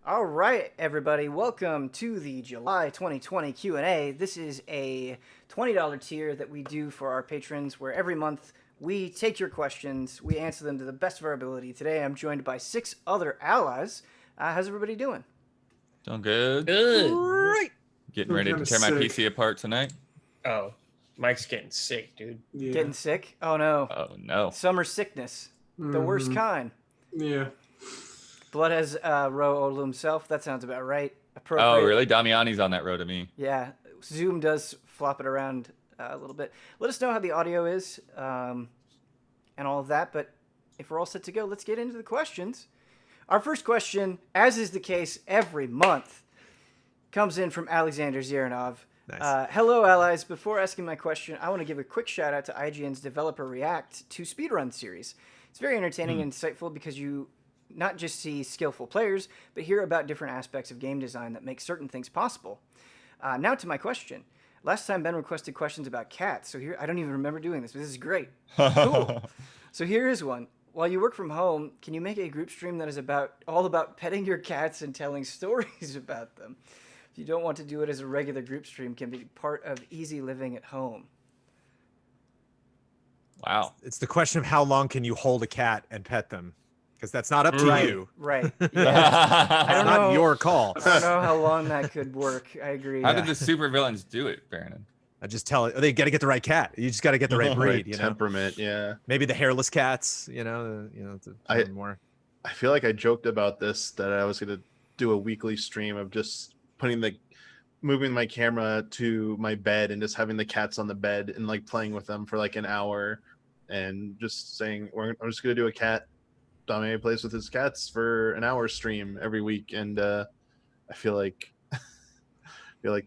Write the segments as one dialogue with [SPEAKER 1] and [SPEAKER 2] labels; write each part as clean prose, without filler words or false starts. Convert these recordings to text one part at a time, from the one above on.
[SPEAKER 1] All right, everybody, welcome to the July 2020 Q&A. This is a $20 tier that we do for our patrons, where every month we take your questions, we answer them to the best of our ability. Today, I'm joined by 6 other allies. How's everybody doing?
[SPEAKER 2] Doing good.
[SPEAKER 3] Great.
[SPEAKER 2] Getting ready to tear my PC apart tonight.
[SPEAKER 3] Oh, Mike's getting sick, dude.
[SPEAKER 4] Yeah.
[SPEAKER 1] Getting sick? Oh, no.
[SPEAKER 2] Oh, no.
[SPEAKER 1] Summer sickness. The worst kind.
[SPEAKER 4] Yeah.
[SPEAKER 1] Blood has row all to himself. That sounds about right.
[SPEAKER 2] Oh, really? Damiani's on that road to me.
[SPEAKER 1] Yeah. Zoom does flop it around a little bit. Let us know how the audio is and all of that. But if we're all set to go, let's get into the questions. Our first question, as is the case every month, comes in from Alexander Ziranov.
[SPEAKER 4] Nice.
[SPEAKER 1] Hello, allies. Before asking my question, I want to give a quick shout out to IGN's Developer React to Speedrun series. It's very entertaining and insightful because you not just see skillful players, but hear about different aspects of game design that make certain things possible. Now to my question. Last time Ben requested questions about cats, so here I don't even remember doing this, but this is great. Cool. So here is one. While you work from home, can you make a group stream that is all about petting your cats and telling stories about them? If you don't want to do it as a regular group stream, can be part of easy living at home.
[SPEAKER 2] Wow.
[SPEAKER 4] It's the question of how long can you hold a cat and pet them? Because that's not up to you.
[SPEAKER 1] Right. Yeah.
[SPEAKER 4] I don't know. Not your call.
[SPEAKER 1] I don't know how long that could work. I agree.
[SPEAKER 2] How did the supervillains do it, Brandon?
[SPEAKER 4] I just tell it. They got to get the right cat. You just got to get the right breed.
[SPEAKER 5] Right temperament. Yeah.
[SPEAKER 4] Maybe the hairless cats. More.
[SPEAKER 5] I feel like I joked about this, that I was gonna do a weekly stream of just moving my camera to my bed and just having the cats on the bed and like playing with them for like an hour, and just saying I'm just gonna do a cat. Damiani plays with his cats for an hour stream every week, and I feel like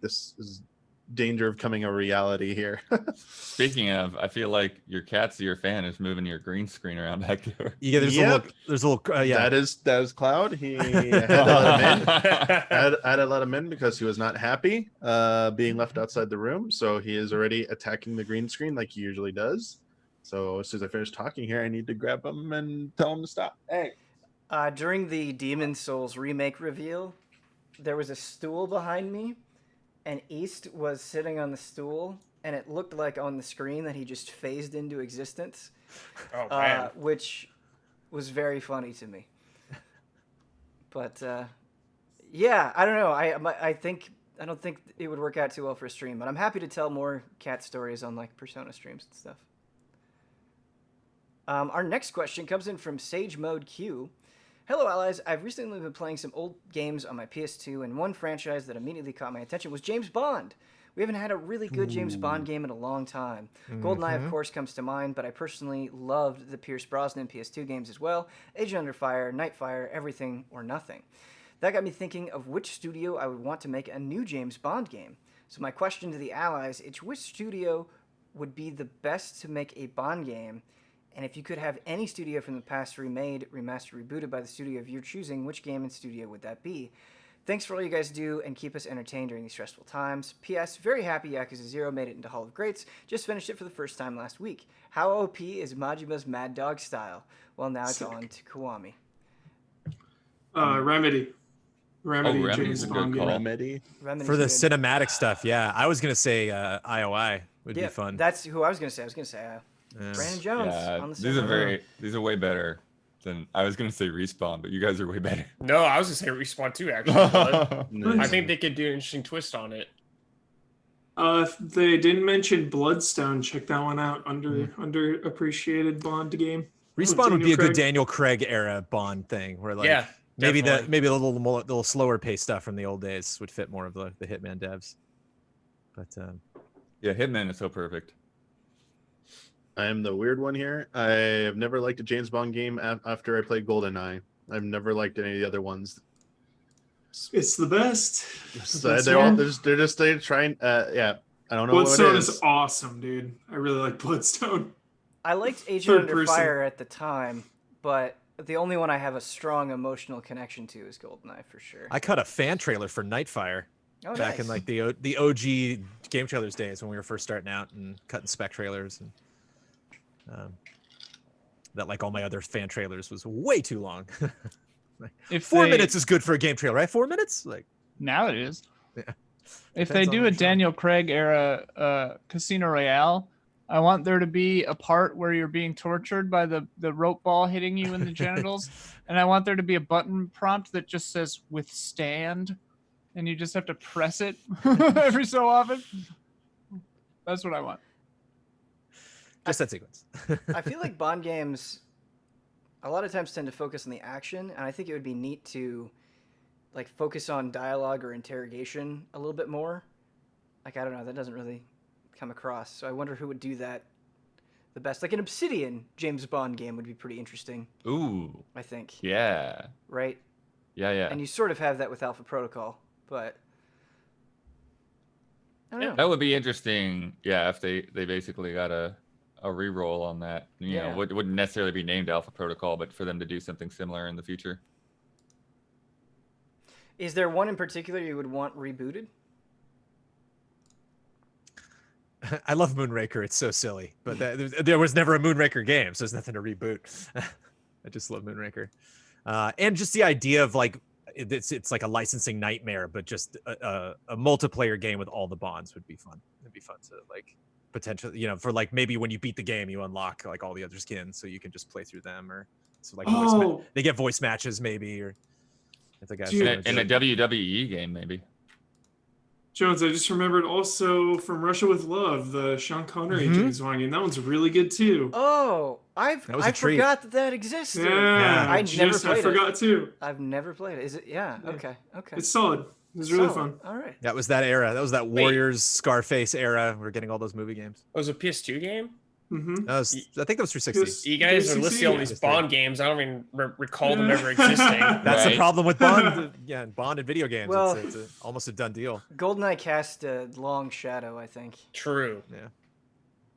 [SPEAKER 5] this is danger of coming a reality here.
[SPEAKER 2] Speaking of, I feel like your cat's your fan is moving your green screen around back there.
[SPEAKER 4] Yeah, there's a little. Yeah,
[SPEAKER 5] that is Cloud. He had to let him in. I had to let him in because he was not happy being left outside the room. So he is already attacking the green screen like he usually does. So as soon as I finish talking here, I need to grab him and tell him to stop. Hey.
[SPEAKER 1] During the Demon Souls remake reveal, there was a stool behind me, and East was sitting on the stool, and it looked like on the screen that he just phased into existence.
[SPEAKER 3] Oh, man.
[SPEAKER 1] Which was very funny to me. But yeah, I don't know. I don't think it would work out too well for a stream, but I'm happy to tell more cat stories on like Persona streams and stuff. Our next question comes in from Sage Mode Q. Hello, allies. I've recently been playing some old games on my PS2, and one franchise that immediately caught my attention was James Bond. We haven't had a really good James Bond game in a long time. GoldenEye, of course, comes to mind, but I personally loved the Pierce Brosnan PS2 games as well. Agent Under Fire, Nightfire, Everything or Nothing. That got me thinking of which studio I would want to make a new James Bond game. So my question to the allies is, which studio would be the best to make a Bond game? And if you could have any studio from the past remade, remastered, rebooted by the studio of your choosing, which game and studio would that be? Thanks for all you guys do and keep us entertained during these stressful times. P.S. Very happy Yakuza 0 made it into Hall of Greats. Just finished it for the first time last week. How OP is Majima's Mad Dog style? Well, now it's on to Kiwami.
[SPEAKER 6] Remedy.
[SPEAKER 2] Remedy's
[SPEAKER 6] James
[SPEAKER 2] a good
[SPEAKER 6] Bond
[SPEAKER 2] call.
[SPEAKER 6] game.
[SPEAKER 5] Remedy.
[SPEAKER 1] Remedy's
[SPEAKER 4] for the
[SPEAKER 1] good.
[SPEAKER 4] cinematic stuff. Yeah, I was gonna say IOI would be fun.
[SPEAKER 1] That's who I was going to say. Brandon Jones on the
[SPEAKER 2] These are way better than I was gonna say. Respawn, but you guys are way better.
[SPEAKER 3] No, I was gonna say Respawn too, actually. I think they could do an interesting twist on it.
[SPEAKER 6] If they didn't mention Bloodstone, check that one out. Underappreciated Bond game.
[SPEAKER 4] Respawn would be a good Daniel Craig era Bond thing, where like maybe a little slower paced stuff from the old days would fit more of the Hitman devs. But
[SPEAKER 2] yeah, Hitman is so perfect.
[SPEAKER 5] I am the weird one here. I have never liked a James Bond game after I played GoldenEye. I've never liked any of the other ones.
[SPEAKER 6] It's the best.
[SPEAKER 5] They're trying. Yeah, I don't know.
[SPEAKER 6] Bloodstone is awesome, dude. I really like Bloodstone.
[SPEAKER 1] I liked Agent Under Fire at the time, but the only one I have a strong emotional connection to is GoldenEye for sure.
[SPEAKER 4] I cut a fan trailer for Nightfire back in like the OG game trailers days when we were first starting out and cutting spec trailers, and that like all my other fan trailers was way too long.
[SPEAKER 7] If
[SPEAKER 4] 4 minutes is good for a game trailer, right? 4 minutes, like
[SPEAKER 7] now it is.
[SPEAKER 4] Yeah.
[SPEAKER 7] If
[SPEAKER 4] Depends
[SPEAKER 7] they
[SPEAKER 4] on
[SPEAKER 7] do a
[SPEAKER 4] the show.
[SPEAKER 7] Daniel Craig era Casino Royale, I want there to be a part where you're being tortured by the rope ball hitting you in the genitals, and I want there to be a button prompt that just says withstand, and you just have to press it every so often. That's what I want.
[SPEAKER 4] just that sequence.
[SPEAKER 1] I feel like Bond games a lot of times tend to focus on the action, and I think it would be neat to like focus on dialogue or interrogation a little bit more. Like, I don't know, that doesn't really come across. So I wonder who would do that the best. Like an Obsidian James Bond game would be pretty interesting,
[SPEAKER 2] Ooh.
[SPEAKER 1] I think.
[SPEAKER 2] Yeah.
[SPEAKER 1] Right?
[SPEAKER 2] Yeah, yeah.
[SPEAKER 1] And you sort of have that with Alpha Protocol, but I don't know.
[SPEAKER 2] That would be interesting. Yeah, if they basically got a reroll on that. You
[SPEAKER 1] Yeah.
[SPEAKER 2] know, wouldn't necessarily be named Alpha Protocol, but for them to do something similar in the future.
[SPEAKER 1] Is there one in particular you would want rebooted?
[SPEAKER 4] I love Moonraker. It's so silly, but there was never a Moonraker game, so there's nothing to reboot. I just love Moonraker, and just the idea of like it's like a licensing nightmare, but just a multiplayer game with all the Bonds would be fun. It'd be fun to like potentially, you know, for like maybe when you beat the game, you unlock like all the other skins, so you can just play through them, or so like they get voice matches maybe, or if the guys
[SPEAKER 2] in a WWE game maybe.
[SPEAKER 6] Jones, I just remembered also from Russia with Love, the Sean Connery James Bond game. That one's really good too.
[SPEAKER 1] Oh, I forgot that existed.
[SPEAKER 6] Yeah,
[SPEAKER 1] I forgot
[SPEAKER 6] too.
[SPEAKER 1] I've never played it. Is it? Yeah. Okay. Okay.
[SPEAKER 6] It's solid. It was really fun.
[SPEAKER 1] All right.
[SPEAKER 4] That was that era. That was that Warriors Scarface era. We're getting all those movie games.
[SPEAKER 3] Oh, it was a PS2 game?
[SPEAKER 6] Mm-hmm.
[SPEAKER 4] I think that was 360.
[SPEAKER 3] You guys are listing all these Bond games. I don't even recall them ever existing.
[SPEAKER 4] That's the problem with Bond. Yeah, Bond and video games.
[SPEAKER 1] Well,
[SPEAKER 4] it's almost a done deal.
[SPEAKER 1] GoldenEye cast a long shadow, I think.
[SPEAKER 3] True.
[SPEAKER 4] Yeah.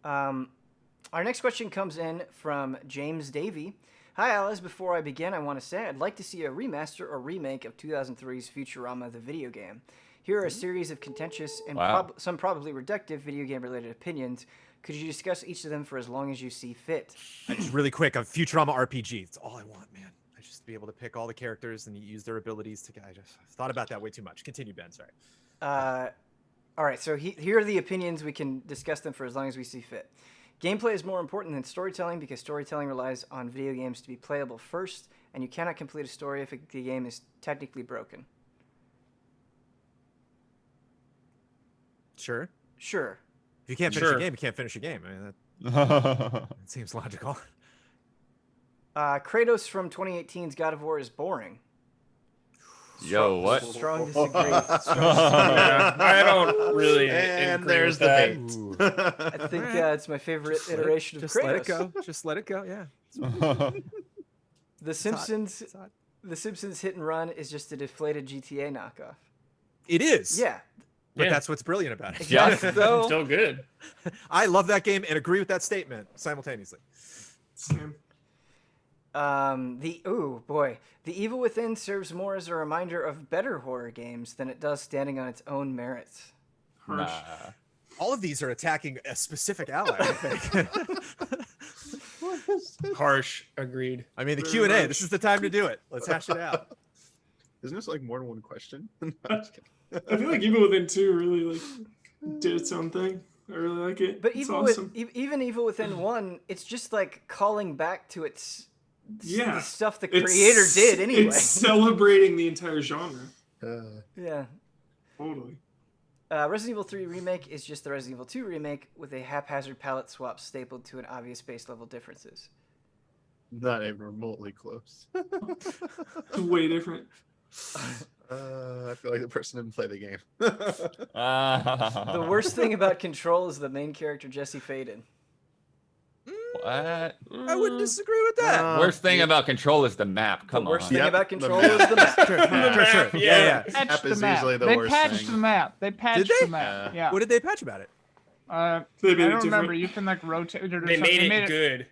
[SPEAKER 1] Our next question comes in from James Davey. Hi, Alice. Before I begin, I want to say I'd like to see a remaster or remake of 2003's Futurama, the video game. Here are a series of contentious and some probably reductive video game-related opinions. Could you discuss each of them for as long as you see fit?
[SPEAKER 4] Just really quick, a Futurama RPG. It's all I want, man. I just be able to pick all the characters and use their abilities to. I just thought about that way too much. Continue, Ben. Sorry.
[SPEAKER 1] All right. So here are the opinions. We can discuss them for as long as we see fit. Gameplay is more important than storytelling because storytelling relies on video games to be playable first, and you cannot complete a story if the game is technically broken.
[SPEAKER 4] Sure. If you can't finish a game, you can't finish a game. I mean, that seems logical.
[SPEAKER 1] Kratos from 2018's God of War is boring.
[SPEAKER 2] Yo, what?
[SPEAKER 1] Strong disagree.
[SPEAKER 3] I don't really.
[SPEAKER 5] And
[SPEAKER 3] agree
[SPEAKER 5] there's
[SPEAKER 3] with
[SPEAKER 5] the
[SPEAKER 3] that.
[SPEAKER 5] bait.
[SPEAKER 1] I think it's my favorite iteration of Kratos.
[SPEAKER 4] Let it go. Just let it go. Yeah.
[SPEAKER 1] The Simpsons. The Simpsons Hit and Run is just a deflated GTA knockoff.
[SPEAKER 4] It is.
[SPEAKER 1] Yeah.
[SPEAKER 4] But that's what's brilliant about it.
[SPEAKER 2] Yeah.
[SPEAKER 1] So,
[SPEAKER 3] Still good.
[SPEAKER 4] I love that game and agree with that statement simultaneously.
[SPEAKER 6] Same.
[SPEAKER 1] The Evil Within serves more as a reminder of better horror games than it does standing on its own merits.
[SPEAKER 6] Harsh.
[SPEAKER 4] All of these are attacking a specific ally, I think.
[SPEAKER 3] Harsh. Agreed.
[SPEAKER 4] I mean, the Q&A, this is the time to do it. Let's hash it out.
[SPEAKER 5] Isn't this like more than one question?
[SPEAKER 6] I feel like Evil Within 2 really like did its own thing. I really like it.
[SPEAKER 1] But
[SPEAKER 6] it's
[SPEAKER 1] even
[SPEAKER 6] awesome.
[SPEAKER 1] even Evil Within 1, it's just like calling back to its
[SPEAKER 6] Yeah.
[SPEAKER 1] the stuff the creator did anyway.
[SPEAKER 6] It's celebrating the entire genre.
[SPEAKER 1] Yeah.
[SPEAKER 6] Totally.
[SPEAKER 1] Resident Evil 3 Remake is just the Resident Evil 2 remake with a haphazard palette swap stapled to an obvious base level differences.
[SPEAKER 5] Not even remotely close.
[SPEAKER 6] It's way different.
[SPEAKER 5] I feel like the person didn't play the game.
[SPEAKER 1] The worst thing about Control is the main character Jesse Faden.
[SPEAKER 2] What?
[SPEAKER 4] I wouldn't disagree with that.
[SPEAKER 2] Worst thing about Control is the map. Come
[SPEAKER 1] The worst
[SPEAKER 2] on.
[SPEAKER 1] thing
[SPEAKER 5] Yep,
[SPEAKER 1] about
[SPEAKER 5] the
[SPEAKER 1] Control
[SPEAKER 5] map.
[SPEAKER 1] is the map.
[SPEAKER 4] Sure. Yeah.
[SPEAKER 7] Patched
[SPEAKER 5] Map
[SPEAKER 7] the
[SPEAKER 5] is
[SPEAKER 7] map.
[SPEAKER 5] usually the
[SPEAKER 7] They
[SPEAKER 5] worst
[SPEAKER 7] patched
[SPEAKER 5] thing.
[SPEAKER 7] the map. They patched
[SPEAKER 4] they?
[SPEAKER 7] the map. Yeah.
[SPEAKER 4] What did they patch about it?
[SPEAKER 6] They
[SPEAKER 7] I
[SPEAKER 6] made
[SPEAKER 7] don't
[SPEAKER 6] it
[SPEAKER 7] remember.
[SPEAKER 6] different.
[SPEAKER 7] You can like rotate it or
[SPEAKER 3] They
[SPEAKER 7] something.
[SPEAKER 3] made it good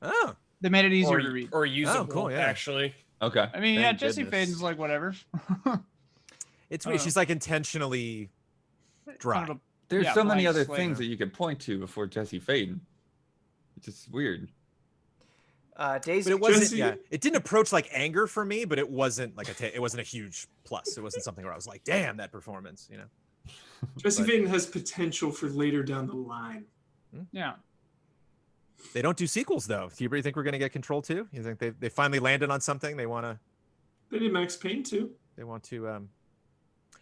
[SPEAKER 4] Oh,
[SPEAKER 7] They made it easier to read.
[SPEAKER 3] or usable.
[SPEAKER 4] cool, yeah.
[SPEAKER 3] Actually,
[SPEAKER 2] Okay.
[SPEAKER 7] I mean,
[SPEAKER 5] Thank
[SPEAKER 7] Jesse
[SPEAKER 5] goodness.
[SPEAKER 7] Faden's like whatever.
[SPEAKER 4] it's weird. She's like intentionally dry.
[SPEAKER 7] Kind of
[SPEAKER 2] There's
[SPEAKER 7] Yeah,
[SPEAKER 2] so many
[SPEAKER 7] blank
[SPEAKER 2] other
[SPEAKER 7] slate.
[SPEAKER 2] things that you could point to before Jesse Faden. It's just weird.
[SPEAKER 1] Days.
[SPEAKER 4] But it wasn't.
[SPEAKER 6] Jesse-
[SPEAKER 4] Yeah, it didn't approach like anger for me, but it wasn't like it wasn't a huge plus. It wasn't something where I was like, "Damn, that performance," you know.
[SPEAKER 6] Jesse
[SPEAKER 4] But-
[SPEAKER 6] VENN has potential for later down the line.
[SPEAKER 7] Yeah.
[SPEAKER 4] They don't do sequels though. Do you think we're gonna get Control 2? You think they finally landed on something they wanna?
[SPEAKER 6] They did Max Payne too.
[SPEAKER 4] They want to.
[SPEAKER 2] That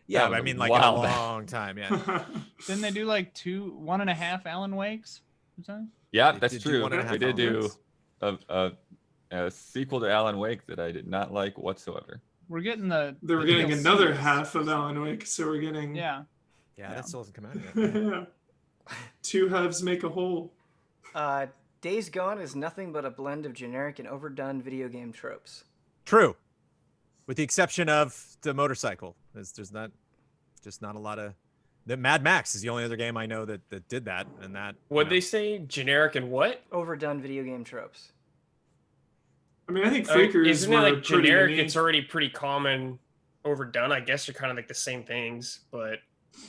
[SPEAKER 4] Yeah,
[SPEAKER 2] was
[SPEAKER 4] I
[SPEAKER 2] a
[SPEAKER 4] mean, like in a
[SPEAKER 2] while back.
[SPEAKER 4] long time. Yeah.
[SPEAKER 7] Didn't they do like 1.5 Alan Wakes or something?
[SPEAKER 2] Yeah,
[SPEAKER 4] They
[SPEAKER 2] that's
[SPEAKER 4] did do
[SPEAKER 2] true.
[SPEAKER 4] 1.5
[SPEAKER 2] They did do
[SPEAKER 4] hours.
[SPEAKER 2] a sequel to Alan Wake that I did not like whatsoever.
[SPEAKER 7] We're getting the.
[SPEAKER 6] They were
[SPEAKER 7] the
[SPEAKER 6] getting
[SPEAKER 7] DLCs.
[SPEAKER 6] another half of Alan Wake, so we're getting
[SPEAKER 7] Yeah.
[SPEAKER 4] Yeah,
[SPEAKER 7] Yeah.
[SPEAKER 4] that still hasn't come out yet.
[SPEAKER 6] two halves make a whole.
[SPEAKER 1] Days Gone is nothing but a blend of generic and overdone video game tropes.
[SPEAKER 4] True, with the exception of the motorcycle. There's not a lot of. The Mad Max is the only other game I know that did that, and that.
[SPEAKER 3] What'd they say? Generic and what?
[SPEAKER 1] Overdone video game tropes.
[SPEAKER 6] I mean, I think Fakers
[SPEAKER 3] Isn't it
[SPEAKER 6] were
[SPEAKER 3] like
[SPEAKER 6] pretty
[SPEAKER 3] generic?
[SPEAKER 6] unique.
[SPEAKER 3] It's already pretty common. Overdone, I guess, are kind of like the same things, but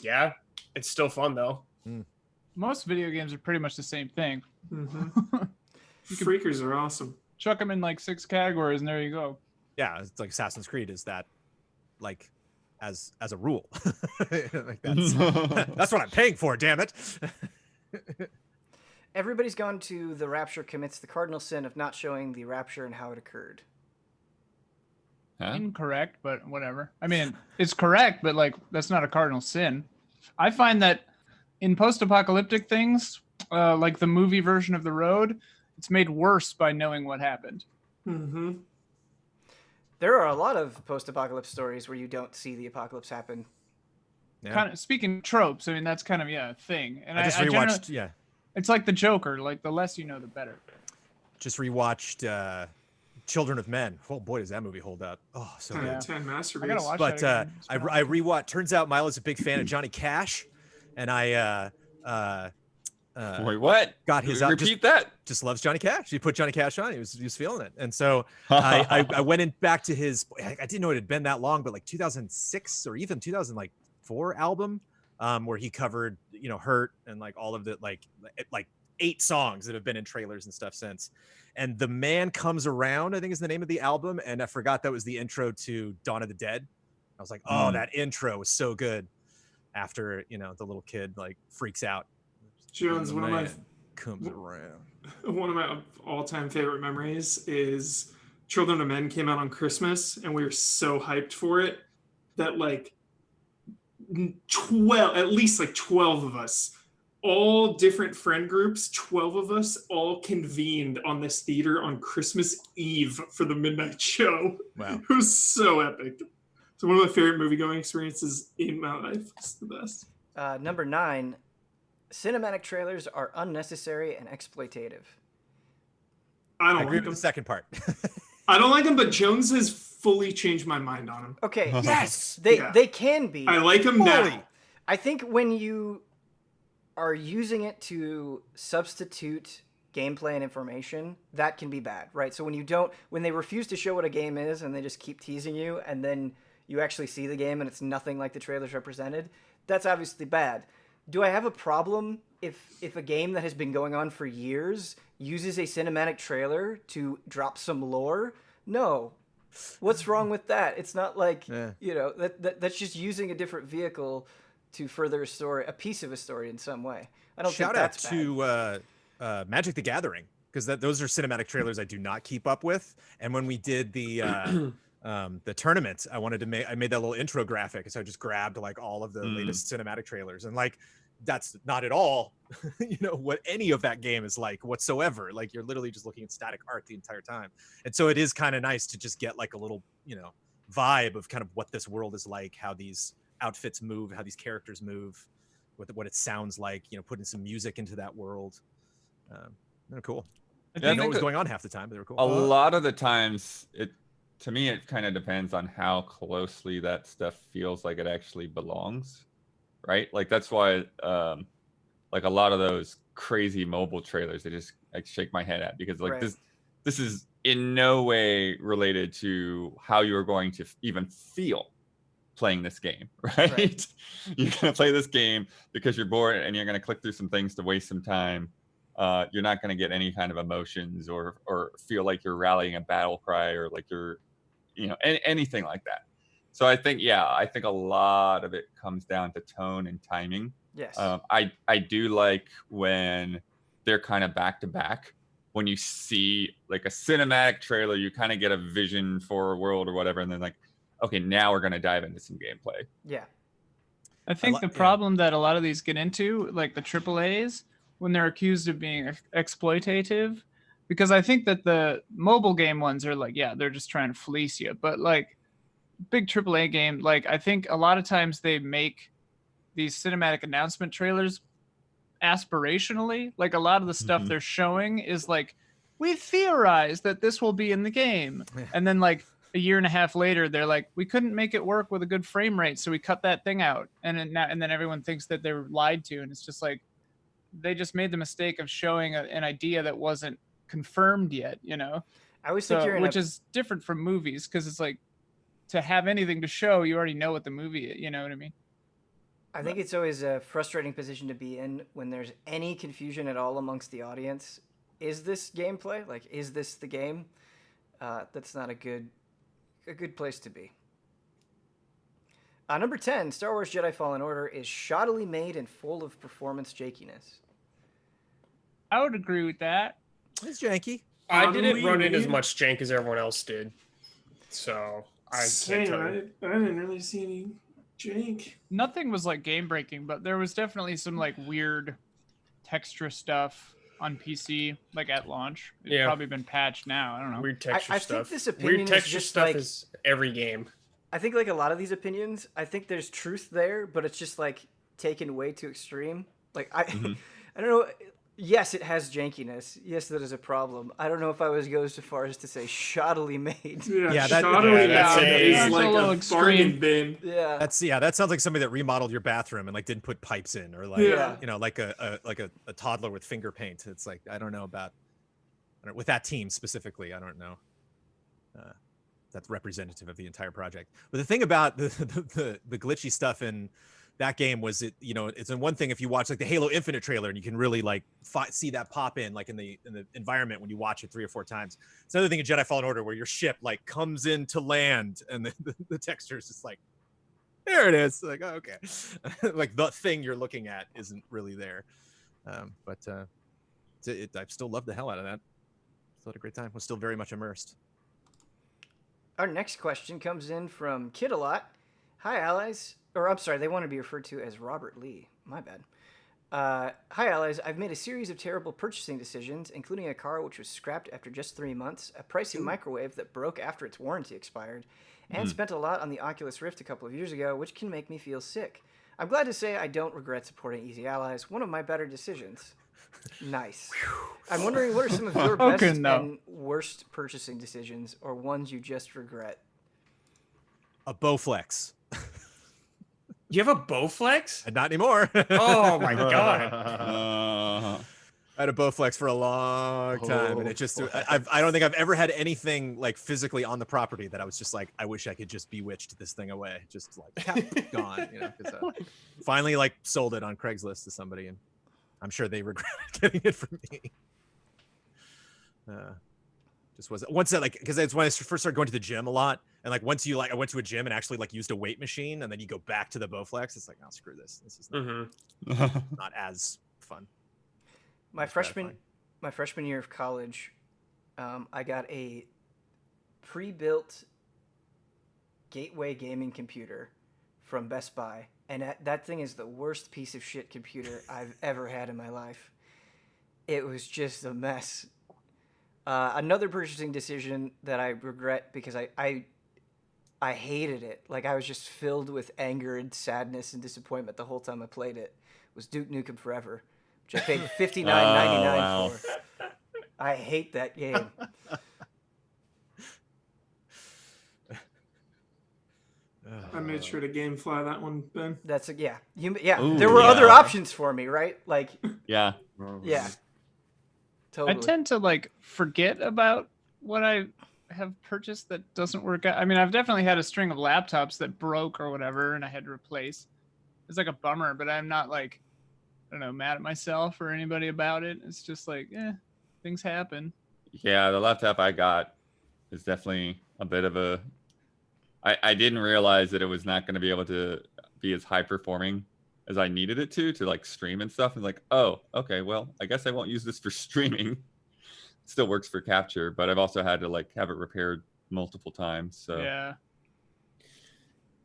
[SPEAKER 3] yeah, it's still fun though.
[SPEAKER 7] Most video games are pretty much the same thing.
[SPEAKER 6] Mhm. Freakers are awesome.
[SPEAKER 7] Chuck them in like 6 categories, and there you go.
[SPEAKER 4] Yeah, it's like Assassin's Creed is that, like, as a rule. Like that's what I'm paying for. Damn it.
[SPEAKER 1] Everybody's gone to the Rapture commits the cardinal sin of not showing the Rapture and how it occurred.
[SPEAKER 2] Huh?
[SPEAKER 7] Incorrect, but whatever. I mean, it's correct, but like that's not a cardinal sin. I find that in post-apocalyptic things, like the movie version of The Road, it's made worse by knowing what happened.
[SPEAKER 6] Mm-hmm.
[SPEAKER 1] There are a lot of post-apocalypse stories where you don't see the apocalypse happen.
[SPEAKER 4] Yeah.
[SPEAKER 7] Kind of speaking of tropes, I mean that's kind of a thing. And
[SPEAKER 4] I just
[SPEAKER 7] generally-
[SPEAKER 4] rewatched. Yeah,
[SPEAKER 7] it's like the Joker. Like the less you know, the better.
[SPEAKER 4] just rewatched Children of Men. Oh boy, does that movie hold up? Oh, so good.
[SPEAKER 6] 10 masterpiece.
[SPEAKER 7] I gotta watch
[SPEAKER 4] But
[SPEAKER 7] that again. It's
[SPEAKER 4] I
[SPEAKER 7] been a
[SPEAKER 4] I
[SPEAKER 7] while.
[SPEAKER 4] rewatched. Turns out Milo's a big fan of Johnny Cash, and I
[SPEAKER 2] Wait, what?
[SPEAKER 4] got his
[SPEAKER 2] Repeat that.
[SPEAKER 4] just loves Johnny Cash. He put Johnny Cash on. He was feeling it, and so I went in back to his. I didn't know it had been that long, but like 2006 or even 2004 album, where he covered Hurt and like all of the like 8 songs that have been in trailers and stuff since. And The Man Comes Around, I think is the name of the album, and I forgot that was the intro to Dawn of the Dead. I was like, oh, that intro was so good. After the little kid like freaks out.
[SPEAKER 6] Jones,
[SPEAKER 4] The
[SPEAKER 6] one of my
[SPEAKER 4] man comes around.
[SPEAKER 6] One of my all-time favorite memories is Children of Men came out on Christmas, and we were so hyped for it that like 12 of us, all different friend groups, 12 of us all convened on this theater on Christmas Eve for the midnight show.
[SPEAKER 4] Wow.
[SPEAKER 6] It was so epic. So one of my favorite movie-going experiences in my life. It's the best.
[SPEAKER 1] Number 9, cinematic trailers are unnecessary and exploitative.
[SPEAKER 6] I
[SPEAKER 4] I
[SPEAKER 6] don't
[SPEAKER 4] agree
[SPEAKER 6] like
[SPEAKER 4] with the
[SPEAKER 6] them.
[SPEAKER 4] second part.
[SPEAKER 6] I don't like them, but Jones has fully changed my mind on them.
[SPEAKER 1] Okay,
[SPEAKER 4] Yes.
[SPEAKER 1] they
[SPEAKER 6] Yeah.
[SPEAKER 1] they can be.
[SPEAKER 6] I like them
[SPEAKER 4] Fully.
[SPEAKER 6] now.
[SPEAKER 1] I think when you are using it to substitute gameplay and information, that can be bad, right? So when they refuse to show what a game is and they just keep teasing you, and then you actually see the game and it's nothing like the trailers represented, that's obviously bad. Do I have a problem if a game that has been going on for years uses a cinematic trailer to drop some lore? No. What's wrong with that? It's not like,
[SPEAKER 4] Yeah.
[SPEAKER 1] that's just using a different vehicle to further a story, a piece of a story in some way. I don't
[SPEAKER 4] Shout
[SPEAKER 1] think
[SPEAKER 4] out
[SPEAKER 1] that's bad.
[SPEAKER 4] to Magic the Gathering, because those are cinematic trailers I do not keep up with. And when we did the tournament, I made that little intro graphic, so I just grabbed like all of the latest cinematic trailers, and like that's not at all what any of that game is like whatsoever. Like you're literally just looking at static art the entire time, and so it is kind of nice to just get like a little vibe of kind of what this world is like, how these outfits move, how these characters move, what it sounds like, putting some music into that world. They're cool. I
[SPEAKER 2] I
[SPEAKER 4] didn't know
[SPEAKER 2] think
[SPEAKER 4] what was
[SPEAKER 2] that
[SPEAKER 4] going on half the time, but they were cool.
[SPEAKER 2] A lot of the times, to me, it kind of depends on how closely that stuff feels like it actually belongs, right? Like that's why, like a lot of those crazy mobile trailers, I just shake my head at, because like
[SPEAKER 1] Right.
[SPEAKER 2] this is in no way related to how you are going to even feel playing this game, right? You're gonna play this game because you're bored and you're gonna click through some things to waste some time. you're not going to get any kind of emotions or feel like you're rallying a battle cry or like you're, anything like that. So I think a lot of it comes down to tone and timing.
[SPEAKER 1] Yes.
[SPEAKER 2] I do like when they're kind of back to back. When you see like a cinematic trailer, you kind of get a vision for a world or whatever, and then like, okay, now we're going to dive into some gameplay.
[SPEAKER 1] Yeah.
[SPEAKER 7] I think the problem that a lot of these get into, like the AAAs, when they're accused of being exploitative, because I think that the mobile game ones are like, yeah, they're just trying to fleece you. But like big AAA game, like I think a lot of times they make these cinematic announcement trailers aspirationally. Like a lot of the stuff they're showing is like, we theorize that this will be in the game. And then like a year and a half later, they're like, we couldn't make it work with a good frame rate, so we cut that thing out. And then everyone thinks that they were lied to. And it's just like, they just made the mistake of showing an idea that wasn't confirmed yet,
[SPEAKER 1] I always think
[SPEAKER 7] which is different from movies, because it's like, to have anything to show, you already know what the movie is, you know what I mean?
[SPEAKER 1] I think it's always a frustrating position to be in when there's any confusion at all amongst the audience. Is this gameplay? Like, is this the game? That's not a good place to be. Number 10, Star Wars Jedi Fallen Order is shoddily made and full of performance jankiness.
[SPEAKER 7] I would agree with that.
[SPEAKER 4] It's janky.
[SPEAKER 3] I didn't run in as much jank as everyone else did, so I can't
[SPEAKER 6] Same,
[SPEAKER 3] tell
[SPEAKER 6] I
[SPEAKER 3] you.
[SPEAKER 6] didn't really see any jank.
[SPEAKER 7] Nothing was like game breaking, but there was definitely some like weird texture stuff on PC, like at launch. It's probably been patched now. I don't know.
[SPEAKER 3] Weird texture
[SPEAKER 1] I
[SPEAKER 3] stuff.
[SPEAKER 1] think this opinion
[SPEAKER 3] Weird
[SPEAKER 1] is
[SPEAKER 3] texture
[SPEAKER 1] just
[SPEAKER 3] stuff
[SPEAKER 1] like,
[SPEAKER 3] is every game.
[SPEAKER 1] I think like a lot of these opinions, I think there's truth there, but it's just like taken way too extreme. Like I don't know. Yes, it has jankiness. Yes, that is a problem. I don't know if I was go so far as to say shoddily made.
[SPEAKER 6] Yeah,
[SPEAKER 4] that-
[SPEAKER 6] shoddily
[SPEAKER 3] that's
[SPEAKER 6] made
[SPEAKER 3] a
[SPEAKER 6] is like
[SPEAKER 7] little
[SPEAKER 6] a
[SPEAKER 7] extreme.
[SPEAKER 6] bargain bin.
[SPEAKER 1] Yeah.
[SPEAKER 4] That sounds like somebody that remodeled your bathroom and like didn't put pipes in, or like
[SPEAKER 6] Yeah.
[SPEAKER 4] like a toddler with finger paint. It's like, I don't know about with that team specifically. I don't know. That's representative of the entire project. But the thing about the glitchy stuff in that game was it's in one thing if you watch like the Halo Infinite trailer and you can really like see that pop in like in the environment when you watch it 3 or 4 times. It's another thing in Jedi Fallen Order where your ship like comes into land and the texture is just like, there it is. Like, oh, okay. Like the thing you're looking at isn't really there. But I've still loved the hell out of that. Still had a great time. Was still very much immersed.
[SPEAKER 1] Our next question comes in from Kid-A-Lot. Hi, allies. Or, I'm sorry, they want to be referred to as Robert Lee. My bad. Hi, allies. I've made a series of terrible purchasing decisions, including a car which was scrapped after just 3 months, a pricey microwave that broke after its warranty expired, and spent a lot on the Oculus Rift a couple of years ago, which can make me feel sick. I'm glad to say I don't regret supporting Easy Allies, one of my better decisions. Nice. I'm wondering, what are some of your best and worst purchasing decisions, or ones you just regret?
[SPEAKER 4] A Bowflex.
[SPEAKER 3] You have a Bowflex?
[SPEAKER 4] Not anymore.
[SPEAKER 3] Oh my god!
[SPEAKER 4] I had a Bowflex for a long time, and it just I don't think I've ever had anything like physically on the property that I was just like, I wish I could just bewitched this thing away, just like gone, 'cause, finally like sold it on Craigslist to somebody, and I'm sure they regret getting it from me. Just wasn't once that like, because it's when I first started going to the gym a lot, and like once I went to a gym and actually like used a weight machine, and then you go back to the Bowflex, it's like, oh, screw this. This is not as fun.
[SPEAKER 1] My freshman year of college, I got a pre-built Gateway gaming computer from Best Buy, and that thing is the worst piece of shit computer I've ever had in my life. It was just a mess. Another purchasing decision that I regret because I hated it. Like, I was just filled with anger and sadness and disappointment the whole time I played it, was Duke Nukem Forever, which I paid $59.99 for. I hate that game.
[SPEAKER 6] I made sure to GameFly that one, Ben.
[SPEAKER 1] That's There
[SPEAKER 2] Ooh,
[SPEAKER 1] were
[SPEAKER 2] yeah.
[SPEAKER 1] other options for me, right? Like,
[SPEAKER 2] Yeah.
[SPEAKER 1] yeah. Totally.
[SPEAKER 7] I tend to like forget about what I have purchased that doesn't work out. I mean, I've definitely had a string of laptops that broke or whatever, and I had to replace. It's like a bummer, but I'm not like don't know, mad at myself or anybody about it. It's just like, things happen.
[SPEAKER 2] Yeah, the laptop I got is definitely a bit of a. I didn't realize that it was not going to be able to be as high performing as I needed it to like stream and stuff. And like, oh, okay, well, I guess I won't use this for streaming. It still works for capture, but I've also had to like have it repaired multiple times. So
[SPEAKER 7] Yeah.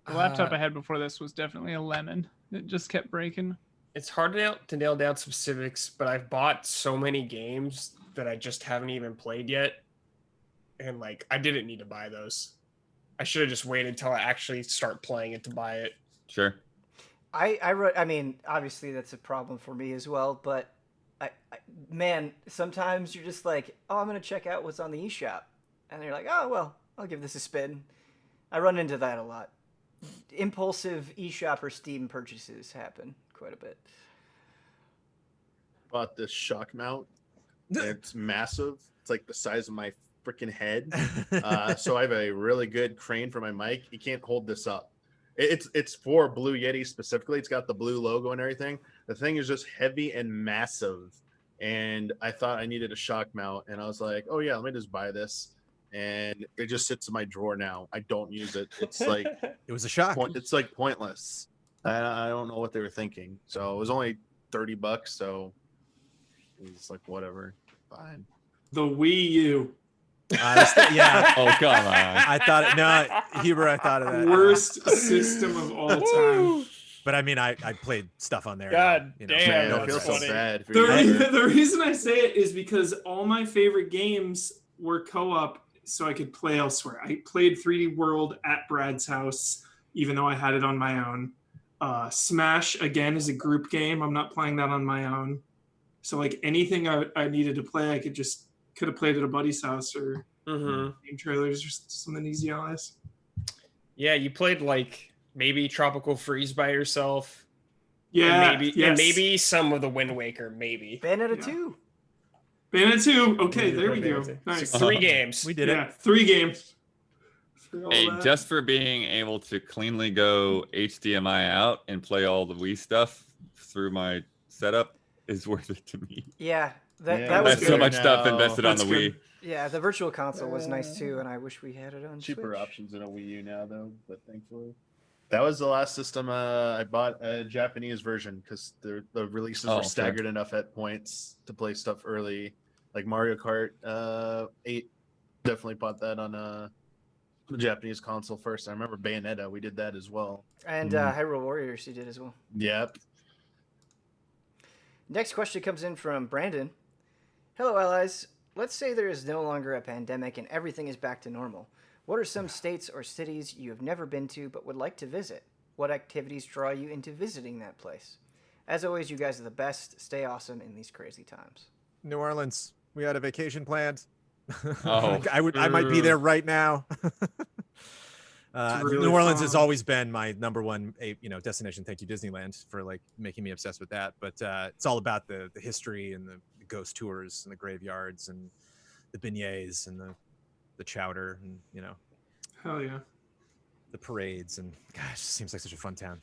[SPEAKER 7] The laptop I had before this was definitely a lemon. It just kept breaking.
[SPEAKER 3] It's hard to nail down specifics, but I've bought so many games that I just haven't even played yet. And like, I didn't need to buy those. I should have just waited till I actually start playing it to buy it.
[SPEAKER 2] sure.
[SPEAKER 1] I mean, obviously that's a problem for me as well, but man, sometimes you're just like, oh, I'm going to check out what's on the eShop. And you're like, oh, well, I'll give this a spin. I run into that a lot. Impulsive eShop or Steam purchases happen quite a bit.
[SPEAKER 5] Bought this shock mount. It's massive. It's like the size of my freaking head. So I have a really good crane for my mic. You can't hold this up. It's for Blue Yeti specifically. It's got the blue logo and everything. The thing is just heavy and massive. And I thought I needed a shock mount. And I was like, oh yeah, let me just buy this. And it just sits in my drawer now. I don't use it. It's like
[SPEAKER 4] It was a shock.
[SPEAKER 5] it's like pointless. I don't know what they were thinking. So it was only $30. So it's like whatever. Fine.
[SPEAKER 6] The Wii U.
[SPEAKER 4] Yeah.
[SPEAKER 2] Oh, come on.
[SPEAKER 4] I thought it. No, Huber, I thought of that.
[SPEAKER 6] Worst system of all time.
[SPEAKER 4] But I mean, I played stuff on there.
[SPEAKER 7] God
[SPEAKER 4] you know,
[SPEAKER 7] damn,
[SPEAKER 5] Man, I
[SPEAKER 7] that's
[SPEAKER 5] feel so
[SPEAKER 7] funny.
[SPEAKER 5] bad for
[SPEAKER 6] The,
[SPEAKER 5] you.
[SPEAKER 6] the reason I say it is because all my favorite games were co-op, so I could play elsewhere. I played 3D World at Brad's house, even though I had it on my own. Smash, again, is a group game. I'm not playing that on my own. So like anything I needed to play, I could have played at a buddy's house or game trailers or something easy on this.
[SPEAKER 3] Yeah, you played like maybe Tropical Freeze by yourself.
[SPEAKER 6] Yeah,
[SPEAKER 3] and maybe some of the Wind Waker, maybe.
[SPEAKER 1] Bayonetta 2.
[SPEAKER 6] Bayonetta 2. Okay, there we go.
[SPEAKER 3] So
[SPEAKER 6] Nice.
[SPEAKER 3] 3 games.
[SPEAKER 4] we did
[SPEAKER 6] Yeah,
[SPEAKER 4] it.
[SPEAKER 6] 3 games. For all
[SPEAKER 2] Hey,
[SPEAKER 6] that.
[SPEAKER 2] just for being able to cleanly go HDMI out and play all the Wii stuff through my setup is worth it to me.
[SPEAKER 1] Yeah,
[SPEAKER 5] Yeah,
[SPEAKER 1] that
[SPEAKER 2] I
[SPEAKER 1] was
[SPEAKER 2] have
[SPEAKER 1] good.
[SPEAKER 2] so much stuff
[SPEAKER 5] now.
[SPEAKER 2] invested on the
[SPEAKER 6] That's
[SPEAKER 2] Wii.
[SPEAKER 6] good.
[SPEAKER 1] Yeah, the virtual console was nice too, and I wish we had it on
[SPEAKER 5] Cheaper
[SPEAKER 1] Switch.
[SPEAKER 5] options in a Wii U now, though. But thankfully, that was the last system I bought a Japanese version because the releases
[SPEAKER 2] Oh,
[SPEAKER 5] were
[SPEAKER 2] okay.
[SPEAKER 5] staggered enough at points to play stuff early, like Mario Kart 8. Definitely bought that on the Japanese console first. I remember Bayonetta. We did that as well.
[SPEAKER 1] And Hyrule Warriors you did as well.
[SPEAKER 5] Yep.
[SPEAKER 1] Next question comes in from Brandon. Hello, allies. Let's say there is no longer a pandemic and everything is back to normal. What are some states or cities you have never been to but would like to visit? What activities draw you into visiting that place? As always, you guys are the best. Stay awesome in these crazy times.
[SPEAKER 4] New Orleans. We had a vacation planned.
[SPEAKER 2] Oh.
[SPEAKER 4] I might be there right now.
[SPEAKER 6] really
[SPEAKER 4] New Orleans has
[SPEAKER 6] fun.
[SPEAKER 4] always been my number one, destination. Thank you, Disneyland, for like making me obsessed with that. But it's all about the history and the ghost tours and the graveyards and the beignets and the chowder and
[SPEAKER 6] Hell yeah.
[SPEAKER 4] the parades and gosh, it seems like such a fun town.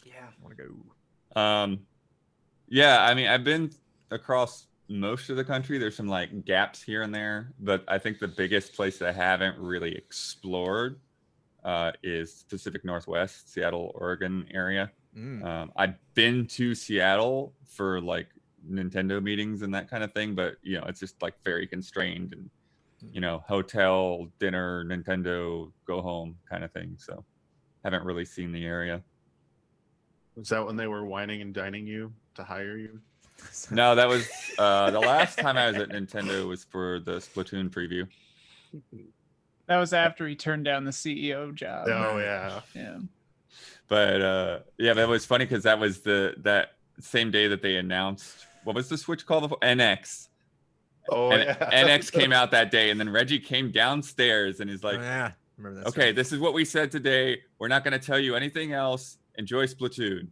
[SPEAKER 1] Yeah.
[SPEAKER 4] I want to go.
[SPEAKER 2] Yeah, I mean, I've been across most of the country. There's some like gaps here and there, but I think the biggest place that I haven't really explored is Pacific Northwest, Seattle, Oregon area. I've been to Seattle for like Nintendo meetings and that kind of thing, but it's just like very constrained and hotel, dinner, Nintendo, go home kind of thing. So haven't really seen the area.
[SPEAKER 5] Was that when they were whining and dining you to hire you?
[SPEAKER 2] No, that was the last time I was at Nintendo was for the Splatoon preview.
[SPEAKER 7] That was after he turned down the CEO job.
[SPEAKER 5] Oh yeah.
[SPEAKER 7] Yeah.
[SPEAKER 2] But yeah, that was funny because that was that same day that they announced, what was the Switch called before? NX.
[SPEAKER 5] Oh
[SPEAKER 2] And
[SPEAKER 5] yeah.
[SPEAKER 2] NX came out that day, and then Reggie came downstairs and he's like,
[SPEAKER 4] yeah, remember that.
[SPEAKER 2] okay, this is what we said today. We're not going to tell you anything else. Enjoy Splatoon.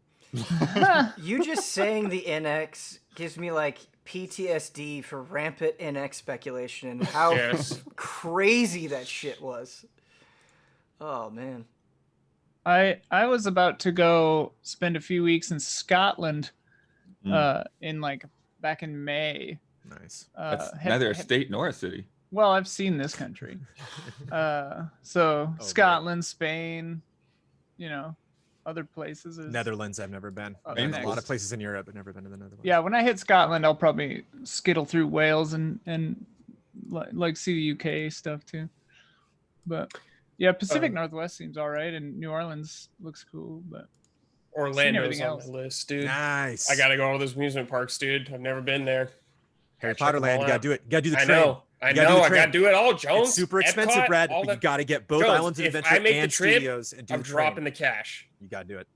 [SPEAKER 1] You just saying the NX gives me like PTSD for rampant NX speculation and how
[SPEAKER 3] Yes.
[SPEAKER 1] crazy that shit was. Oh man.
[SPEAKER 7] I was about to go spend a few weeks in Scotland, in like back in May.
[SPEAKER 4] Nice.
[SPEAKER 2] That's neither a state nor a city.
[SPEAKER 7] Well, I've seen this country. So Scotland, Spain, other places.
[SPEAKER 4] Netherlands, I've never been.
[SPEAKER 7] Been
[SPEAKER 4] A lot of places in Europe, but never been to the Netherlands.
[SPEAKER 7] Yeah, when I hit Scotland, I'll probably skittle through Wales and like see the UK stuff too. But yeah, Pacific Northwest seems all right, and New Orleans looks cool. But
[SPEAKER 3] Orlando's on the list, dude.
[SPEAKER 4] Nice.
[SPEAKER 3] I gotta go to all those amusement parks, dude. I've never been there.
[SPEAKER 4] Harry Potter Land, you gotta do it. You gotta do the train.
[SPEAKER 3] I know. I gotta do it all, Jones.
[SPEAKER 4] It's super expensive,
[SPEAKER 3] Epcot,
[SPEAKER 4] Brad. But you gotta get both
[SPEAKER 3] Jones,
[SPEAKER 4] Islands of
[SPEAKER 3] if
[SPEAKER 4] Adventure
[SPEAKER 3] I make
[SPEAKER 4] and
[SPEAKER 3] the trip,
[SPEAKER 4] Studios and do
[SPEAKER 3] I'm
[SPEAKER 4] the train.
[SPEAKER 3] dropping the cash.
[SPEAKER 4] You gotta do it.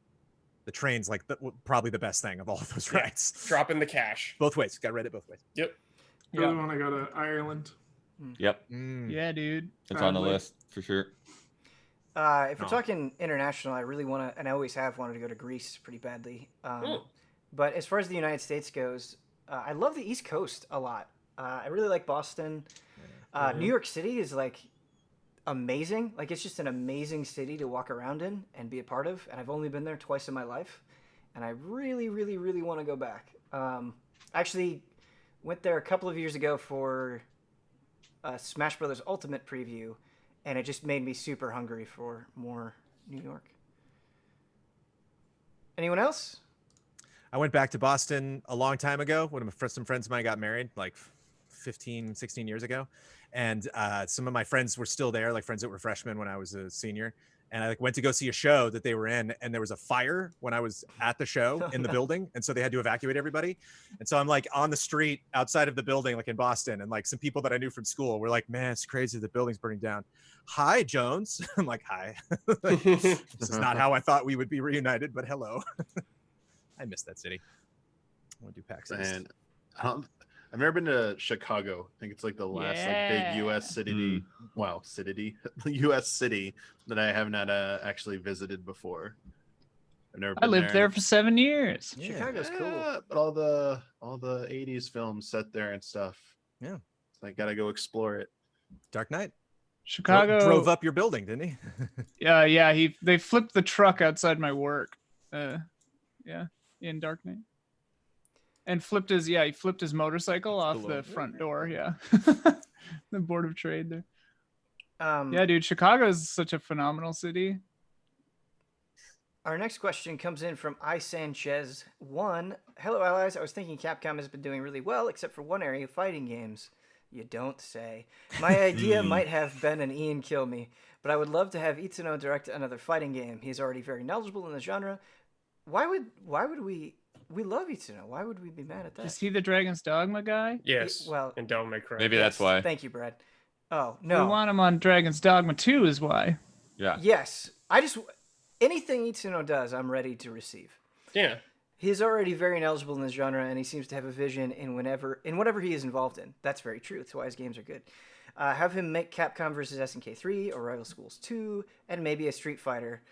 [SPEAKER 4] The train's like probably the best thing of all of those rides.
[SPEAKER 3] Dropping the cash.
[SPEAKER 4] Both ways. Gotta read it both ways.
[SPEAKER 3] Yep.
[SPEAKER 6] Really want to go to Ireland.
[SPEAKER 2] Yep.
[SPEAKER 7] Yeah, dude.
[SPEAKER 2] It's on the list for sure.
[SPEAKER 1] If we're talking international, I really want to, and I always have wanted to go to Greece pretty badly. But as far as the United States goes, I love the East Coast a lot. I really like Boston. New York City is like amazing. Like it's just an amazing city to walk around in and be a part of. And I've only been there twice in my life, and I really, really, really want to go back. Actually, went there a couple of years ago for Smash Brothers Ultimate preview, and it just made me super hungry for more New York. Anyone else?
[SPEAKER 4] I went back to Boston a long time ago when some friends of mine got married, like 15, 16 years ago. And some of my friends were still there, like friends that were freshmen when I was a senior. And I went to go see a show that they were in, and there was a fire when I was at the show in the building. And so they had to evacuate everybody. And so I'm like on the street outside of the building, like in Boston. And like some people that I knew from school were like, man, it's crazy. The building's burning down. Hi, Jones. I'm like, hi. This is not how I thought we would be reunited, but hello. I miss that city. I want to do PAX East.
[SPEAKER 5] And I've never been to Chicago. I think it's like the last like big U.S. city. Wow, city, U.S. city that I have not actually visited before. I've never.
[SPEAKER 7] I lived there for 7 years.
[SPEAKER 1] Yeah. Chicago's cool.
[SPEAKER 5] But all the '80s films set there and stuff.
[SPEAKER 4] Yeah,
[SPEAKER 5] so I gotta go explore it.
[SPEAKER 4] Dark Knight.
[SPEAKER 7] Chicago
[SPEAKER 4] drove up your building, didn't he?
[SPEAKER 7] Yeah. They flipped the truck outside my work. In Dark Knight. And flipped his motorcycle off the front door. Yeah. The Board of Trade there. Yeah, dude, Chicago is such a phenomenal city.
[SPEAKER 1] Our next question comes in from I Sanchez 1. Hello, allies. I was thinking Capcom has been doing really well, except for one area, fighting games. You don't say. My idea might have been an Ian kill me, but I would love to have Itsuno direct another fighting game. He's already very knowledgeable in the genre. Why would we love Itsuno? Why would we be mad at that?
[SPEAKER 7] Is he the Dragon's Dogma guy?
[SPEAKER 3] Yes.
[SPEAKER 1] Well,
[SPEAKER 3] and Devil May Cry.
[SPEAKER 2] Maybe that's why.
[SPEAKER 1] Thank you, Brad. Oh, no.
[SPEAKER 7] We want him on Dragon's Dogma 2 is why.
[SPEAKER 2] Yeah.
[SPEAKER 1] Yes. Anything Itsuno does, I'm ready to receive.
[SPEAKER 3] Yeah.
[SPEAKER 1] He's already very knowledgeable in this genre, and he seems to have a vision in whatever he is involved in. That's very true. That's why his games are good. Have him make Capcom versus SNK 3 or Rival Schools 2, and maybe a Street Fighter.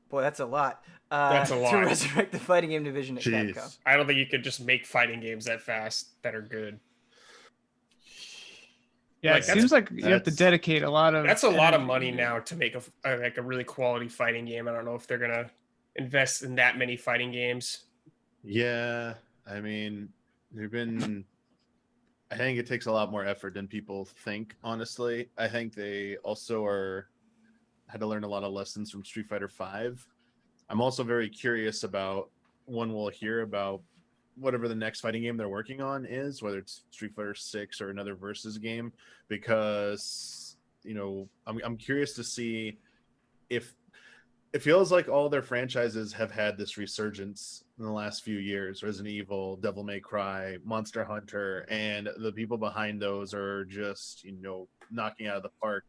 [SPEAKER 1] Boy, that's a lot.
[SPEAKER 3] That's a lot.
[SPEAKER 1] To resurrect the fighting game division at Capcom.
[SPEAKER 3] I don't think you could just make fighting games that fast that are good.
[SPEAKER 7] Yeah, it seems like you have to dedicate a lot of.
[SPEAKER 3] That's a lot of money now to make a really quality fighting game. I don't know if they're gonna invest in that many fighting games.
[SPEAKER 5] Yeah, I mean, I think it takes a lot more effort than people think. Honestly, I think they also had to learn a lot of lessons from Street Fighter V. I'm also very curious about when we'll hear about whatever the next fighting game they're working on is, whether it's Street Fighter 6 or another versus game, because I'm curious to see if it feels like all their franchises have had this resurgence in the last few years. Resident Evil, Devil May Cry, Monster Hunter, and the people behind those are just knocking out of the park,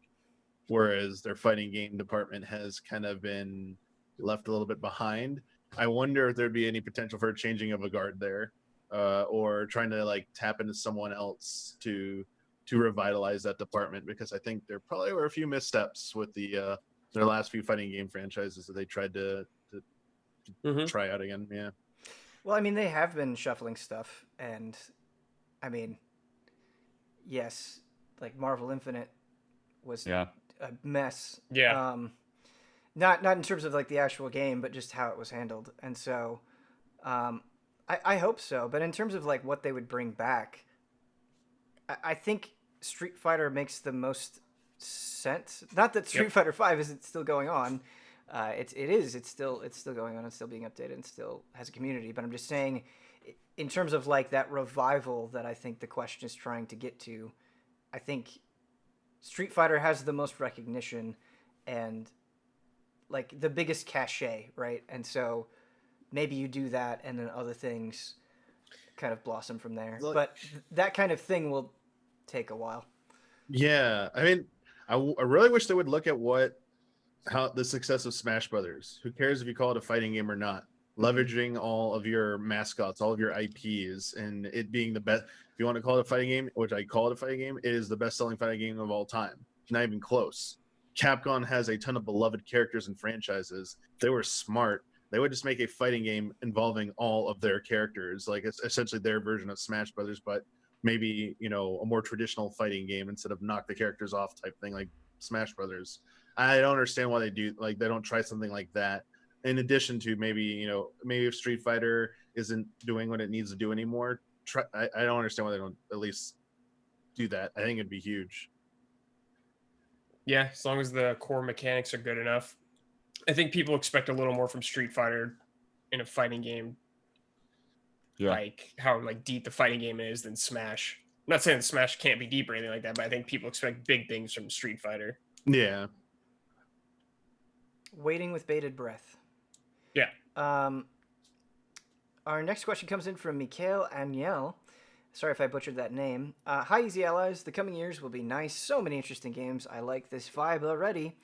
[SPEAKER 5] whereas their fighting game department has kind of been left a little bit behind. I wonder if there'd be any potential for a changing of a guard there, or trying to tap into someone else to revitalize that department, because I think there probably were a few missteps with their last few fighting game franchises that they tried to try out again. Yeah.
[SPEAKER 1] Well, I mean, they have been shuffling stuff, and I mean, yes, like Marvel Infinite was a mess.
[SPEAKER 3] Yeah.
[SPEAKER 1] Not in terms of the actual game, but just how it was handled. And so, I hope so. But in terms of like what they would bring back, I think Street Fighter makes the most sense. Not that Street Fighter 5 isn't still going on. It's still going on. It's still being updated and still has a community. But I'm just saying, in terms of like that revival that I think the question is trying to get to, I think Street Fighter has the most recognition and like the biggest cachet, right? And so maybe you do that and then other things kind of blossom from there.
[SPEAKER 5] Look,
[SPEAKER 1] but that kind of thing will take a while.
[SPEAKER 5] Yeah, I mean, I really wish they would look at how the success of Smash Brothers. Who cares if you call it a fighting game or not? Leveraging all of your mascots, all of your IPs, and it being the best. If you want to call it a fighting game, which I call it a fighting game, it is the best-selling fighting game of all time. Not even close. Capcom has a ton of beloved characters and franchises. If they were smart, they would just make a fighting game involving all of their characters, like it's essentially their version of Smash Brothers, but maybe, you know, a more traditional fighting game instead of knock the characters off type thing like Smash Brothers. I don't understand why they don't try something like that. In addition to maybe if Street Fighter isn't doing what it needs to do anymore, I don't understand why they don't at least do that. I think it'd be huge.
[SPEAKER 3] Yeah, as long as the core mechanics are good enough. I think people expect a little more from Street Fighter in a fighting game.
[SPEAKER 2] Yeah.
[SPEAKER 3] Like how like deep the fighting game is than Smash. I'm not saying Smash can't be deep or anything like that, but I think people expect big things from Street Fighter.
[SPEAKER 5] Yeah.
[SPEAKER 1] Waiting with bated breath.
[SPEAKER 3] Yeah.
[SPEAKER 1] Our next question comes in from Mikhail Aniel. Sorry if I butchered that name. Hi, Easy Allies. The coming years will be nice. So many interesting games. I like this vibe already.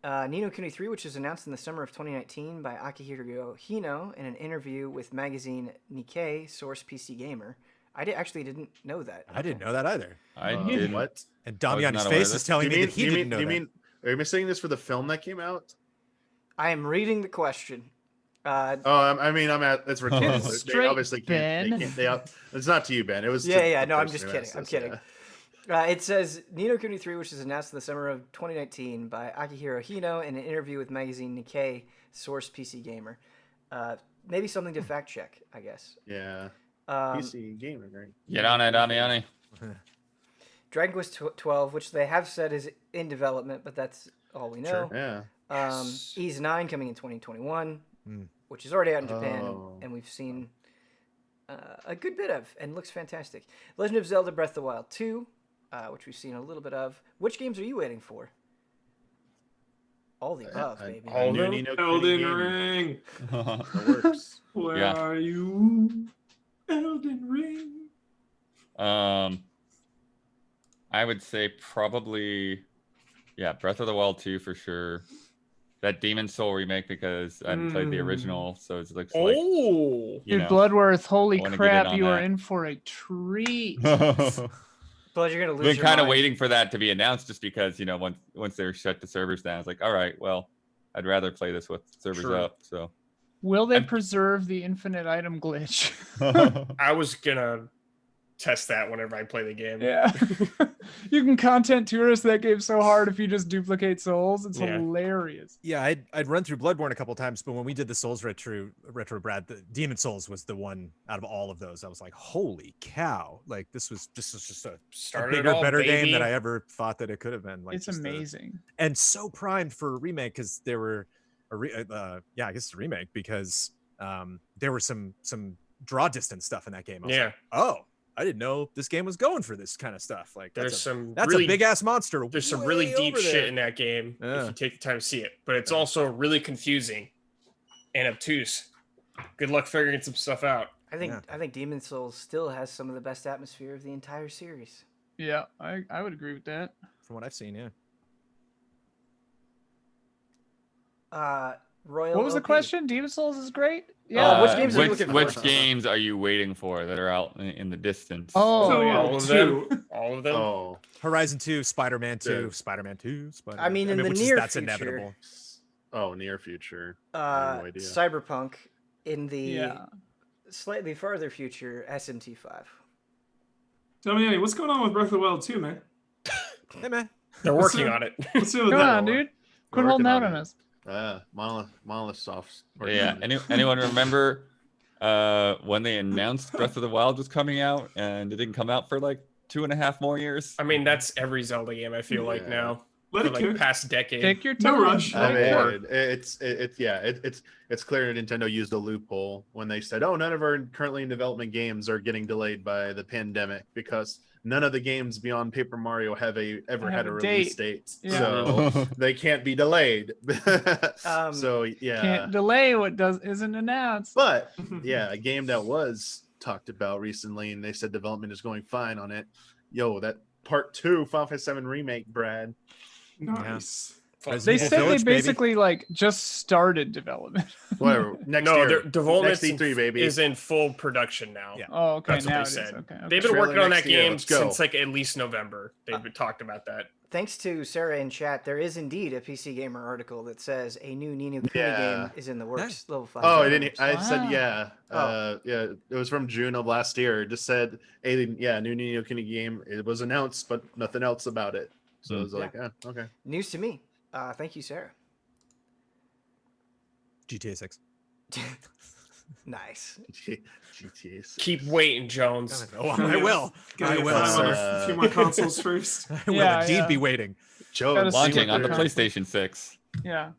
[SPEAKER 1] Ni no Kuni 3, which was announced in the summer of 2019 by Akihiro Hino in an interview with magazine Nikkei, source PC Gamer. I actually didn't know that.
[SPEAKER 4] I didn't know that either.
[SPEAKER 2] I didn't.
[SPEAKER 5] What?
[SPEAKER 4] And
[SPEAKER 2] I was
[SPEAKER 4] Damiani's
[SPEAKER 2] not aware
[SPEAKER 4] face
[SPEAKER 2] of
[SPEAKER 4] is
[SPEAKER 2] this.
[SPEAKER 4] telling me that he didn't know that.
[SPEAKER 5] Are you saying this for the film that came out?
[SPEAKER 1] I am reading the question.
[SPEAKER 5] It's rhetorical. They
[SPEAKER 7] Straight,
[SPEAKER 5] obviously can't. It's not to you, Ben. It was.
[SPEAKER 1] Yeah.
[SPEAKER 5] to
[SPEAKER 1] No,
[SPEAKER 5] the
[SPEAKER 1] I'm
[SPEAKER 5] person
[SPEAKER 1] just
[SPEAKER 5] who
[SPEAKER 1] kidding.
[SPEAKER 5] asked
[SPEAKER 1] I'm
[SPEAKER 5] this,
[SPEAKER 1] kidding.
[SPEAKER 5] yeah.
[SPEAKER 1] It says Ni no Kuni 3, which was announced in the summer of 2019 by Akihiro Hino in an interview with magazine Nikkei, source PC Gamer. Maybe something to fact check, I guess.
[SPEAKER 5] Yeah.
[SPEAKER 1] Um,
[SPEAKER 5] PC Gamer, right?
[SPEAKER 2] Get on it, Damiani.
[SPEAKER 1] Dragon Quest 12, which they have said is in development, but that's all we know.
[SPEAKER 5] Sure. Yeah.
[SPEAKER 1] Ys 9 coming in 2021,
[SPEAKER 4] Mm.
[SPEAKER 1] which is already out in Japan,
[SPEAKER 5] Oh.
[SPEAKER 1] and we've seen a good bit of, and looks fantastic. Legend of Zelda Breath of the Wild 2, which we've seen a little bit of. Which games are you waiting for? All the above, baby.
[SPEAKER 3] all of them?
[SPEAKER 5] Ni no Kuni
[SPEAKER 6] Elden
[SPEAKER 5] game.
[SPEAKER 6] Ring.
[SPEAKER 5] It works.
[SPEAKER 6] Where
[SPEAKER 2] Yeah.
[SPEAKER 6] are you? Elden Ring.
[SPEAKER 2] I would say probably, Breath of the Wild 2 for sure. That Demon Soul remake because I haven't played the original, so it looks like
[SPEAKER 3] Oh,
[SPEAKER 2] you
[SPEAKER 7] Dude,
[SPEAKER 2] know.
[SPEAKER 7] Bloodworth, holy
[SPEAKER 2] I wanna get
[SPEAKER 7] crap,
[SPEAKER 2] in on
[SPEAKER 7] you are
[SPEAKER 2] that.
[SPEAKER 7] in for a treat.
[SPEAKER 1] But you're gonna lose
[SPEAKER 2] Been
[SPEAKER 1] your
[SPEAKER 2] kind of
[SPEAKER 1] mind.
[SPEAKER 2] waiting for that to be announced, just because once they were shut the servers down, it's like, all right, well, I'd rather play this with servers
[SPEAKER 3] True.
[SPEAKER 2] up. So
[SPEAKER 7] Will they
[SPEAKER 2] I'm-
[SPEAKER 7] preserve the infinite item glitch?
[SPEAKER 3] I was gonna test that whenever I play the game.
[SPEAKER 7] Yeah. You can content tourist that game so hard if you just duplicate souls. It's
[SPEAKER 3] Yeah.
[SPEAKER 7] hilarious.
[SPEAKER 4] Yeah, I'd run through Bloodborne a couple times, but when we did the Souls retro Brad, the Demon Souls was the one out of all of those. I was like, holy cow! Like this was just a
[SPEAKER 3] Started it
[SPEAKER 4] bigger,
[SPEAKER 3] all,
[SPEAKER 4] better game
[SPEAKER 3] baby.
[SPEAKER 4] than I ever thought that it could have been. Like
[SPEAKER 7] It's
[SPEAKER 4] just
[SPEAKER 7] amazing.
[SPEAKER 4] and so primed for a remake because there were I guess it's a remake because there were some draw distance stuff in that game. I was
[SPEAKER 3] Yeah.
[SPEAKER 4] like, oh, I didn't know this game was going for this kind of stuff. Like
[SPEAKER 3] There's some
[SPEAKER 4] that's
[SPEAKER 3] really
[SPEAKER 4] a big ass monster.
[SPEAKER 3] There's some really
[SPEAKER 4] way
[SPEAKER 3] deep
[SPEAKER 4] over
[SPEAKER 3] shit
[SPEAKER 4] there.
[SPEAKER 3] in that game
[SPEAKER 4] Yeah.
[SPEAKER 3] if you take the time to see it. But it's also really confusing and obtuse. Good luck figuring some stuff out.
[SPEAKER 1] I think
[SPEAKER 4] Yeah.
[SPEAKER 1] Demon Souls still has some of the best atmosphere of the entire series.
[SPEAKER 7] Yeah, I would agree with that.
[SPEAKER 4] From what I've seen, yeah.
[SPEAKER 1] Royal.
[SPEAKER 7] What was the
[SPEAKER 1] OP.
[SPEAKER 7] question? Demon Souls is great. Yeah.
[SPEAKER 1] which games are you looking for?
[SPEAKER 2] Which games are you waiting for that are out in the distance?
[SPEAKER 7] Oh,
[SPEAKER 6] So,
[SPEAKER 7] yeah.
[SPEAKER 3] all of
[SPEAKER 6] two.
[SPEAKER 3] them. All of them.
[SPEAKER 5] Oh.
[SPEAKER 4] Horizon 2, Spider-Man 2,
[SPEAKER 5] Yeah.
[SPEAKER 4] Spider-Man 2, Spider-Man.
[SPEAKER 1] I mean, in the
[SPEAKER 4] which
[SPEAKER 1] near
[SPEAKER 4] that's
[SPEAKER 1] future,
[SPEAKER 4] inevitable.
[SPEAKER 5] Oh, near future. I have no idea.
[SPEAKER 1] Cyberpunk. In the
[SPEAKER 7] Yeah.
[SPEAKER 1] slightly farther future, SMT5.
[SPEAKER 6] Damiani, what's going on with Breath of the Wild 2, man?
[SPEAKER 4] Hey man,
[SPEAKER 3] They're working on it.
[SPEAKER 6] What's doing with
[SPEAKER 7] Come
[SPEAKER 6] that?
[SPEAKER 7] on, dude. Quit
[SPEAKER 5] We're
[SPEAKER 7] holding
[SPEAKER 5] working
[SPEAKER 7] out
[SPEAKER 5] on
[SPEAKER 7] on
[SPEAKER 5] it.
[SPEAKER 7] us.
[SPEAKER 5] Monolith Soft's.
[SPEAKER 2] Yeah. Anyone remember when they announced Breath of the Wild was coming out, and it didn't come out for like 2.5 more years.
[SPEAKER 3] I mean, that's every Zelda game. I feel like
[SPEAKER 5] Yeah.
[SPEAKER 3] now
[SPEAKER 6] Let
[SPEAKER 3] for
[SPEAKER 6] it
[SPEAKER 3] like
[SPEAKER 6] cook.
[SPEAKER 3] past decade.
[SPEAKER 7] Take your
[SPEAKER 6] No
[SPEAKER 7] time.
[SPEAKER 6] rush.
[SPEAKER 5] I
[SPEAKER 3] Or-
[SPEAKER 5] mean, it's clear Nintendo used a loophole when they said, "Oh, none of our currently in development games are getting delayed by the pandemic because none of the games beyond Paper Mario ever
[SPEAKER 7] Have
[SPEAKER 5] had a
[SPEAKER 7] a
[SPEAKER 5] release
[SPEAKER 7] date."
[SPEAKER 5] date,
[SPEAKER 7] Yeah.
[SPEAKER 5] so they can't be delayed."
[SPEAKER 1] Um,
[SPEAKER 5] So yeah,
[SPEAKER 7] Can't delay what isn't announced.
[SPEAKER 5] but yeah, a game that was talked about recently, and they said development is going fine on it. Yo, that Part 2 Final Fantasy 7 remake, Brad.
[SPEAKER 6] Nice.
[SPEAKER 4] Resident
[SPEAKER 7] They
[SPEAKER 4] Evil
[SPEAKER 7] said
[SPEAKER 4] Village,
[SPEAKER 7] they
[SPEAKER 4] baby.
[SPEAKER 7] basically like just started development.
[SPEAKER 5] Whatever. Next
[SPEAKER 3] No,
[SPEAKER 5] year,
[SPEAKER 3] their development
[SPEAKER 5] next E3, baby.
[SPEAKER 3] is in full production now.
[SPEAKER 4] Yeah.
[SPEAKER 7] Oh, okay.
[SPEAKER 3] That's what
[SPEAKER 7] now
[SPEAKER 3] they
[SPEAKER 7] it is.
[SPEAKER 3] said.
[SPEAKER 7] Okay.
[SPEAKER 3] They've been
[SPEAKER 5] Trailer
[SPEAKER 3] working on
[SPEAKER 5] next
[SPEAKER 3] that
[SPEAKER 5] year,
[SPEAKER 3] game
[SPEAKER 5] let's go.
[SPEAKER 3] since like at least November. They've talked about that.
[SPEAKER 1] Thanks to Sarah in chat, there is indeed a PC Gamer article that says a new Ni no Kuni
[SPEAKER 5] Yeah.
[SPEAKER 1] game is in the works. Level 5.
[SPEAKER 5] Oh, I didn't. I
[SPEAKER 7] Wow.
[SPEAKER 5] said yeah.
[SPEAKER 1] Oh.
[SPEAKER 5] Yeah. It was from June of last year. It just said, yeah, new Ni no Kuni game. It was announced, but nothing else about it. So I was like, okay.
[SPEAKER 1] News to me. Thank you, Sarah.
[SPEAKER 4] GTA 6.
[SPEAKER 1] Nice.
[SPEAKER 5] GTA. 6.
[SPEAKER 3] Keep waiting, Jones.
[SPEAKER 4] Oh, I will.
[SPEAKER 6] Gotta
[SPEAKER 4] I
[SPEAKER 6] get
[SPEAKER 4] will.
[SPEAKER 6] another
[SPEAKER 5] sir.
[SPEAKER 6] few more consoles first.
[SPEAKER 4] I will
[SPEAKER 7] Yeah,
[SPEAKER 4] indeed
[SPEAKER 7] yeah.
[SPEAKER 4] be waiting.
[SPEAKER 5] Joe,
[SPEAKER 7] Gotta see
[SPEAKER 2] Launching
[SPEAKER 7] what
[SPEAKER 2] on the
[SPEAKER 7] they're-
[SPEAKER 2] PlayStation 6.
[SPEAKER 7] Yeah.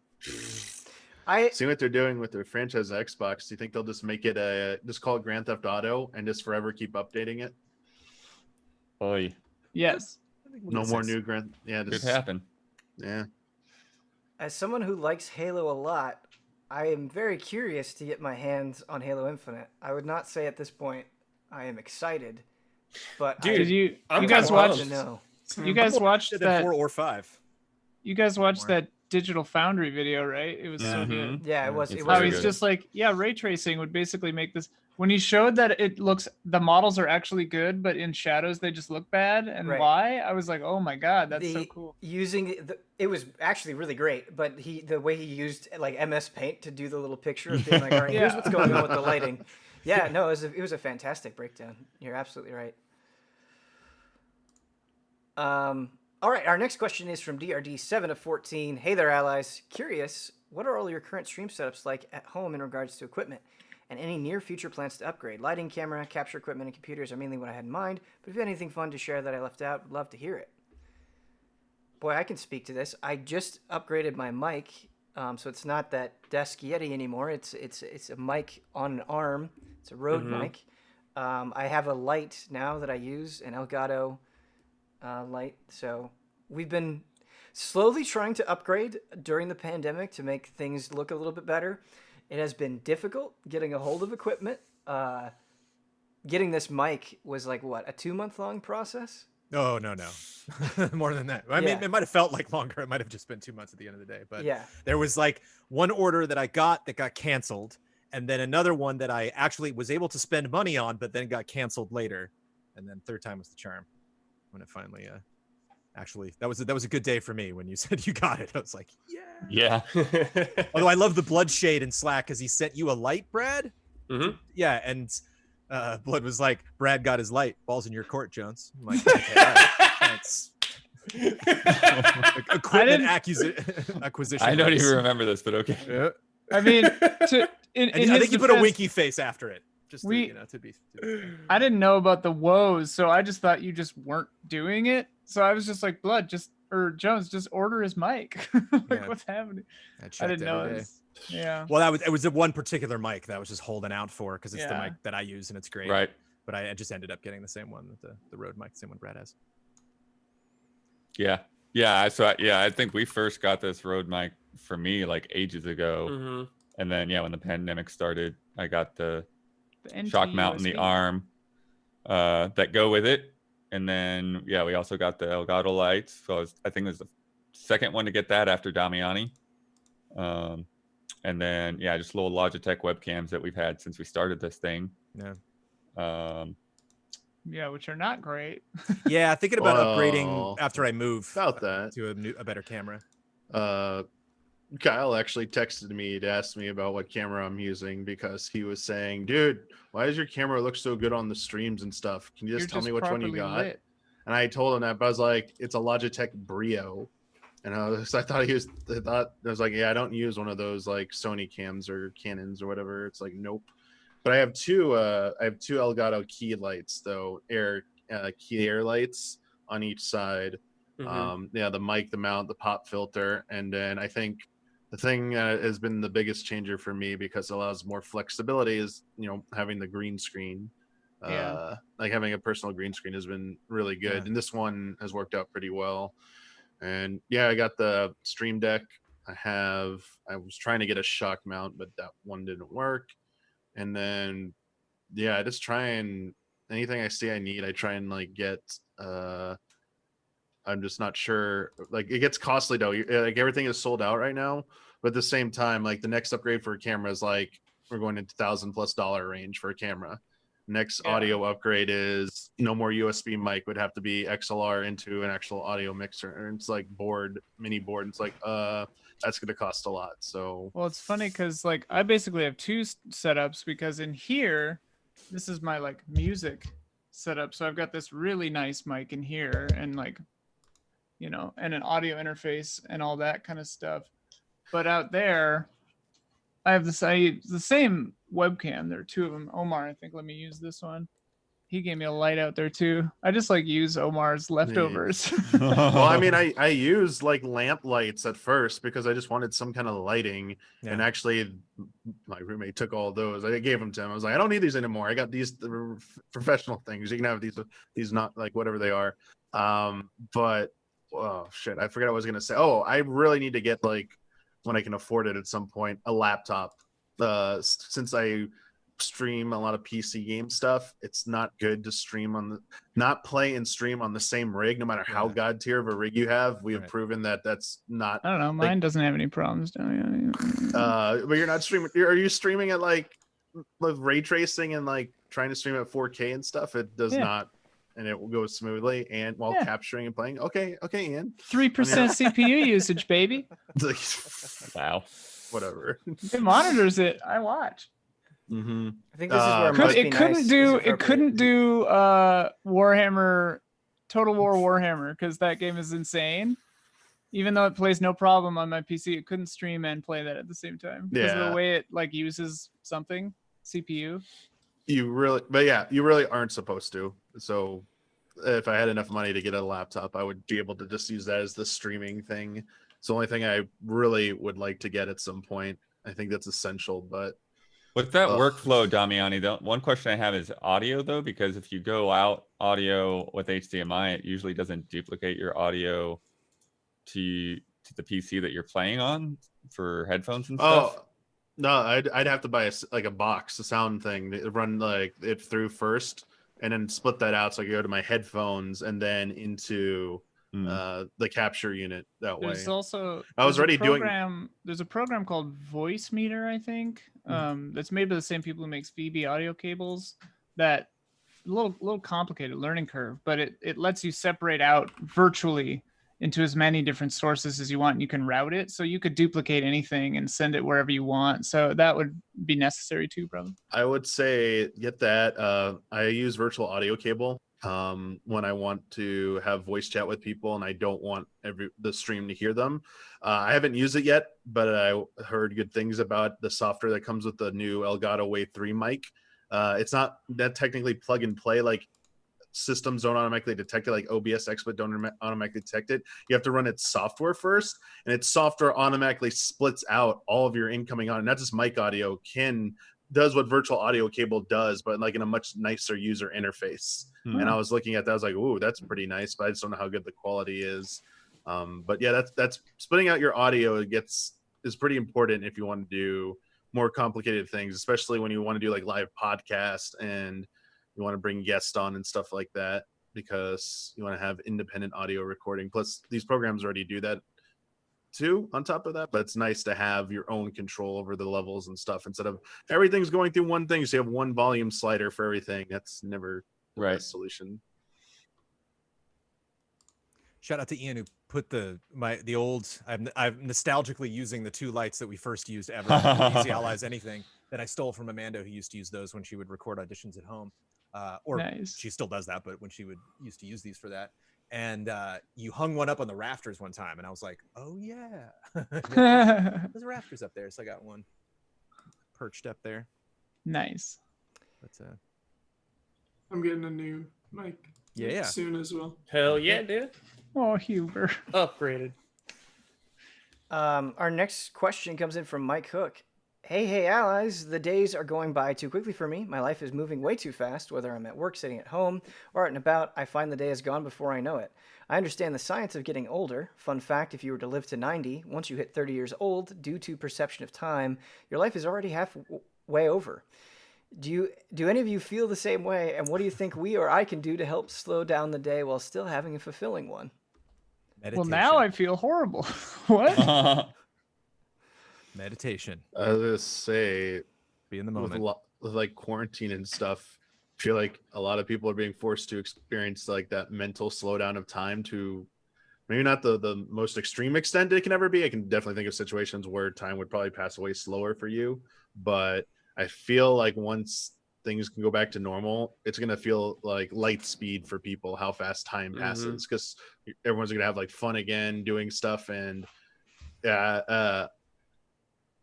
[SPEAKER 5] See what they're doing with their franchise Xbox. Do you think they'll just make it just call it Grand Theft Auto and just forever keep updating it?
[SPEAKER 2] Oy,
[SPEAKER 7] Yes.
[SPEAKER 5] No more new Grand. Yeah,
[SPEAKER 2] could
[SPEAKER 5] just,
[SPEAKER 2] happen.
[SPEAKER 5] yeah.
[SPEAKER 1] As someone who likes Halo a lot, I am very curious to get my hands on Halo Infinite. I would not say at this point I am excited, but
[SPEAKER 3] Dude,
[SPEAKER 7] Did you
[SPEAKER 3] I'm
[SPEAKER 7] you guys
[SPEAKER 3] kinda
[SPEAKER 7] watch?
[SPEAKER 1] to
[SPEAKER 3] pumped.
[SPEAKER 1] know.
[SPEAKER 7] You guys watched
[SPEAKER 4] Did
[SPEAKER 7] that?
[SPEAKER 4] 4 or 5.
[SPEAKER 7] You guys watched
[SPEAKER 4] More.
[SPEAKER 7] that Digital Foundry video, right? It was so good.
[SPEAKER 1] Yeah, it was.
[SPEAKER 2] It's
[SPEAKER 1] It
[SPEAKER 7] How
[SPEAKER 1] was
[SPEAKER 2] very
[SPEAKER 7] he's
[SPEAKER 2] good.
[SPEAKER 7] just like, yeah, ray tracing would basically make this. When he showed that it looks, the models are actually good, but in shadows they just look bad. And
[SPEAKER 1] Right.
[SPEAKER 7] why? I was like, oh my god, that's so
[SPEAKER 1] the-
[SPEAKER 7] cool.
[SPEAKER 1] it was actually really great, but the way he used like MS Paint to do the little picture of being like, all right, here's
[SPEAKER 7] Yeah.
[SPEAKER 1] what's going on with the lighting. Yeah, no, it was a fantastic breakdown. You're absolutely right. All right, our next question is from DRD7 of 14. Hey there, allies. Curious, what are all your current stream setups like at home in regards to equipment? And any near future plans to upgrade? Lighting, camera, capture equipment, and computers are mainly what I had in mind, but if you had anything fun to share that I left out, would love to hear it. Boy, I can speak to this. I just upgraded my mic, so it's not that desk Yeti anymore. It's a mic on an arm. It's a Rode mic. I have a light now that I use, an Elgato light. So we've been slowly trying to upgrade during the pandemic to make things look a little bit better. It has been difficult getting a hold of equipment. Getting this mic was like, what, a 2-month long process?
[SPEAKER 4] Oh, no. More than that. I mean,
[SPEAKER 1] Yeah.
[SPEAKER 4] it might have felt like longer. It might have just been 2 months at the end of the day. But
[SPEAKER 1] Yeah.
[SPEAKER 4] there was like one order that I got that got canceled. And then another one that I actually was able to spend money on, but then got canceled later. And then third time was the charm. When it finally, actually, that was a good day for me when you said you got it. I was like, yeah.
[SPEAKER 2] Yeah.
[SPEAKER 4] Although I love the Bloodshade in Slack because he sent you a light, Brad.
[SPEAKER 3] Mhm.
[SPEAKER 4] Yeah, and Blood was like, Brad got his light. Ball's in your court, Jones. I'm like, okay, all right, thanks. Equipment acquisition.
[SPEAKER 2] I don't
[SPEAKER 4] rights.
[SPEAKER 2] even remember this, but okay.
[SPEAKER 4] Yeah.
[SPEAKER 7] I mean, in
[SPEAKER 4] I
[SPEAKER 7] his
[SPEAKER 4] think you put a
[SPEAKER 7] defense,
[SPEAKER 4] winky face after it. Just
[SPEAKER 7] We-
[SPEAKER 4] to be fair.
[SPEAKER 7] I didn't know about the woes, so I just thought you just weren't doing it. So I was just like, Jones, just order his mic. Like,
[SPEAKER 4] Yeah.
[SPEAKER 7] what's happening?
[SPEAKER 4] I
[SPEAKER 7] I
[SPEAKER 4] checked
[SPEAKER 7] didn't know.
[SPEAKER 4] every day.
[SPEAKER 7] Yeah.
[SPEAKER 4] Well, it was the one particular mic that I was just holding out for because it's the
[SPEAKER 7] Yeah.
[SPEAKER 4] mic that I use and it's great.
[SPEAKER 2] Right.
[SPEAKER 4] But I just ended up getting the same one, the Rode mic, the same one Brad has.
[SPEAKER 2] Yeah. I think we first got this Rode mic for me like ages ago.
[SPEAKER 3] Mhm.
[SPEAKER 2] And then, when the pandemic started, I got the
[SPEAKER 7] The NT
[SPEAKER 2] shock mount in the
[SPEAKER 7] USB.
[SPEAKER 2] arm that go with it. And then, we also got the Elgato lights. So I think it was the second one to get that after Damiani. And then, just little Logitech webcams that we've had since we started this thing.
[SPEAKER 4] Yeah.
[SPEAKER 7] Yeah, which are not great.
[SPEAKER 4] Yeah, thinking about
[SPEAKER 5] Well,
[SPEAKER 4] upgrading after I move
[SPEAKER 5] About that.
[SPEAKER 4] to a better camera.
[SPEAKER 5] Kyle actually texted me to ask me about what camera I'm using because he was saying, dude, why does your camera look so good on the streams and stuff? Can you just
[SPEAKER 7] You're
[SPEAKER 5] tell me which one you
[SPEAKER 7] properly
[SPEAKER 5] got?
[SPEAKER 7] lit.
[SPEAKER 5] And I told him that, but I was like, it's a Logitech Brio. And I thought I was like, yeah, I don't use one of those like Sony cams or Canons or whatever. It's like, nope. But I have two Elgato key lights though, key air lights on each side. Yeah, the mic, the mount, the pop filter, and then I think the thing that has been the biggest changer for me because it allows more flexibility is having the green screen.
[SPEAKER 7] Yeah.
[SPEAKER 5] Like having a personal green screen has been really good,
[SPEAKER 4] Yeah.
[SPEAKER 5] and this one has worked out pretty well. And yeah, I got the Stream Deck. I was trying to get a shock mount, but that one didn't work. And then yeah, I just try and anything I see I need, I try and like get I'm just not sure. Like it gets costly though. Like everything is sold out right now. But at the same time, like the next upgrade for a camera is like we're going into $1,000+ range for a camera. Next audio upgrade is no more USB mic, would have to be XLR into an actual audio mixer. And it's like mini board. It's like that's gonna cost a lot. So
[SPEAKER 7] Well, it's funny because like I basically have two setups because in here, this is my like music setup. So I've got this really nice mic in here and like, and an audio interface and all that kind of stuff. But out there, I have the same webcam. There are two of them. Omar, I think, let me use this one. He gave me a light out there too. I just like use Omar's leftovers.
[SPEAKER 5] well, I mean, I used like lamp lights at first because I just wanted some kind of lighting. And actually, my roommate took all those. I gave them to him. I was like, I don't need these anymore. I got these professional things. You can have these not like whatever they are. But oh shit, I forgot what I was gonna say. Oh, I really need to get like when I can afford it at some point a laptop. Since I stream a lot of PC game stuff, it's not good to not play and stream on the same rig, no matter how god tier of a rig you have. We have proven that that's not.
[SPEAKER 7] I don't know. Mine doesn't have any problems.
[SPEAKER 5] But you're not streaming. Are you streaming at like ray tracing and like trying to stream at 4K and stuff? It does not, and it will go smoothly and while capturing and playing. Okay, Ian.
[SPEAKER 7] 3% CPU usage, baby.
[SPEAKER 2] Wow.
[SPEAKER 5] Whatever.
[SPEAKER 7] It monitors it. I watch.
[SPEAKER 5] Mm-hmm.
[SPEAKER 1] I think this is where
[SPEAKER 7] It couldn't do Warhammer, Total War Warhammer, because that game is insane. Even though it plays no problem on my PC, it couldn't stream and play that at the same time because of the way it like uses something CPU.
[SPEAKER 5] You really aren't supposed to. So if I had enough money to get a laptop, I would be able to just use that as the streaming thing. It's the only thing I really would like to get at some point. I think that's essential, but
[SPEAKER 2] with that workflow, Damiani, the one question I have is audio though, because if you go out audio with HDMI, it usually doesn't duplicate your audio to the PC that you're playing on for headphones and stuff.
[SPEAKER 5] Oh no, I'd have to buy a box, a sound thing to run like it through first, and then split that out so I can go to my headphones and then into the capture unit that way.
[SPEAKER 7] There's also
[SPEAKER 5] there's
[SPEAKER 7] a program called Voice Meter, I think, that's made by the same people who makes VB audio cables. That a little complicated learning curve, but it lets you separate out virtually into as many different sources as you want, and you can route it so you could duplicate anything and send it wherever you want. So that would be necessary too, brother.
[SPEAKER 5] I would say get that. I use virtual audio cable when I want to have voice chat with people and I don't want the stream to hear them. I haven't used it yet, but I heard good things about the software that comes with the new Elgato Wave 3 mic. It's not that technically plug and play, like systems don't automatically detect it, like OBS XSplit don't automatically detect it. You have to run its software first, and its software automatically splits out all of your incoming audio, not just mic audio, does what virtual audio cable does, but like in a much nicer user interface. And I was looking at that, I was like, ooh, that's pretty nice, but I just don't know how good the quality is. But yeah, that's splitting out your audio is pretty important if you want to do more complicated things, especially when you want to do like live podcast and you want to bring guests on and stuff like that, because you want to have independent audio recording. Plus these programs already do that too on top of that, but it's nice to have your own control over the levels and stuff instead of everything's going through one thing. So you have one volume slider for everything. That's never the best solution.
[SPEAKER 4] Shout out to Ian who put the old. I'm nostalgically using the two lights that we first used ever. Easy Allies Anything that I stole from Amanda, who used to use those when she would record auditions at home. She still does that, but when she used to use these for that. And you hung one up on the rafters one time, and I was like, "Oh yeah, there's rafters up there." So I got one perched up there.
[SPEAKER 7] Nice.
[SPEAKER 4] But
[SPEAKER 6] I'm getting a new mic
[SPEAKER 4] yeah.
[SPEAKER 6] soon as well.
[SPEAKER 3] Hell yeah, dude.
[SPEAKER 7] Oh, Huber.
[SPEAKER 3] Upgraded.
[SPEAKER 1] Our next question comes in from Mike Hook. Hey, allies. The days are going by too quickly for me. My life is moving way too fast. Whether I'm at work, sitting at home, or out and about, I find the day is gone before I know it. I understand the science of getting older. Fun fact, if you were to live to 90, once you hit 30 years old, due to perception of time, your life is already halfway over. Do any of you feel the same way? And what do you think we or I can do to help slow down the day while still having a fulfilling one?
[SPEAKER 7] Well, now I feel horrible. What?
[SPEAKER 4] Meditation.
[SPEAKER 5] I was gonna say,
[SPEAKER 4] Be in the
[SPEAKER 5] with
[SPEAKER 4] moment.
[SPEAKER 5] with like quarantine and stuff, I feel like a lot of people are being forced to experience like that mental slowdown of time to maybe not the most extreme extent it can ever be. I can definitely think of situations where time would probably pass away slower for you, but I feel like once things can go back to normal, it's gonna feel like light speed for people how fast time passes, because everyone's gonna have like fun again doing stuff. And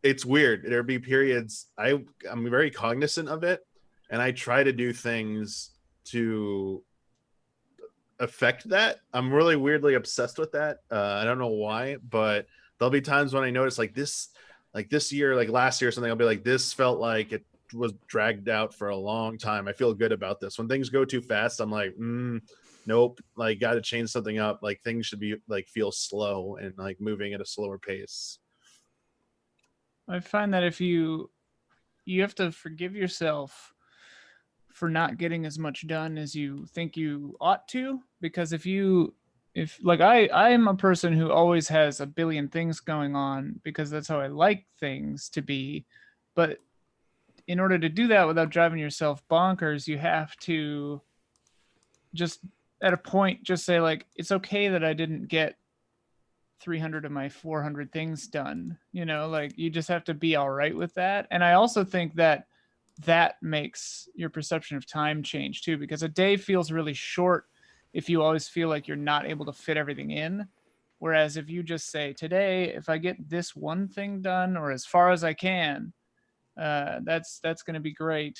[SPEAKER 5] it's weird. There'll be periods I'm very cognizant of it, and I try to do things to affect that. I'm really weirdly obsessed with that. I don't know why, but there'll be times when I notice like this year, like last year or something, I'll be like, this felt like it was dragged out for a long time. I feel good about this. When things go too fast, I'm like, nope, like got to change something up. Like things should be like feel slow and like moving at a slower pace.
[SPEAKER 7] I find that if you have to forgive yourself for not getting as much done as you think you ought to, because if like I'm a person who always has a billion things going on because that's how I like things to be, but in order to do that without driving yourself bonkers, you have to just at a point just say like, it's okay that I didn't get 300 of my 400 things done, like you just have to be all right with that. And I also think that makes your perception of time change too, because a day feels really short if you always feel like you're not able to fit everything in. Whereas if you just say, today, if I get this one thing done or as far as I can, that's going to be great,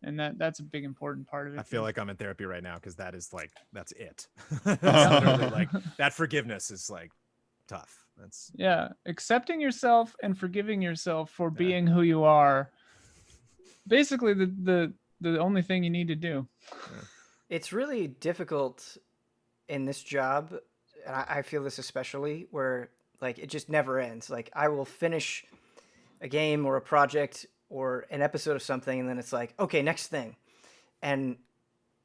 [SPEAKER 7] and that's a big important part of it.
[SPEAKER 4] I feel like I'm in therapy right now because that is like that's it. That's literally like that forgiveness is like tough. That's
[SPEAKER 7] accepting yourself and forgiving yourself for being who you are. Basically, the only thing you need to do.
[SPEAKER 1] It's really difficult in this job, and I feel this especially, where like it just never ends. Like I will finish a game or a project or an episode of something, and then it's like, okay, next thing, and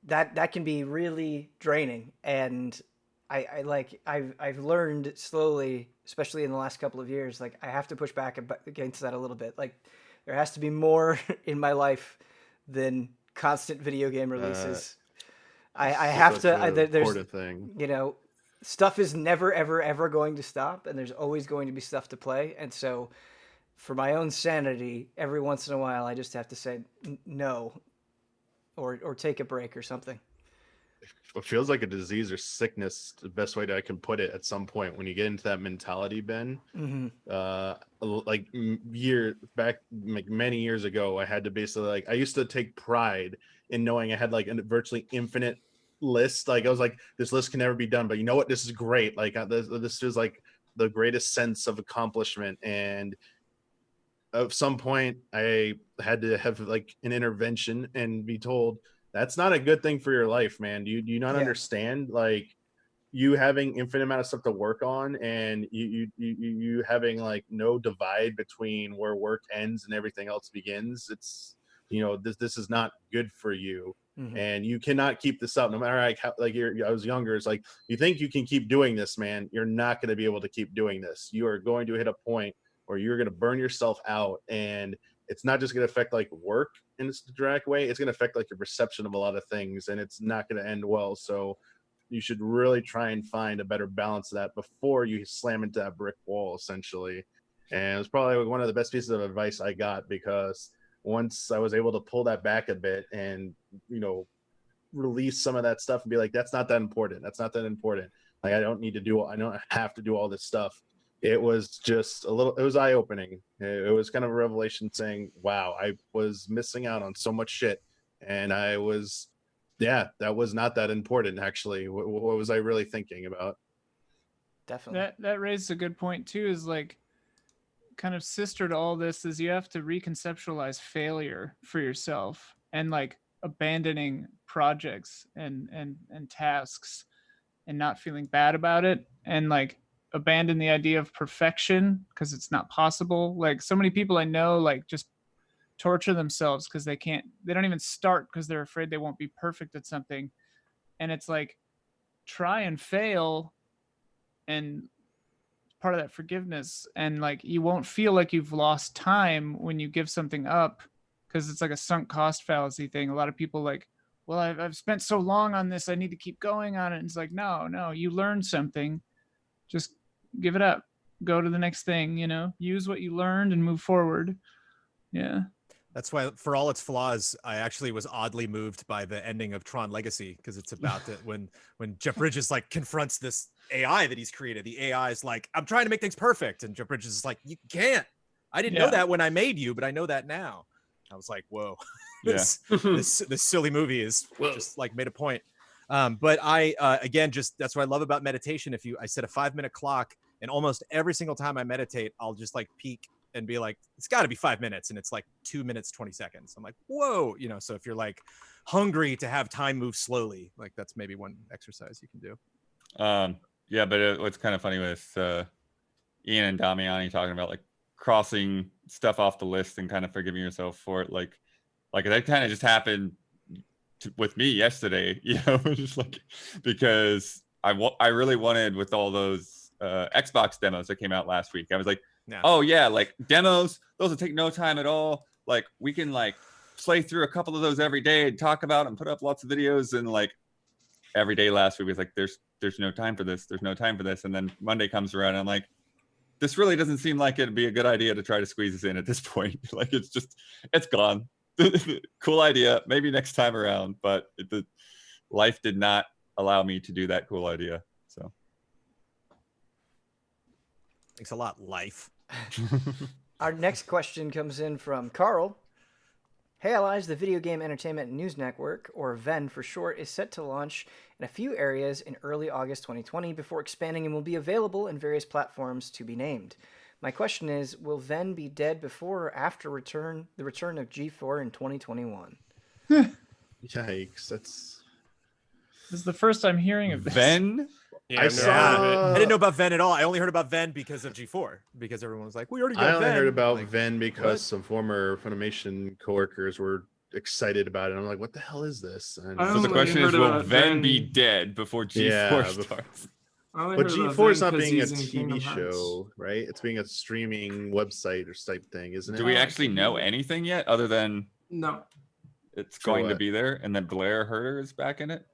[SPEAKER 1] that can be really draining. And I've learned slowly, especially in the last couple of years, like I have to push back against that a little bit. Like there has to be more in my life than constant video game releases. I have to. There's
[SPEAKER 5] thing.
[SPEAKER 1] Stuff is never ever going to stop, and there's always going to be stuff to play. And so, for my own sanity, every once in a while, I just have to say no, or take a break or something.
[SPEAKER 5] It feels like a disease or sickness, the best way that I can put it, at some point when you get into that mentality, Ben. Like many years ago, I had to basically I used to take pride in knowing I had like a virtually infinite list. Like I was like, this list can never be done, but you know what, this is great. Like this is like the greatest sense of accomplishment. And at some point I had to have like an intervention and be told, that's not a good thing for your life, man. Do you not understand? Like you having infinite amount of stuff to work on, and you having like no divide between where work ends and everything else begins. It's this is not good for you, and you cannot keep this up. No matter how I was younger. It's like, you think you can keep doing this, man? You're not going to be able to keep doing this. You are going to hit a point where you're going to burn yourself out, and it's not just going to affect like work in a direct way. It's going to affect like your perception of a lot of things, and it's not going to end well. So you should really try and find a better balance of that before you slam into that brick wall, essentially. And it was probably one of the best pieces of advice I got, because once I was able to pull that back a bit and, release some of that stuff and be like, that's not that important. That's not that important. Like I don't have to do all this stuff. it was just a little, it was eye-opening. It was kind of a revelation saying, wow, I was missing out on so much shit. And I was, yeah, that was not that important, actually. What was I really thinking about?
[SPEAKER 1] Definitely.
[SPEAKER 7] That raises a good point too, is like kind of sister to all this is you have to reconceptualize failure for yourself, and like abandoning projects and tasks and not feeling bad about it, and like abandon the idea of perfection because it's not possible. Like so many people I know like just torture themselves because they don't even start because they're afraid they won't be perfect at something. And it's like, try and fail, and part of that forgiveness, and like you won't feel like you've lost time when you give something up, because it's like a sunk cost fallacy thing. A lot of people like, well, I've spent so long on this, I need to keep going on it. And it's like, no, you learned something, just give it up, go to the next thing, use what you learned and move forward. Yeah.
[SPEAKER 4] That's why, for all its flaws, I actually was oddly moved by the ending of Tron Legacy, because it's about that when Jeff Bridges like confronts this AI that he's created. The AI is like, I'm trying to make things perfect, and Jeff Bridges is like, you can't. I didn't know that when I made you, but I know that now. I was like, whoa, this silly movie is just like made a point. But I again, just that's what I love about meditation. I set a 5-minute clock, and almost every single time I meditate, I'll just like peek and be like, it's got to be 5 minutes, and it's like 2 minutes 20 seconds. I'm like, whoa, so if you're like hungry to have time move slowly, like that's maybe one exercise you can do.
[SPEAKER 2] Yeah, but what's kind of funny with Ian and Damiani talking about like crossing stuff off the list and kind of forgiving yourself for it, like that kind of just happened with me yesterday, just like, because I really wanted, with all those Xbox demos that came out last week, I was like, oh yeah, like demos, those will take no time at all. Like we can like play through a couple of those every day and talk about and put up lots of videos. And like every day last week was like, there's no time for this. There's no time for this. And then Monday comes around and I'm like, this really doesn't seem like it'd be a good idea to try to squeeze this in at this point. Like it's gone. Cool idea. Maybe next time around, but the life did not allow me to do that cool idea. So
[SPEAKER 4] thanks a lot, life.
[SPEAKER 1] Our next question comes in from Carl. Hey Allies, the Video Game Entertainment News Network, or VENN for short, is set to launch in a few areas in early August 2020 before expanding and will be available in various platforms to be named. My question is, will VENN be dead before or after the return of G4 in 2021?
[SPEAKER 5] Yikes, this
[SPEAKER 7] is the first I'm hearing of this.
[SPEAKER 2] VENN?
[SPEAKER 5] Yeah,
[SPEAKER 4] I didn't know about VENN at all. I only heard about VENN because of G4, because everyone was like, we already got VENN.
[SPEAKER 5] I only heard about
[SPEAKER 4] like,
[SPEAKER 5] VENN because some former Funimation coworkers were excited about it. I'm like, what the hell is this? And
[SPEAKER 2] so the question is, will VENN be dead before G4 starts?
[SPEAKER 5] But G4 is not being a TV show, right? It's being a streaming website or type thing, isn't it?
[SPEAKER 2] Do we actually know anything yet, other than
[SPEAKER 6] no?
[SPEAKER 2] It's going to be there, and then Blair Herter is back in it.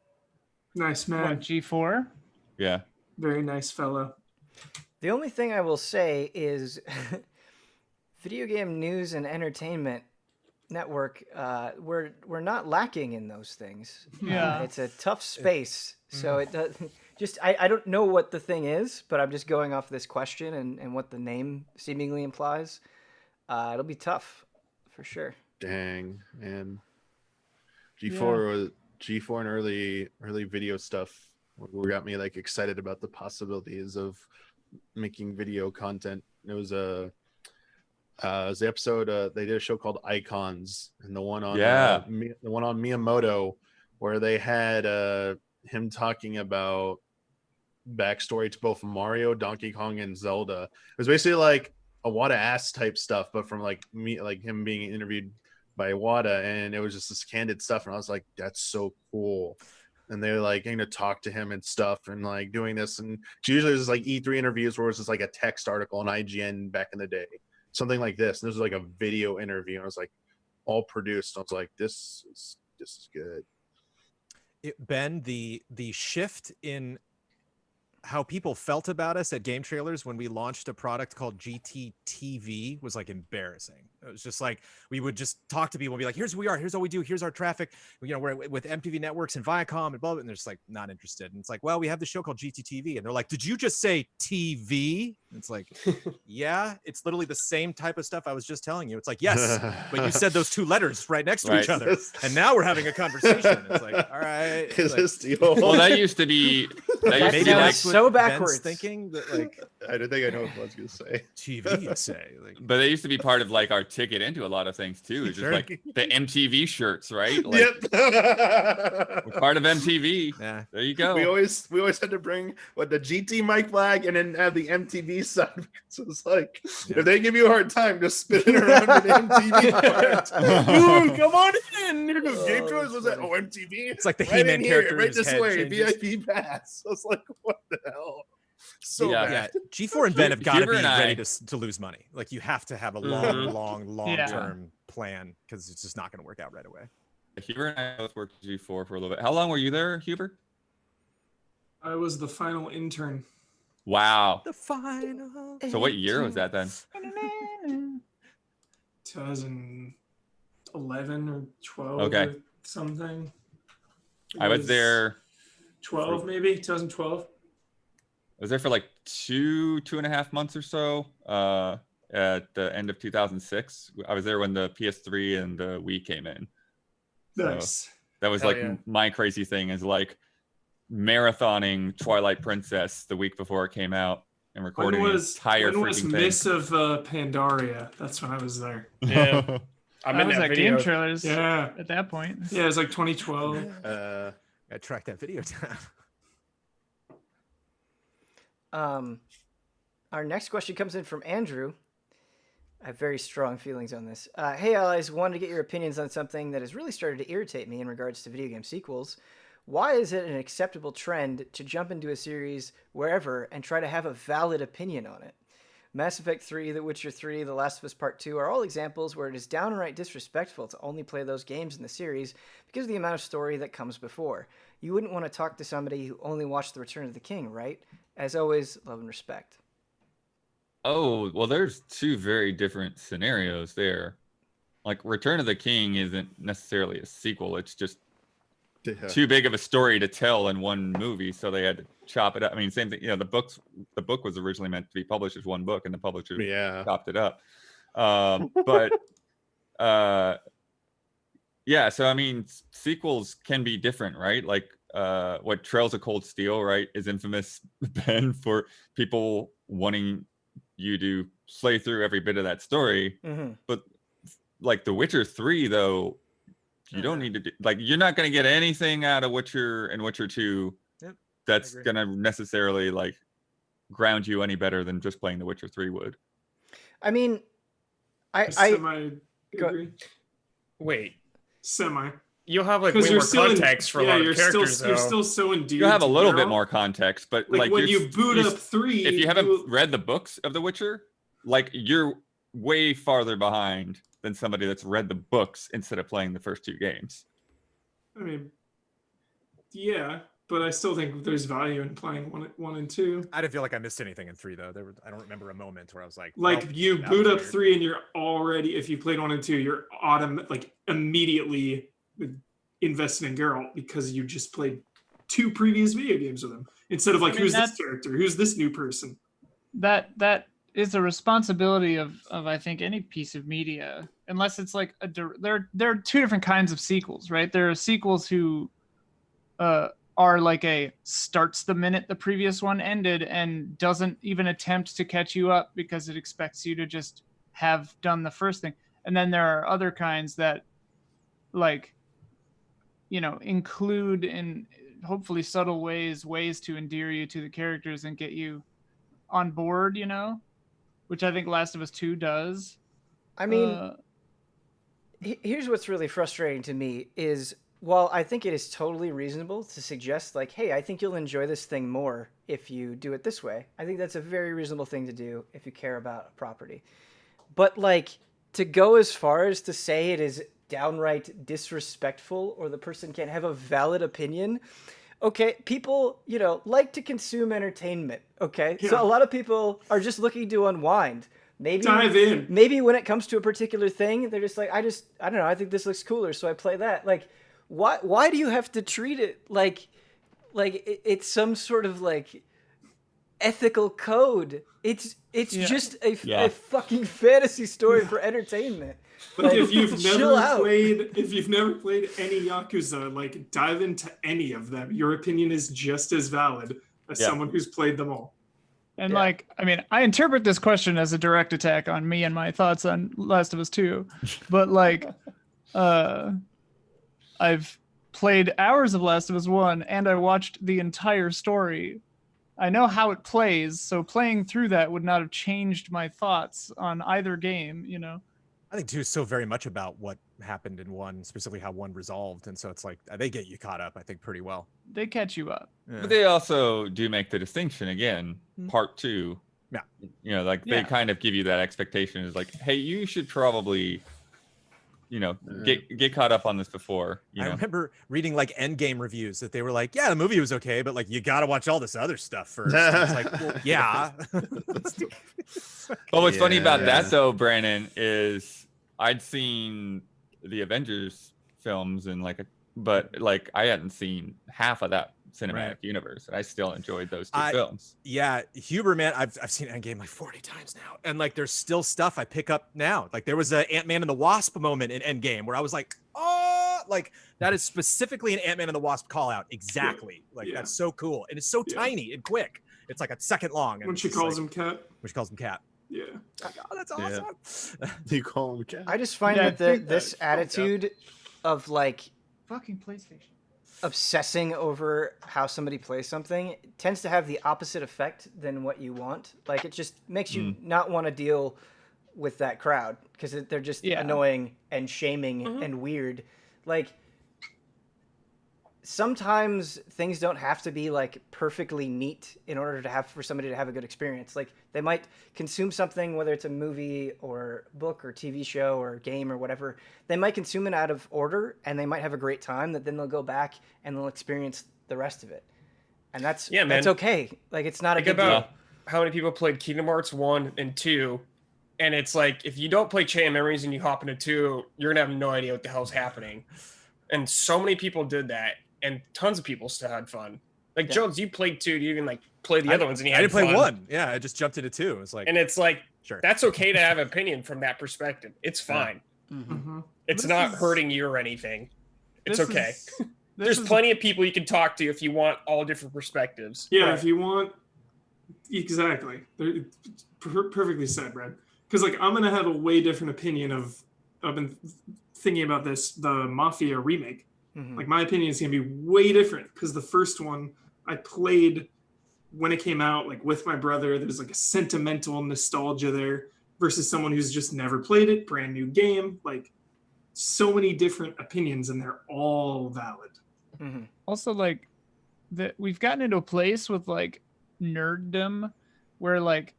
[SPEAKER 6] Nice man.
[SPEAKER 7] What, G4?
[SPEAKER 2] Yeah.
[SPEAKER 6] Very nice fellow.
[SPEAKER 1] The only thing I will say is Video Game News and Entertainment Network, we're not lacking in those things.
[SPEAKER 7] Yeah.
[SPEAKER 1] It's a tough space. So it does just I don't know what the thing is, but I'm just going off this question and what the name seemingly implies. It'll be tough for sure.
[SPEAKER 5] Dang, and G4 and early video stuff got me like excited about the possibilities of making video content. It was the episode they did a show called Icons, and the one on Miyamoto, where they had him talking about backstory to both Mario, Donkey Kong, and Zelda. It was basically like a Wada ass type stuff, but from like him being interviewed by Wada, and it was just this candid stuff, and I was like, that's so cool. And they're like getting to talk to him and stuff, and like doing this, and usually there's like E3 interviews where it's just like a text article on IGN back in the day, something like this, and this was like a video interview, and I was like all produced. I was like, this is good.
[SPEAKER 4] Ben, the shift in how people felt about us at Game Trailers when we launched a product called GTTV was like embarrassing. It was just like we would just talk to people and be like, here's who we are, here's all we do, here's our traffic. You know, we're with MTV Networks and Viacom and blah, blah, and they're just like not interested. And it's like, well, we have the show called GTTV. And they're like, did you just say TV? And it's like, yeah, it's literally the same type of stuff I was just telling you. It's like, yes, but you said those 2 letters right next to each other. And now we're having a conversation. It's like, all right.
[SPEAKER 5] Is
[SPEAKER 4] Like,
[SPEAKER 5] this deal?
[SPEAKER 2] Well, that used to be. That used to
[SPEAKER 1] Maybe
[SPEAKER 2] be like.
[SPEAKER 1] that's so backwards.
[SPEAKER 4] Ben's thinking that like
[SPEAKER 5] I don't think I know what I was gonna say.
[SPEAKER 4] TV, you'd say. Like,
[SPEAKER 2] But they used to be part of like our ticket into a lot of things too. It's just
[SPEAKER 4] Sure.
[SPEAKER 2] like the MTV shirts, right? Like,
[SPEAKER 5] Yep.
[SPEAKER 2] we're part of MTV.
[SPEAKER 4] yeah.
[SPEAKER 2] There you go.
[SPEAKER 5] We always had to bring the GT mic flag and then have the MTV side. So it's like if they give you a hard time, just spin it around to the MTV part. Dude, come on in. Here goes Game Trailers. Was that MTV?
[SPEAKER 4] It's like the
[SPEAKER 5] Right
[SPEAKER 4] He-Man
[SPEAKER 5] in here,
[SPEAKER 4] character.
[SPEAKER 5] right
[SPEAKER 4] his
[SPEAKER 5] this
[SPEAKER 4] head
[SPEAKER 5] way.
[SPEAKER 4] changes.
[SPEAKER 5] VIP pass. I was like, what the hell? So
[SPEAKER 2] Yeah.
[SPEAKER 4] Yeah,
[SPEAKER 5] bad.
[SPEAKER 4] G4 and VENN have got to
[SPEAKER 2] Huber
[SPEAKER 4] be
[SPEAKER 2] and I-
[SPEAKER 4] ready to lose money. Like you have to have a long
[SPEAKER 7] Yeah.
[SPEAKER 4] term plan because it's just not going to work out right away.
[SPEAKER 2] Huber and I both worked at G4 for a little bit. How long were you there, Huber?
[SPEAKER 6] I was the final intern.
[SPEAKER 2] Wow.
[SPEAKER 4] The final.
[SPEAKER 2] So what year was that then?
[SPEAKER 6] 2011 or 12
[SPEAKER 2] Okay.
[SPEAKER 6] or something. It
[SPEAKER 2] I was there.
[SPEAKER 6] 12 maybe 2012.
[SPEAKER 2] I was there for like 2.5 months or so. At the end of 2006, I was there when the PS3 and the Wii came in. So
[SPEAKER 6] Nice.
[SPEAKER 2] that was
[SPEAKER 3] Hell
[SPEAKER 2] like
[SPEAKER 3] yeah.
[SPEAKER 2] my crazy thing is like marathoning Twilight Princess the week before it came out and recording the entire
[SPEAKER 6] when was
[SPEAKER 2] freaking
[SPEAKER 6] Miss of Pandaria? That's when I was there.
[SPEAKER 3] Yeah.
[SPEAKER 2] thing.
[SPEAKER 3] I'm
[SPEAKER 7] I
[SPEAKER 3] in
[SPEAKER 7] was
[SPEAKER 3] that
[SPEAKER 7] at
[SPEAKER 3] video.
[SPEAKER 7] Game Trailers
[SPEAKER 6] Yeah.
[SPEAKER 7] at that point.
[SPEAKER 6] Yeah, it was like 2012.
[SPEAKER 4] I tracked that video down.
[SPEAKER 1] Our next question comes in from Andrew. I have very strong feelings on this. Hey, allies, wanted to get your opinions on something that has really started to irritate me in regards to video game sequels. Why is it an acceptable trend to jump into a series wherever and try to have a valid opinion on it? Mass Effect 3, The Witcher 3, The Last of Us Part 2 are all examples where it is downright disrespectful to only play those games in the series because of the amount of story that comes before. You wouldn't want to talk to somebody who only watched The Return of the King, right? As always, love and respect.
[SPEAKER 2] Oh, well, there's 2 very different scenarios there. Like Return of the King isn't necessarily a sequel. It's just too big of a story to tell in one movie, so they had to chop it up. I mean, same thing. You know, the book was originally meant to be published as one book, and the publisher chopped it up. But yeah. So I mean, sequels can be different, right? Like what Trails of Cold Steel, right, is infamous, Ben, for people wanting you to play through every bit of that story.
[SPEAKER 1] Mm-hmm.
[SPEAKER 2] But like The Witcher 3, though, you don't need to do, like, you're not going to get anything out of Witcher and Witcher 2 that's
[SPEAKER 4] agree.
[SPEAKER 2] going to necessarily like ground you any better than just playing The Witcher 3 would.
[SPEAKER 1] I mean, I
[SPEAKER 6] Semi
[SPEAKER 1] Go-
[SPEAKER 6] agree.
[SPEAKER 3] Wait,
[SPEAKER 6] Semi.
[SPEAKER 3] you'll have like way
[SPEAKER 6] Because
[SPEAKER 3] more
[SPEAKER 6] you're still
[SPEAKER 3] context for a lot of characters,
[SPEAKER 6] you're
[SPEAKER 3] though.
[SPEAKER 6] still so endeared.
[SPEAKER 2] You have a
[SPEAKER 6] to
[SPEAKER 2] little bit
[SPEAKER 6] Geralt.
[SPEAKER 2] more context, but
[SPEAKER 6] Like,
[SPEAKER 2] like
[SPEAKER 6] when
[SPEAKER 2] you're-
[SPEAKER 6] you boot
[SPEAKER 2] you're-
[SPEAKER 6] up 3,
[SPEAKER 2] if you haven't read the books of The Witcher, like you're way farther behind than somebody that's read the books instead of playing the first 2 games.
[SPEAKER 6] I mean, yeah, but I still think there's value in playing 1 and 2.
[SPEAKER 4] I didn't feel like I missed anything in 3 though. I don't remember a moment where I was like,
[SPEAKER 6] Like
[SPEAKER 4] well,
[SPEAKER 6] you
[SPEAKER 4] that
[SPEAKER 6] boot
[SPEAKER 4] was
[SPEAKER 6] up
[SPEAKER 4] weird.
[SPEAKER 6] 3 and you're already, if you played 1 and 2, you're immediately invested in Geralt because you just played 2 previous video games with him instead of like,
[SPEAKER 7] I mean,
[SPEAKER 6] who's this
[SPEAKER 7] that's-
[SPEAKER 6] character, who's this new person.
[SPEAKER 7] That is a responsibility of I think any piece of media, unless it's like there are 2 different kinds of sequels, right? There are sequels who are like a starts the minute the previous one ended and doesn't even attempt to catch you up because it expects you to just have done the first thing. And then there are other kinds that like, you know, include in hopefully subtle ways to endear you to the characters and get you on board, you know, which I think Last of Us 2 does.
[SPEAKER 1] I mean, here's what's really frustrating to me is while I think it is totally reasonable to suggest like, hey, I think you'll enjoy this thing more if you do it this way. I think that's a very reasonable thing to do if you care about a property. But like to go as far as to say it is downright disrespectful or the person can't have a valid opinion okay, people, like to consume entertainment. Okay, so
[SPEAKER 6] Yeah.
[SPEAKER 1] a lot of people are just looking to unwind. Maybe
[SPEAKER 6] Dive in.
[SPEAKER 1] Maybe when it comes to a particular thing, they're just like, I don't know, I think this looks cooler, so I play that. Like, why do you have to treat it like it's some sort of like ethical code? It's just a fucking fantasy story for entertainment.
[SPEAKER 6] Like, if you've
[SPEAKER 1] chill out.
[SPEAKER 6] never played any Yakuza, like, dive into any of them. Your opinion is just as valid as someone who's played them all.
[SPEAKER 7] And like, I mean, I interpret this question as a direct attack on me and my thoughts on Last of Us 2. But like, I've played hours of Last of Us 1 and I watched the entire story. I know how it plays, so playing through that would not have changed my thoughts on either game,
[SPEAKER 4] I think 2 is so very much about what happened in 1, specifically how 1 resolved, and so it's like they get you caught up, I think, pretty well.
[SPEAKER 7] They catch you up.
[SPEAKER 4] Yeah.
[SPEAKER 2] But they also do make the distinction again, part 2.
[SPEAKER 4] Yeah.
[SPEAKER 2] They kind of give you that expectation is like, hey, you should probably, get caught up on this before.
[SPEAKER 4] I remember reading like Endgame reviews that they were like, yeah, the movie was okay, but like you got to watch all this other stuff first. And it's like, well, yeah.
[SPEAKER 2] But what's funny about that though, Brandon, is I'd seen the Avengers films and but I hadn't seen half of that cinematic universe, and I still enjoyed those 2 films.
[SPEAKER 4] Yeah, Huber, man, I've seen Endgame like 40 times now, and like there's still stuff I pick up now. Like there was a Ant-Man and the Wasp moment in Endgame where I was like, oh, like that is specifically an Ant-Man and the Wasp call out. Exactly. That's so cool, and it's so tiny and quick. It's like a second long. And
[SPEAKER 6] When she calls him Cat.
[SPEAKER 4] When she calls him Cat.
[SPEAKER 6] Yeah.
[SPEAKER 4] Like, oh, that's awesome.
[SPEAKER 5] You call him Cat.
[SPEAKER 1] I just find that this attitude of like
[SPEAKER 7] Fucking PlayStation.
[SPEAKER 1] obsessing over how somebody plays something tends to have the opposite effect than what you want. Like, it just makes you not want to deal with that crowd because they're just annoying and shaming and weird. Like, sometimes things don't have to be like perfectly neat in order to for somebody to have a good experience. Like, they might consume something, whether it's a movie or book or TV show or game or whatever. They might consume it out of order and they might have a great time that then they'll go back and they'll experience the rest of it. And that's okay. Like, it's not a big deal.
[SPEAKER 3] How many people played Kingdom Hearts 1 and 2, and it's like, if you don't play Chain of Memories and you hop into 2, you're gonna have no idea what the hell's happening. And so many people did that, and tons of people still had fun. Like, Jones, you played 2. You even like play the other ones, and you had
[SPEAKER 4] I didn't play
[SPEAKER 3] fun.
[SPEAKER 4] 1. Yeah, I just jumped into 2. It's like,
[SPEAKER 3] and it's like,
[SPEAKER 4] sure,
[SPEAKER 3] that's okay to have an opinion from that perspective. It's fine. It's not hurting you or anything. It's okay. There's plenty of people you can talk to if you want all different perspectives.
[SPEAKER 6] Yeah, if you want. Exactly. Perfectly said, Brad. Because like, I'm gonna have a way different opinion of. I've been thinking about this, the Mafia remake. Like, my opinion is gonna be way different because the first one I played when it came out, like with my brother. There's like a sentimental nostalgia there versus someone who's just never played it, brand new game. Like, so many different opinions, and they're all valid.
[SPEAKER 7] Also, like, we've gotten into a place with like nerddom where like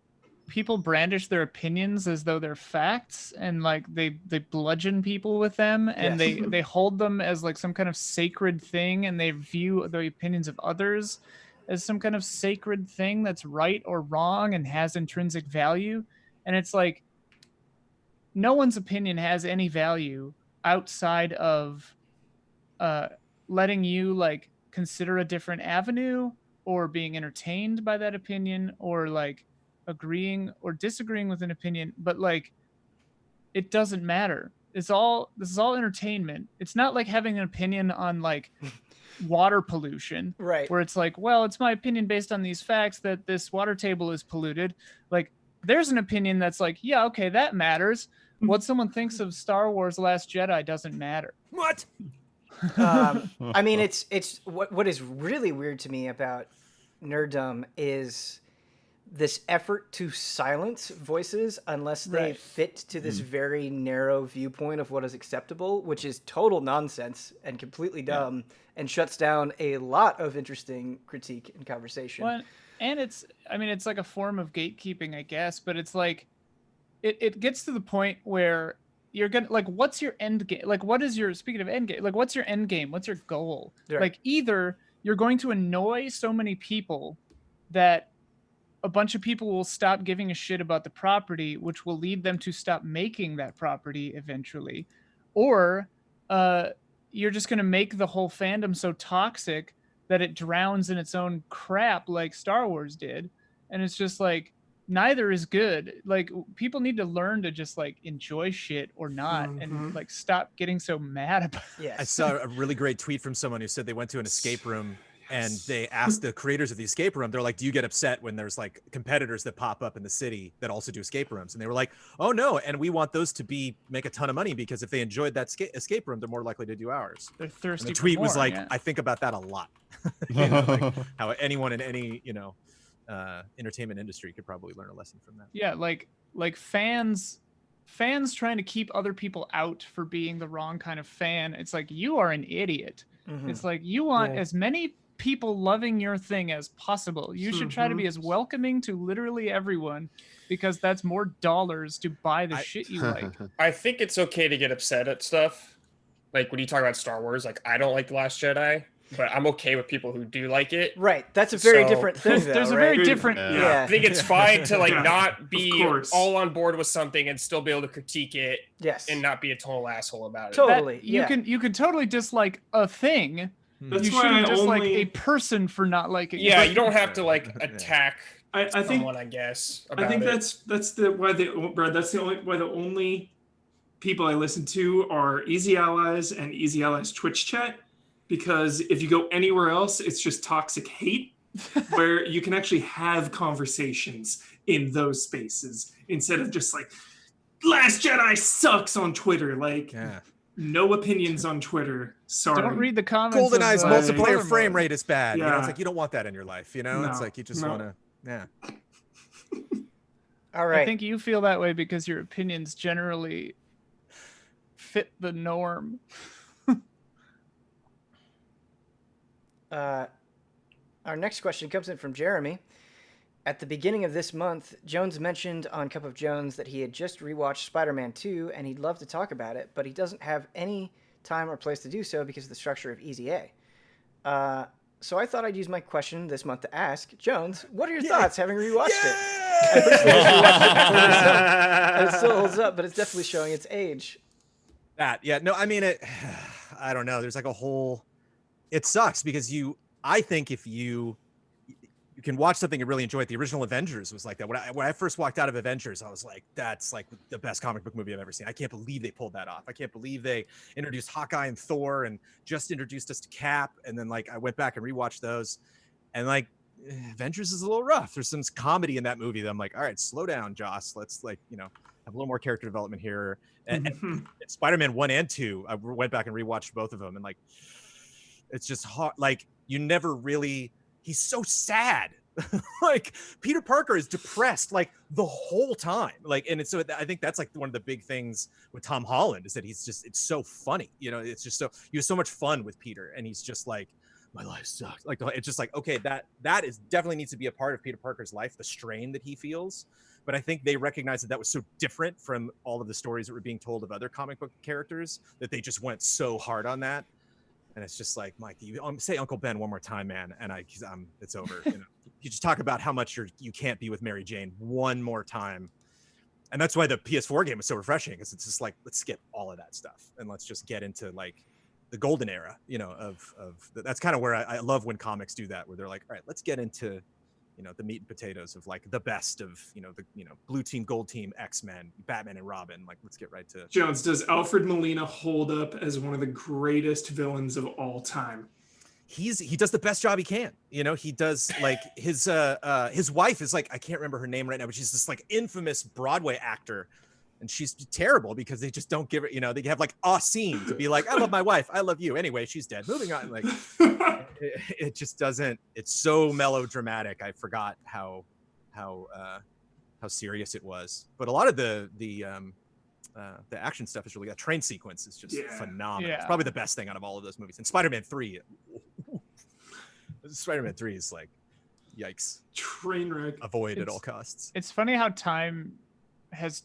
[SPEAKER 7] people brandish their opinions as though they're facts, and like they bludgeon people with them, and they hold them as like some kind of sacred thing, and they view the opinions of others as some kind of sacred thing that's right or wrong and has intrinsic value. And it's like, no one's opinion has any value outside of letting you like consider a different avenue, or being entertained by that opinion, or like agreeing or disagreeing with an opinion. But like, it doesn't matter. This is all entertainment. It's not like having an opinion on like water pollution,
[SPEAKER 1] right?
[SPEAKER 7] Where it's like, well, it's my opinion based on these facts that this water table is polluted. Like, there's an opinion that's like, yeah, okay, that matters. What someone thinks of Star Wars Last Jedi doesn't matter.
[SPEAKER 4] What?
[SPEAKER 1] I mean, it's what is really weird to me about nerddom is this effort to silence voices unless they fit to this very narrow viewpoint of what is acceptable, which is total nonsense and completely dumb, and shuts down a lot of interesting critique and conversation.
[SPEAKER 7] Well, and it's like a form of gatekeeping, I guess, but it's like it gets to the point where you're gonna, like, what's your end game? Like, what is your, speaking of end game, like, what's your end game? What's your goal?
[SPEAKER 1] Right.
[SPEAKER 7] Like, either you're going to annoy so many people that a bunch of people will stop giving a shit about the property, which will lead them to stop making that property eventually. Or you're just going to make the whole fandom so toxic that it drowns in its own crap like Star Wars did. And it's just like, neither is good. Like, people need to learn to just like enjoy shit or not, and like stop getting so mad about it.
[SPEAKER 1] Yes.
[SPEAKER 4] I saw a really great tweet from someone who said they went to an escape room and they asked the creators of the escape room, they're like, do you get upset when there's like competitors that pop up in the city that also do escape rooms? And they were like, oh no, and we want those to make a ton of money, because if they enjoyed that escape room, they're more likely to do ours.
[SPEAKER 7] They're thirsty.
[SPEAKER 4] And the tweet
[SPEAKER 7] for
[SPEAKER 4] was
[SPEAKER 7] more,
[SPEAKER 4] like,
[SPEAKER 7] yeah.
[SPEAKER 4] I think about that a lot. You know, like how anyone in any, you know, entertainment industry could probably learn a lesson from that.
[SPEAKER 7] Yeah, like fans trying to keep other people out for being the wrong kind of fan. It's like, you are an idiot. It's like, you want as many people loving your thing as possible. You should try to be as welcoming to literally everyone, because that's more dollars to buy the shit you like.
[SPEAKER 3] I think it's okay to get upset at stuff. Like when you talk about Star Wars, like I don't like The Last Jedi, but I'm okay with people who do like it.
[SPEAKER 1] Right. That's a very
[SPEAKER 3] So-
[SPEAKER 1] different thing, though,
[SPEAKER 7] There's a
[SPEAKER 1] right?
[SPEAKER 7] very different
[SPEAKER 1] Yeah.
[SPEAKER 3] I think it's fine to like
[SPEAKER 6] Yeah,
[SPEAKER 3] not be
[SPEAKER 6] course.
[SPEAKER 3] all on board with something and still be able to critique it
[SPEAKER 1] Yes.
[SPEAKER 3] and not be a total asshole about it.
[SPEAKER 1] Totally.
[SPEAKER 7] you
[SPEAKER 1] yeah.
[SPEAKER 7] can totally dislike a thing.
[SPEAKER 6] That's
[SPEAKER 7] You
[SPEAKER 6] why
[SPEAKER 7] shouldn't
[SPEAKER 6] I
[SPEAKER 7] dislike
[SPEAKER 6] only.
[SPEAKER 7] a person for not liking
[SPEAKER 3] Yeah,
[SPEAKER 7] it.
[SPEAKER 3] you don't have to like
[SPEAKER 4] Yeah.
[SPEAKER 3] attack
[SPEAKER 6] I think
[SPEAKER 3] someone, I guess.
[SPEAKER 6] I think
[SPEAKER 3] about it.
[SPEAKER 6] that's the why the Brad. That's the only people I listen to are Easy Allies and Easy Allies Twitch chat, because if you go anywhere else, it's just toxic hate, where you can actually have conversations in those spaces instead of just like Last Jedi sucks on Twitter. Like
[SPEAKER 4] Yeah.
[SPEAKER 6] no opinions on Twitter. Sorry.
[SPEAKER 7] Don't read the comments.
[SPEAKER 4] GoldenEye's
[SPEAKER 7] of,
[SPEAKER 4] multiplayer
[SPEAKER 7] spoiler
[SPEAKER 4] frame
[SPEAKER 7] mode.
[SPEAKER 4] rate is bad. You know,
[SPEAKER 6] Yeah.
[SPEAKER 4] it's like, you don't want that in your life. You know, it's
[SPEAKER 6] No,
[SPEAKER 4] like you just
[SPEAKER 6] no.
[SPEAKER 4] want to, yeah.
[SPEAKER 1] All right.
[SPEAKER 7] I think you feel that way because your opinions generally fit the norm.
[SPEAKER 1] Our next question comes in from Jeremy. At the beginning of this month, Jones mentioned on Cup of Jones that he had just rewatched Spider-Man 2 and he'd love to talk about it, but he doesn't have any time or place to do so because of the structure of Easy A. So I thought I'd use my question this month to ask, Jones, what are your thoughts having rewatched it? I personally just rewatched it for myself, and it still holds up, but it's definitely showing its age.
[SPEAKER 4] No, I mean, I don't know. There's like it sucks because I think if you can watch something and really enjoy it. The original Avengers was like that. When I first walked out of Avengers, I was like, that's like the best comic book movie I've ever seen. I can't believe they pulled that off. I can't believe they introduced Hawkeye and Thor and just introduced us to Cap. And then like I went back and rewatched those, and like Avengers is a little rough. There's some comedy in that movie that I'm like, all right, slow down, Joss. Let's like, have a little more character development here. And Spider-Man 1 and 2, I went back and rewatched both of them, and like, it's just hard. Like, you never really. He's so sad. Like Peter Parker is depressed like the whole time. Like, and it's so I think that's like one of the big things with Tom Holland is that it's so funny. It's just so he has so much fun with Peter, and he's just like, my life sucks. Like, it's just like, okay, that is definitely needs to be a part of Peter Parker's life, the strain that he feels. But I think they recognized that was so different from all of the stories that were being told of other comic book characters that they just went so hard on that. And it's just like, Mike, you say Uncle Ben one more time, man, and it's over. You just talk about how much you can't be with Mary Jane one more time, and that's why the PS4 game is so refreshing. Because it's just like, let's skip all of that stuff and let's just get into like the golden era. That's kind of where I love when comics do that, where they're like, all right, let's get into the meat and potatoes of like the best of the blue team, gold team, X-Men, Batman and Robin. Like, let's get right to
[SPEAKER 6] Jones. Does Alfred Molina hold up as one of the greatest villains of all time?
[SPEAKER 4] He does the best job he can. He does like his wife is like, I can't remember her name right now, but she's this like infamous Broadway actor, and she's terrible because they just don't give her, they have like a scene to be like, I love my wife, I love you. Anyway, she's dead. Moving on. Like, it just doesn't. It's so melodramatic. I forgot how serious it was. But a lot of the action stuff is really. That train sequence is just phenomenal.
[SPEAKER 7] Yeah.
[SPEAKER 4] It's probably the best thing out of all of those movies. And Spider-Man 3. Spider-Man 3 is like, yikes.
[SPEAKER 6] Train wreck.
[SPEAKER 4] Avoid at all costs.
[SPEAKER 7] It's funny how time has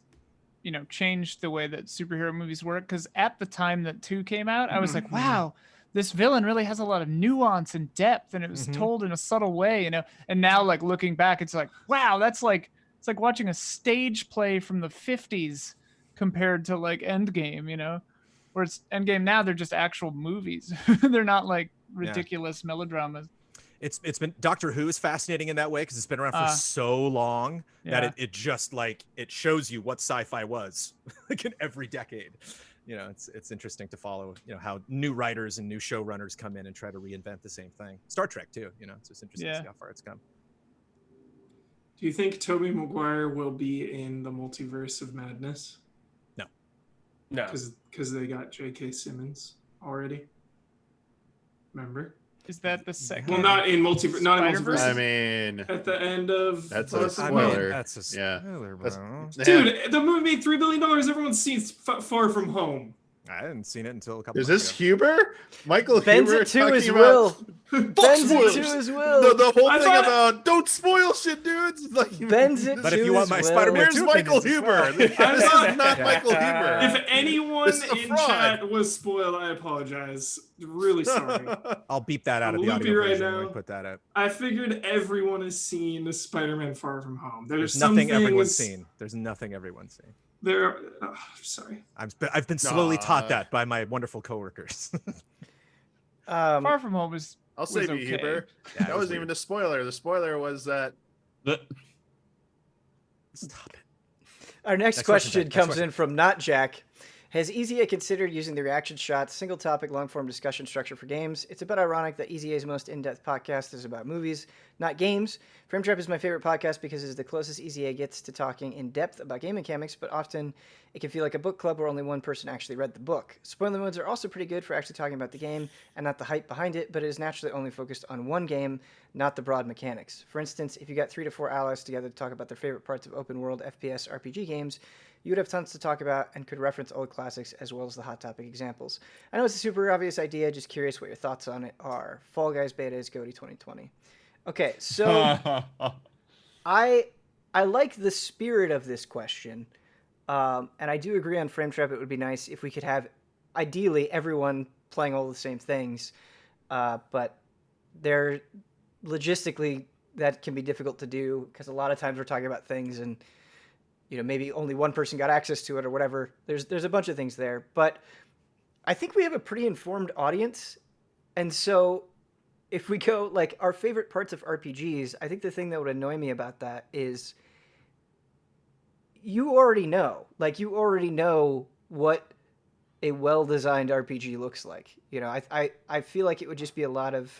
[SPEAKER 7] changed the way that superhero movies work, because at the time that 2 came out, I was like, wow, this villain really has a lot of nuance and depth, and it was told in a subtle way, And now, like, looking back, it's like, wow, it's like watching a stage play from the 50s compared to like Endgame, where it's Endgame now, they're just actual movies. They're not like ridiculous melodramas.
[SPEAKER 4] It's been Doctor Who is fascinating in that way because it's been around for so long that it just like it shows you what sci-fi was like in every decade. It's interesting to follow how new writers and new showrunners come in and try to reinvent the same thing. Star Trek too, it's just interesting to see how far it's come.
[SPEAKER 6] Do you think Tobey Maguire will be in the Multiverse of Madness?
[SPEAKER 3] No,
[SPEAKER 6] because they got J.K. Simmons already. Remember?
[SPEAKER 7] Is that the second?
[SPEAKER 6] Well, not in multiverse. Not in multiverse.
[SPEAKER 5] I mean,
[SPEAKER 6] at the end of
[SPEAKER 5] that's a spoiler.
[SPEAKER 4] That's a spoiler, bro.
[SPEAKER 6] Dude, the movie made $3 billion. Everyone's seen Far From Home.
[SPEAKER 4] I hadn't seen it until a couple.
[SPEAKER 5] Is
[SPEAKER 4] months
[SPEAKER 5] this
[SPEAKER 4] ago.
[SPEAKER 5] Huber? Michael
[SPEAKER 1] Bends
[SPEAKER 5] Huber
[SPEAKER 1] it to
[SPEAKER 5] talking
[SPEAKER 1] his
[SPEAKER 5] about
[SPEAKER 1] will.
[SPEAKER 6] Fuck
[SPEAKER 1] Bends it
[SPEAKER 6] spoilers.
[SPEAKER 1] to his will.
[SPEAKER 5] the whole
[SPEAKER 6] I
[SPEAKER 5] thing
[SPEAKER 6] thought-
[SPEAKER 5] about don't spoil shit, dudes. Like,
[SPEAKER 1] Bends it
[SPEAKER 4] But
[SPEAKER 1] to
[SPEAKER 4] if you want
[SPEAKER 1] his
[SPEAKER 4] my
[SPEAKER 1] will.
[SPEAKER 4] Spider-Man
[SPEAKER 5] where's
[SPEAKER 4] 2
[SPEAKER 5] Michael
[SPEAKER 4] opinions as well.
[SPEAKER 5] Huber? This is not Michael Huber.
[SPEAKER 6] If anyone
[SPEAKER 5] This is a
[SPEAKER 6] in
[SPEAKER 5] fraud.
[SPEAKER 6] chat was spoiled, I apologize. Really sorry.
[SPEAKER 4] I'll beep that out of
[SPEAKER 6] I'm
[SPEAKER 4] the
[SPEAKER 6] loopy
[SPEAKER 4] audio
[SPEAKER 6] right
[SPEAKER 4] version when
[SPEAKER 6] now.
[SPEAKER 4] we put that up.
[SPEAKER 6] I figured everyone has seen Spider-Man Far From Home.
[SPEAKER 4] There's
[SPEAKER 6] some
[SPEAKER 4] nothing everyone's
[SPEAKER 6] things-
[SPEAKER 4] seen. There's nothing everyone's seen.
[SPEAKER 6] There. Sorry.
[SPEAKER 4] I've been slowly taught that by my wonderful coworkers.
[SPEAKER 7] Far From Home was.
[SPEAKER 5] I'll save you,
[SPEAKER 7] okay.
[SPEAKER 5] Huber.
[SPEAKER 4] Yeah,
[SPEAKER 5] That wasn't even the spoiler. The spoiler was that
[SPEAKER 4] Stop it.
[SPEAKER 1] Our next
[SPEAKER 4] Next question,
[SPEAKER 1] question
[SPEAKER 4] Jack. Next
[SPEAKER 1] comes
[SPEAKER 4] question.
[SPEAKER 1] in from Not Jack. Has EZA considered using the reaction shots, single topic, long form discussion structure for games? It's a bit ironic that EZA's most in-depth podcast is about movies, not games. Frame Trap is my favorite podcast because it's the closest EZA gets to talking in depth about game mechanics, but often it can feel like a book club where only one person actually read the book. Spoiler modes are also pretty good for actually talking about the game and not the hype behind it, but it is naturally only focused on one game, not the broad mechanics. For instance, if you got 3 to 4 allies together to talk about their favorite parts of open world FPS RPG games, you would have tons to talk about and could reference old classics as well as the hot topic examples. I know it's a super obvious idea, just curious what your thoughts on it are. Fall Guys beta is GOTY 2020. Okay, so I like the spirit of this question, and I do agree on Frame Trap. It would be nice if we could have, ideally, everyone playing all the same things, but logistically that can be difficult to do because a lot of times we're talking about things and maybe only one person got access to it or whatever. There's a bunch of things there, but I think we have a pretty informed audience, and so if we go like our favorite parts of RPGs, I think the thing that would annoy me about that is you already know what a well-designed RPG looks like. I feel like it would just be a lot of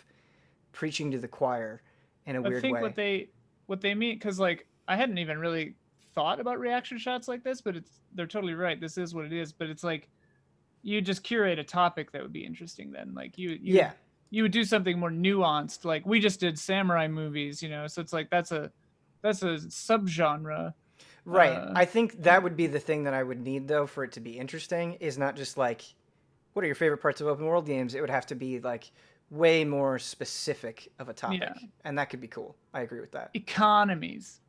[SPEAKER 1] preaching to the choir in a weird way.
[SPEAKER 7] I think what they mean, because like I hadn't even really thought about reaction shots like this, but they're totally right. This is what it is, but it's like you just curate a topic that would be interesting then. Like you would do something more nuanced. Like we just did samurai movies, so it's like that's a subgenre.
[SPEAKER 1] Right. I think that would be the thing that I would need though for it to be interesting is not just like what are your favorite parts of open world games? It would have to be like way more specific of a topic.
[SPEAKER 7] Yeah.
[SPEAKER 1] And that could be cool. I agree with that.
[SPEAKER 7] Economies.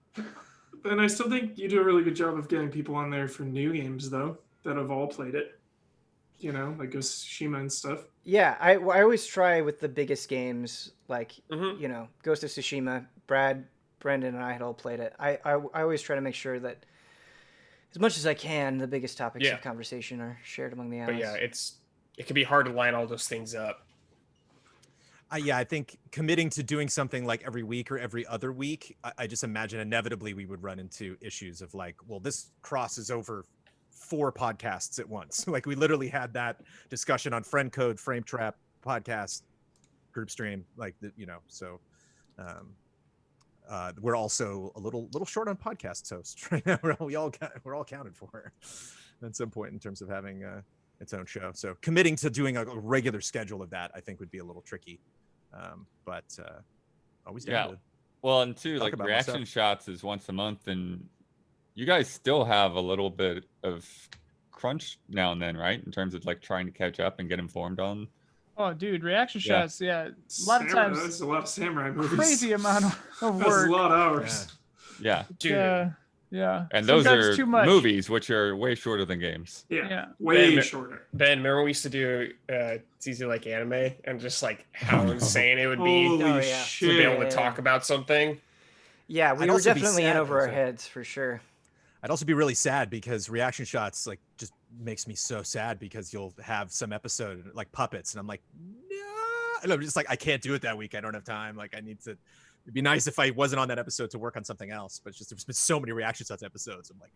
[SPEAKER 6] And I still think you do a really good job of getting people on there for new games, though, that have all played it. Like Ghost of Tsushima and stuff.
[SPEAKER 1] Yeah, I always try with the biggest games, like, Ghost of Tsushima. Brendan, and I had all played it. I always try to make sure that, as much as I can, the biggest topics of conversation are shared among the allies.
[SPEAKER 3] But yeah, it can be hard to line all those things up.
[SPEAKER 4] I think committing to doing something like every week or every other week, I just imagine inevitably we would run into issues of like, well, this crosses over 4 podcasts at once. Like we literally had that discussion on Friend Code, Frame Trap, podcast, group stream, like so we're also a little short on podcast hosts right now. We're all counted for at some point in terms of having its own show. So committing to doing a regular schedule of that, I think would be a little tricky. But always down to
[SPEAKER 2] well, and too,
[SPEAKER 4] talk
[SPEAKER 2] like
[SPEAKER 4] about
[SPEAKER 2] reaction
[SPEAKER 4] myself.
[SPEAKER 2] shots is once a month, and you guys still have a little bit of crunch now and then, right? In terms of like trying to catch up and get informed on.
[SPEAKER 7] Oh, dude, reaction
[SPEAKER 2] Yeah.
[SPEAKER 7] shots. Yeah, a lot of times.
[SPEAKER 6] That's a lot of samurai movies.
[SPEAKER 7] Crazy amount of
[SPEAKER 6] That's
[SPEAKER 7] work.
[SPEAKER 6] a lot of hours.
[SPEAKER 2] Yeah.
[SPEAKER 3] Dude,
[SPEAKER 7] Yeah.
[SPEAKER 2] And those
[SPEAKER 7] Sometimes
[SPEAKER 2] are
[SPEAKER 7] too much.
[SPEAKER 2] movies, which are way shorter than games.
[SPEAKER 7] Yeah.
[SPEAKER 6] Way
[SPEAKER 3] Ben,
[SPEAKER 6] shorter.
[SPEAKER 3] Ben, remember we used to do It's Easy Like Anime, and just like how insane it would be
[SPEAKER 6] Holy
[SPEAKER 1] Oh, yeah.
[SPEAKER 3] to be able
[SPEAKER 6] shit.
[SPEAKER 3] to talk about something.
[SPEAKER 1] Yeah, we
[SPEAKER 4] I'd
[SPEAKER 1] were
[SPEAKER 4] also be
[SPEAKER 1] definitely in
[SPEAKER 4] sad,
[SPEAKER 1] over our
[SPEAKER 4] though.
[SPEAKER 1] heads for sure.
[SPEAKER 4] I'd also be really sad because reaction shots like just makes me so sad because you'll have some episode like puppets and I'm like, no, and I'm just like, I can't do it that week. I don't have time. Like I need to. It'd be nice if I wasn't on that episode to work on something else. But it's just there's been so many reaction shots episodes. I'm like,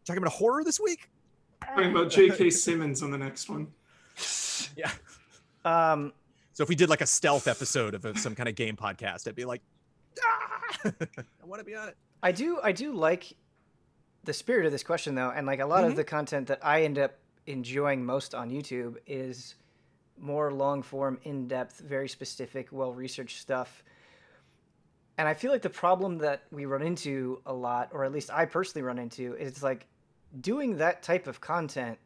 [SPEAKER 4] talking about horror this week.
[SPEAKER 6] Talking about J.K. Simmons on the next one.
[SPEAKER 4] Yeah.
[SPEAKER 1] Um,
[SPEAKER 4] So if we did like a stealth episode of some kind of game podcast, I'd be like, I want to be on it.
[SPEAKER 1] I do like the spirit of this question though, and like a lot of the content that I end up enjoying most on YouTube is more long form, in depth, very specific, well researched stuff. And I feel like the problem that we run into a lot, or at least I personally run into, is it's like doing that type of content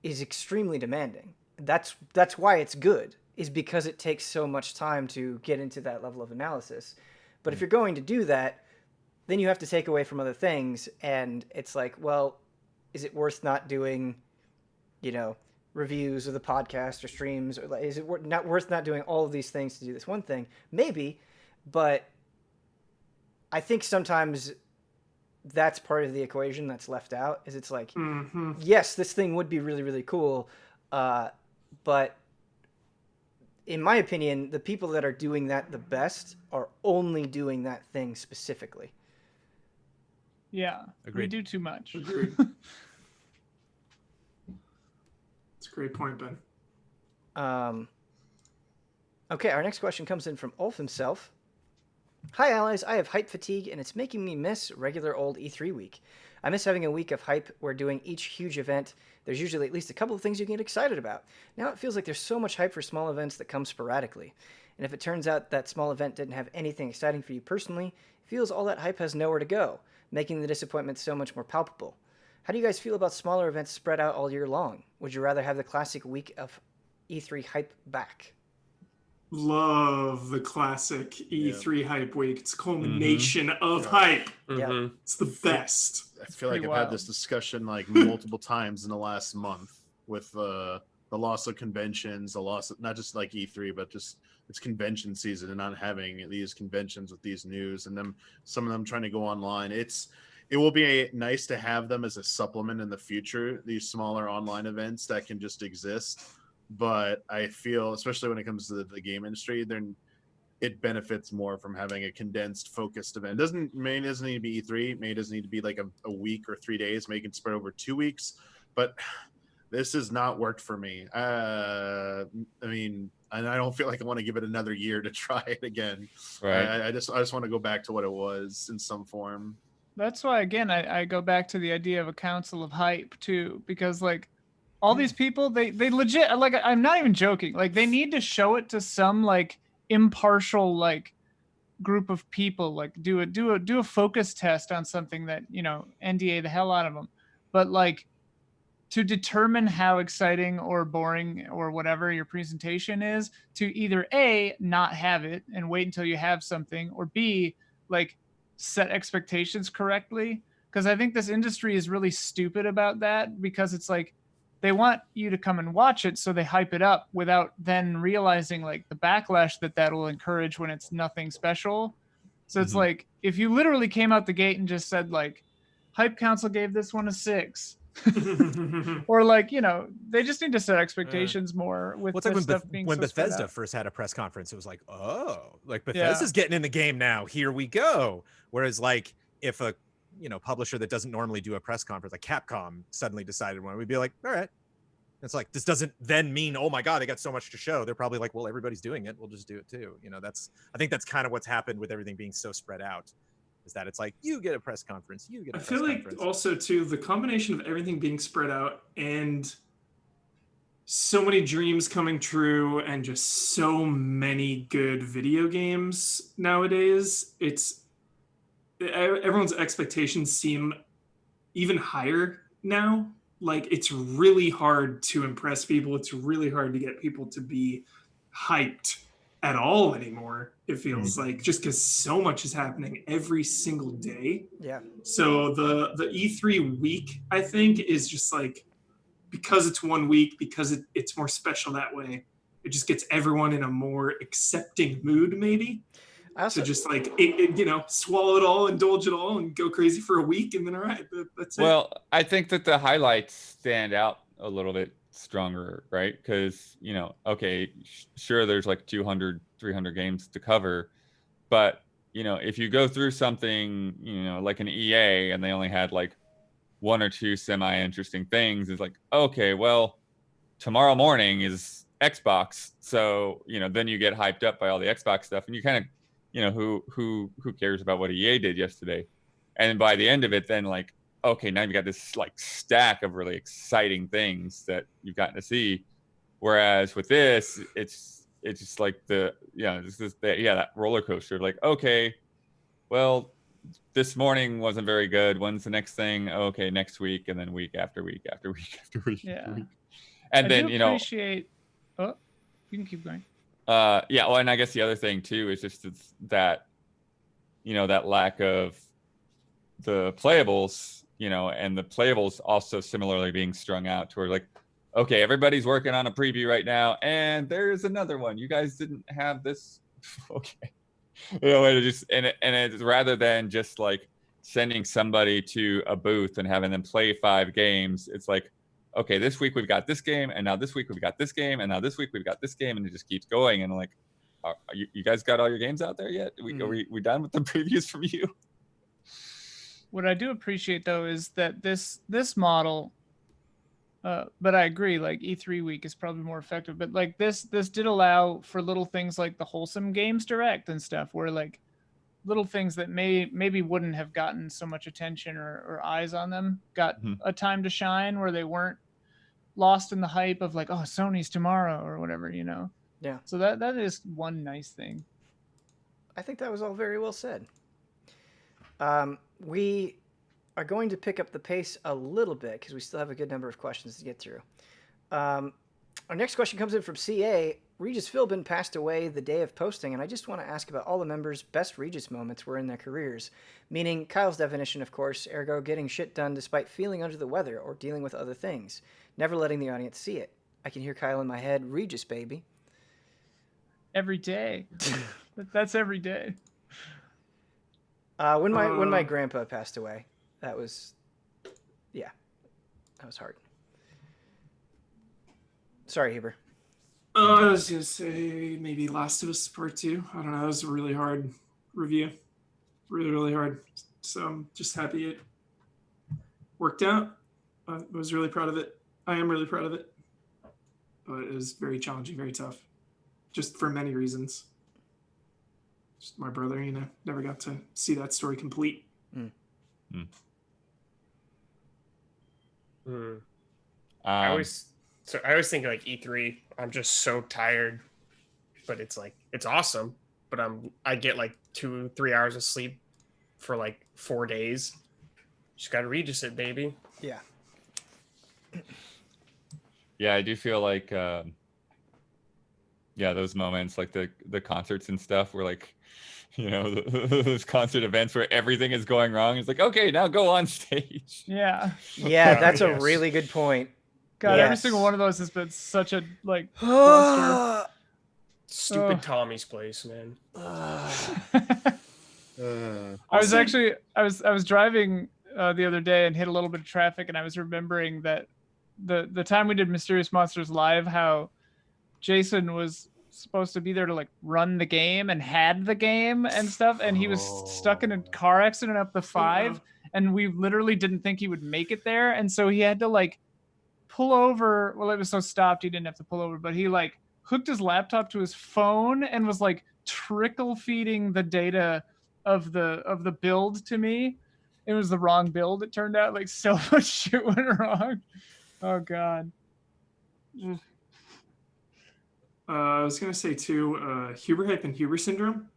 [SPEAKER 1] is extremely demanding. That's why it's good, is because it takes so much time to get into that level of analysis. But if you're going to do that, then you have to take away from other things, and it's like, well, is it worth not doing, reviews of the podcast or streams, or is it not worth not doing all of these things to do this one thing? Maybe, but I think sometimes that's part of the equation that's left out. Is it's like, yes, this thing would be really, really cool, but in my opinion, the people that are doing that the best are only doing that thing specifically.
[SPEAKER 7] Yeah.
[SPEAKER 4] Agreed.
[SPEAKER 7] We do too much.
[SPEAKER 6] Agreed. It's a great point, Ben.
[SPEAKER 1] Okay, our next question comes in from Ulf himself. Hi, allies. I have hype fatigue, and it's making me miss regular old E3 week. I miss having a week of hype where doing each huge event, there's usually at least a couple of things you can get excited about. Now it feels like there's so much hype for small events that come sporadically. And if it turns out that small event didn't have anything exciting for you personally, it feels all that hype has nowhere to go, making the disappointment so much more palpable. How do you guys feel about smaller events spread out all year long? Would you rather have the classic week of E3 hype back?
[SPEAKER 6] Love the classic E3 hype week. It's a culmination of hype.
[SPEAKER 1] Yeah.
[SPEAKER 6] It's the best.
[SPEAKER 5] I feel like
[SPEAKER 7] Pretty
[SPEAKER 5] I've had
[SPEAKER 7] wild.
[SPEAKER 5] this discussion like multiple times in the last month with the loss of conventions, the loss of not just like E3, but just it's convention season and not having these conventions with these news and them, some of them trying to go online. It will be nice to have them as a supplement in the future, these smaller online events that can just exist. But I feel, especially when it comes to the game industry, then it benefits more from having a condensed, focused event. Maybe it doesn't need to be E3. Maybe it doesn't need to be like a week or 3 days. Maybe it can spread over 2 weeks. But this has not worked for me. I mean, and I don't feel like I want to give it another year to try it again.
[SPEAKER 2] Right.
[SPEAKER 5] I just want to go back to what it was in some form.
[SPEAKER 7] That's why, again, I go back to the idea of a council of hype too, because like all these people, they legit, like, I'm not even joking. Like they need to show it to some like impartial, like group of people, like do a focus test on something that, NDA the hell out of them. But like to determine how exciting or boring or whatever your presentation is, to either A, not have it and wait until you have something, or B, like set expectations correctly. Because I think this industry is really stupid about that, because it's like they want you to come and watch it, so they hype it up without then realizing like the backlash that will encourage when it's nothing special. So it's like if you literally came out the gate and just said like Hype Council gave this one a 6, or like, they just need to set expectations more with
[SPEAKER 4] What's like
[SPEAKER 7] this
[SPEAKER 4] when,
[SPEAKER 7] stuff being
[SPEAKER 4] when
[SPEAKER 7] so spread
[SPEAKER 4] Bethesda
[SPEAKER 7] out.
[SPEAKER 4] first had a press conference, it was like, oh, like Bethesda's getting in the game now. Here we go. Whereas like if a publisher that doesn't normally do a press conference, like Capcom, suddenly decided one, we'd be like, all right. It's like this doesn't then mean, oh my god, they got so much to show. They're probably like, well, everybody's doing it, we'll just do it too. I think that's kind of what's happened with everything being so spread out. Is that it's like you get a press conference, you get a
[SPEAKER 6] I
[SPEAKER 4] press
[SPEAKER 6] feel like
[SPEAKER 4] conference.
[SPEAKER 6] also too the combination of everything being spread out and so many dreams coming true and just so many good video games nowadays, everyone's expectations seem even higher now. Like it's really hard to impress people. It's really hard to get people to be hyped at all anymore. It feels like, just because so much is happening every single day.
[SPEAKER 1] Yeah.
[SPEAKER 6] So the E3 week, I think, is just like, because it's 1 week, because it's more special that way, it just gets everyone in a more accepting mood, maybe.
[SPEAKER 1] I also,
[SPEAKER 6] So just like swallow it all, indulge it all, and go crazy for a week, and then all right, that's it.
[SPEAKER 2] Well, I think that the highlights stand out a little bit stronger, right? Because okay, sure, there's like 200, 300 games to cover, but if you go through something, like an EA, and they only had like one or two semi-interesting things, it's like, okay, well, tomorrow morning is Xbox, so then you get hyped up by all the Xbox stuff, and you kind of who cares about what EA did yesterday? And by the end of it, then like, okay, now you've got this like stack of really exciting things that you've gotten to see. Whereas with this, it's just like that roller coaster. Like, okay, well, this morning wasn't very good. When's the next thing? Okay, next week, and then week after week after week after week.
[SPEAKER 7] Yeah.
[SPEAKER 2] After week. And
[SPEAKER 7] I
[SPEAKER 2] then
[SPEAKER 7] do appreciate. Oh, you can keep going.
[SPEAKER 2] Yeah. Well, and I guess the other thing too is just that that lack of the playables, and the playables also similarly being strung out to where like, okay, everybody's working on a preview right now, and there's another one. You guys didn't have this. Okay. It just and it's rather than just like sending somebody to a booth and having them play 5 games, it's like, okay, this week we've got this game, and now this week we've got this game, and now this week we've got this game, and it just keeps going. And like, you guys got all your games out there yet? Are we done with the previews from you?
[SPEAKER 7] What I do appreciate though is that this model, but I agree, like E3 week is probably more effective. But like this did allow for little things like the Wholesome Games Direct and stuff, where like little things that maybe wouldn't have gotten so much attention or eyes on them got a time to shine, where they weren't lost in the hype of like, oh, Sony's tomorrow or whatever,
[SPEAKER 1] Yeah.
[SPEAKER 7] So that is one nice thing.
[SPEAKER 1] I think that was all very well said. We are going to pick up the pace a little bit because we still have a good number of questions to get through. Our next question comes in from CA. Regis Philbin passed away the day of posting, and I just want to ask about all the members' best Regis moments were in their careers. Meaning Kyle's definition, of course, ergo getting shit done despite feeling under the weather or dealing with other things, never letting the audience see it. I can hear Kyle in my head, Regis, baby.
[SPEAKER 7] Every day. That's every day.
[SPEAKER 1] When my grandpa passed away, that was hard. Sorry, Heber.
[SPEAKER 6] I was gonna say maybe Last of Us Part 2. I don't know. That was a really hard review, really, really hard. So I'm just happy it worked out. I was really proud of it. I am really proud of it, but it was very challenging, very tough, just for many reasons. Just my brother, never got to see that story complete.
[SPEAKER 3] I always think like E3. I'm just so tired, but it's like it's awesome. But I get like 2-3 hours of sleep for like 4 days. Just gotta Regis it, baby.
[SPEAKER 1] Yeah.
[SPEAKER 2] Yeah, I do feel like those moments, like the concerts and stuff, where like, those concert events where everything is going wrong. It's like, okay, now go on stage.
[SPEAKER 7] Yeah.
[SPEAKER 1] Yeah, that's a really good point.
[SPEAKER 7] God, every single one of those has been such a like cluster.
[SPEAKER 3] Stupid Tommy's Place, man.
[SPEAKER 7] I was driving the other day and hit a little bit of traffic, and I was remembering that the time we did Mysterious Monsters Live, how Jason was supposed to be there to like run the game and had the game and stuff, and he was stuck in a car accident up the 5, and we literally didn't think he would make it there, and so he had to like pull over. Well, it was so stopped he didn't have to pull over, but he like hooked his laptop to his phone and was like trickle feeding the data of the build to me. It was the wrong build, it turned out. Like so much shit went wrong. Oh god.
[SPEAKER 6] I was gonna say too, Huber hype and Huber syndrome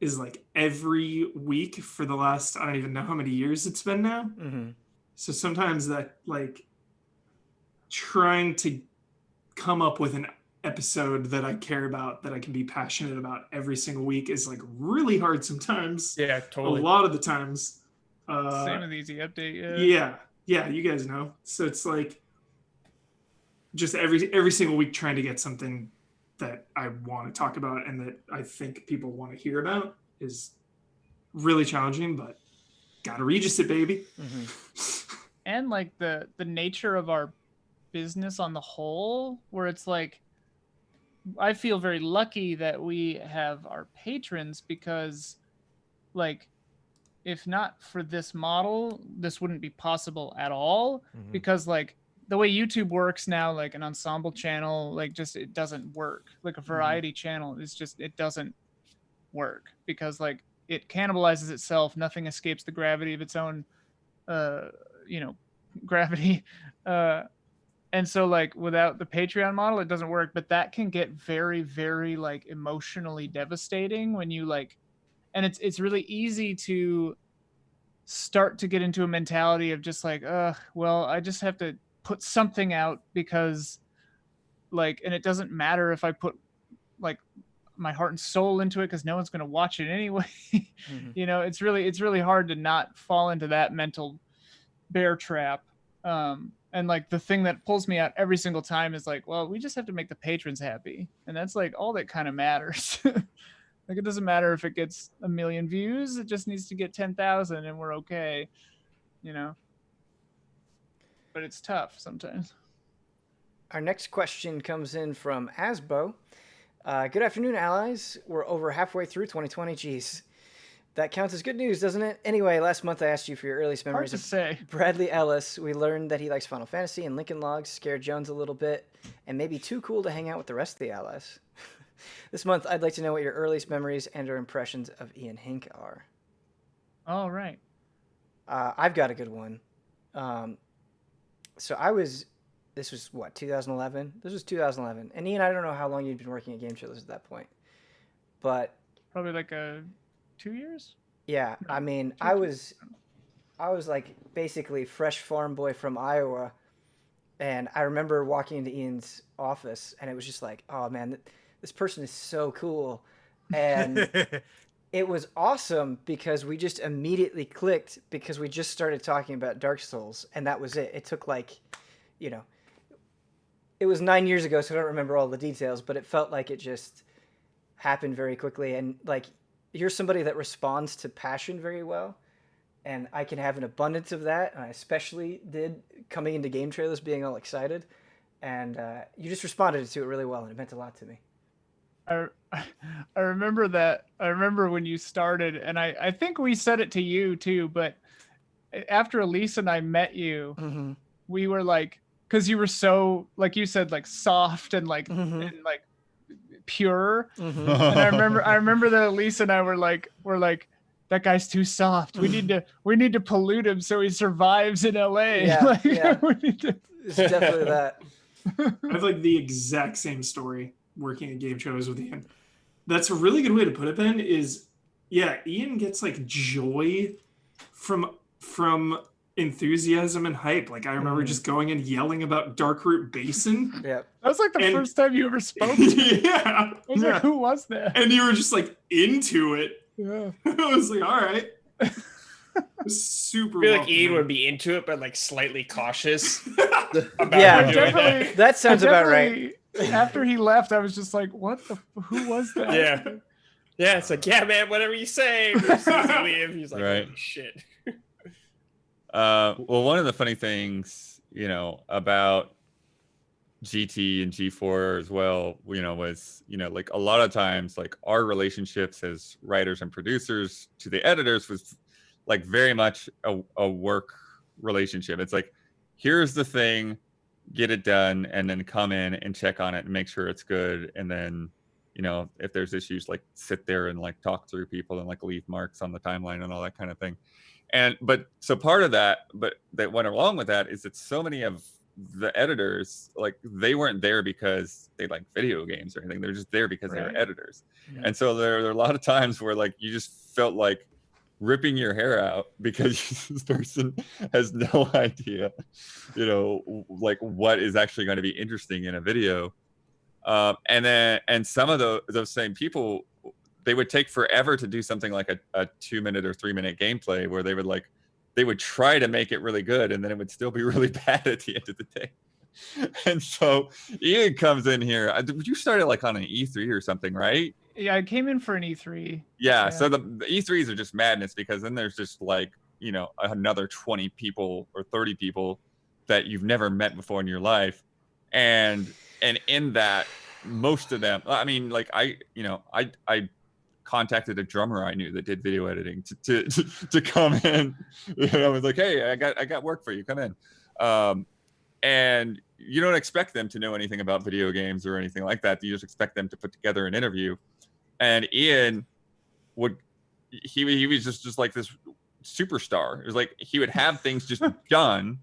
[SPEAKER 6] is like every week for the last, I don't even know how many years it's been now. So sometimes that like trying to come up with episode that I care about, that I can be passionate about every single week is like really hard sometimes.
[SPEAKER 3] Yeah, totally.
[SPEAKER 6] A lot of the times.
[SPEAKER 7] Same with Easy Update.
[SPEAKER 6] Yeah, you guys know. So it's like just every single week trying to get something that I want to talk about and that I think people want to hear about is really challenging, but gotta Regis it, baby.
[SPEAKER 7] And like the nature of our business on the whole, where it's like, I feel very lucky that we have our patrons, because like, if not for this model, this wouldn't be possible at all. Because like the way YouTube works now, like an ensemble channel, like just, it doesn't work. Like a variety channel is just, it doesn't work, because like it cannibalizes itself. Nothing escapes the gravity of its own, gravity. And so like without the Patreon model, it doesn't work. But that can get very, very like emotionally devastating when you like, and it's really easy to start to get into a mentality of just like, well, I just have to put something out because like, and it doesn't matter if I put like my heart and soul into it, because no one's going to watch it anyway. It's really hard to not fall into that mental bear trap. And like the thing that pulls me out every single time is like, well, we just have to make the patrons happy. And that's like all that kind of matters. Like, it doesn't matter if it gets 1 million views, it just needs to get 10,000 and we're okay, but it's tough sometimes.
[SPEAKER 1] Our next question comes in from Asbo. Good afternoon, allies. We're over halfway through 2020. Jeez. That counts as good news, doesn't it? Anyway, last month I asked you for your earliest
[SPEAKER 7] Hard
[SPEAKER 1] memories
[SPEAKER 7] to
[SPEAKER 1] of
[SPEAKER 7] say.
[SPEAKER 1] Bradley Ellis. We learned that he likes Final Fantasy and Lincoln Logs, scared Jones a little bit, and maybe too cool to hang out with the rest of the allies. This month, I'd like to know what your earliest memories and or impressions of Ian Hinck are.
[SPEAKER 7] All right.
[SPEAKER 1] I've got a good one. This was what, 2011? This was 2011. And Ian, I don't know how long you'd been working at Game Trailers at that point, but
[SPEAKER 7] Probably like 2 years.
[SPEAKER 1] yeah, I mean, I was like basically fresh farm boy from Iowa, and I remember walking into Ian's office, and it was just like, oh man, this person is so cool, and it was awesome because we just immediately clicked because we just started talking about Dark Souls, and that was it. It took like, it was 9 years ago, so I don't remember all the details, but it felt like it just happened very quickly, and like, you're somebody that responds to passion very well, and I can have an abundance of that, and I especially did coming into Game Trailers being all excited, and you just responded to it really well, and it meant a lot to me.
[SPEAKER 7] I remember that. I remember when you started, and I think we said it to you too, but after Elise and I met you, we were like, because you were so, like you said, like soft and like, and like pure. And I remember that Elise and I were like, that guy's too soft. We need to pollute him so he survives in LA.
[SPEAKER 1] Yeah, yeah. It's definitely that.
[SPEAKER 6] I have like the exact same story working at Game Trailers with Ian. That's a really good way to put it, Ben, is Ian gets like joy from enthusiasm and hype. Like I remember just going and yelling about Darkroot Basin.
[SPEAKER 1] Yeah.
[SPEAKER 7] That was like the first time you ever spoke.
[SPEAKER 6] Yeah.
[SPEAKER 7] I was like, who was that?
[SPEAKER 6] And you were just like into it.
[SPEAKER 7] Yeah.
[SPEAKER 6] I was like, all right. It was super
[SPEAKER 3] I feel like
[SPEAKER 6] welcoming.
[SPEAKER 3] Ian would be into it, but like slightly cautious.
[SPEAKER 1] Yeah,
[SPEAKER 3] you doing
[SPEAKER 7] definitely.
[SPEAKER 1] That sounds about right.
[SPEAKER 7] After he left, I was just like, who was that?
[SPEAKER 3] Yeah. Yeah, it's like, yeah, man, whatever you say. As soon as he leaves, he's like,
[SPEAKER 2] Right.
[SPEAKER 3] holy shit.
[SPEAKER 2] Well, one of the funny things, about GT and G4 as well, was, like a lot of times, like our relationships as writers and producers to the editors was like very much a work relationship. It's like, here's the thing, get it done, and then come in and check on it and make sure it's good. And then, if there's issues, like sit there and like talk through people and like leave marks on the timeline and all that kind of thing. So part of that, but that went along with that is that so many of the editors, like they weren't there because they like video games or anything. They're just there because they were editors.
[SPEAKER 7] Yeah.
[SPEAKER 2] And so there are a lot of times where like you just felt like ripping your hair out because this person has no idea, like what is actually going to be interesting in a video. And some of those same people, they would take forever to do something like a 2-minute or 3-minute gameplay where they would try to make it really good, and then it would still be really bad at the end of the day. And so Ian comes in here. You started like on an E3 or something, right?
[SPEAKER 7] Yeah, I came in for an E3.
[SPEAKER 2] Yeah. So the E3s are just madness, because then there's just like, another 20 people or 30 people that you've never met before in your life. And in that, most of them, I mean, like I contacted a drummer I knew that did video editing to come in. I was like, hey, I got work for you. Come in. And you don't expect them to know anything about video games or anything like that. You just expect them to put together an interview. And Ian he was just like this superstar. It was like he would have things just done,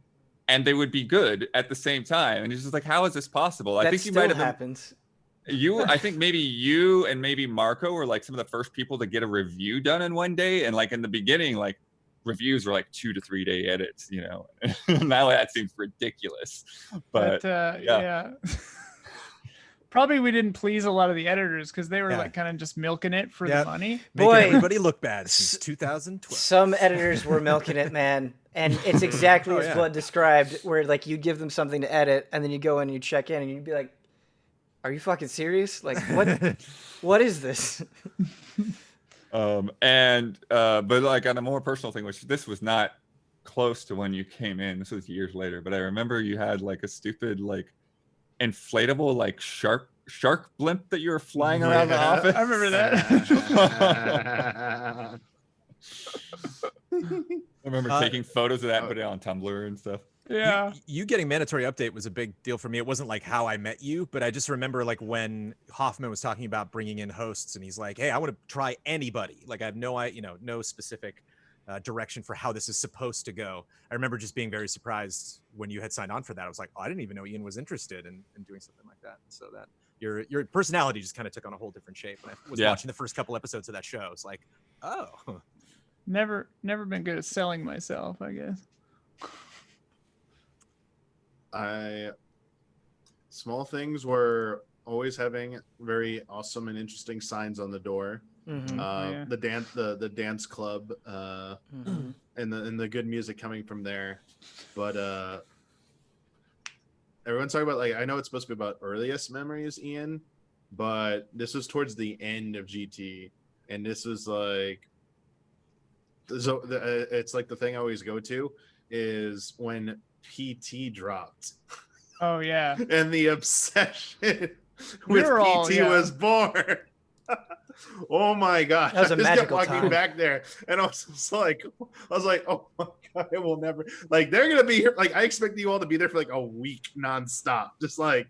[SPEAKER 2] and they would be good at the same time. And he's just like, how is this possible? I think you might have
[SPEAKER 1] happens.
[SPEAKER 2] I think maybe you and maybe Marco were like some of the first people to get a review done in one day. And like in the beginning, like reviews were like 2 to 3 day edits, Now that seems ridiculous. But
[SPEAKER 7] yeah. Probably we didn't please a lot of the editors because they were like kind of just milking it for the money.
[SPEAKER 4] Making everybody look bad since 2012.
[SPEAKER 1] Some editors were milking it, man. And it's exactly as Blood described, where like you give them something to edit, and then you go in and you check in, and you'd be like, are you fucking serious? Like, what is this?
[SPEAKER 2] But like on a more personal thing, which this was not close to when you came in, this was years later, but I remember you had like a stupid like inflatable like shark blimp that you were flying around the office.
[SPEAKER 7] I remember that.
[SPEAKER 2] I remember taking photos of that and putting it on Tumblr and stuff.
[SPEAKER 7] Yeah.
[SPEAKER 4] You getting mandatory update was a big deal for me. It wasn't like how I met you, but I just remember like when Hoffman was talking about bringing in hosts, and he's like, hey, I want to try anybody. Like I have no specific direction for how this is supposed to go. I remember just being very surprised when you had signed on for that. I was like, oh, I didn't even know Ian was interested in doing something like that. So that your personality just kind of took on a whole different shape. And I was watching the first couple episodes of that show. It's like, oh.
[SPEAKER 7] Never been good at selling myself, I guess.
[SPEAKER 5] Small things were always having very awesome and interesting signs on the door.
[SPEAKER 1] Mm-hmm.
[SPEAKER 5] The dance club, and the good music coming from there. But everyone's talking about, like, I know it's supposed to be about earliest memories, Ian, but this was towards the end of GT, and this was like, so it's like the thing I always go to is when PT dropped.
[SPEAKER 7] Oh yeah.
[SPEAKER 5] And the obsession with PT was born. Oh my gosh.
[SPEAKER 1] That was a magical
[SPEAKER 5] walking
[SPEAKER 1] time.
[SPEAKER 5] back there, and I was like, oh my god, it will never, like, they're gonna be here. Like, I expect you all to be there for like a week nonstop. Just like,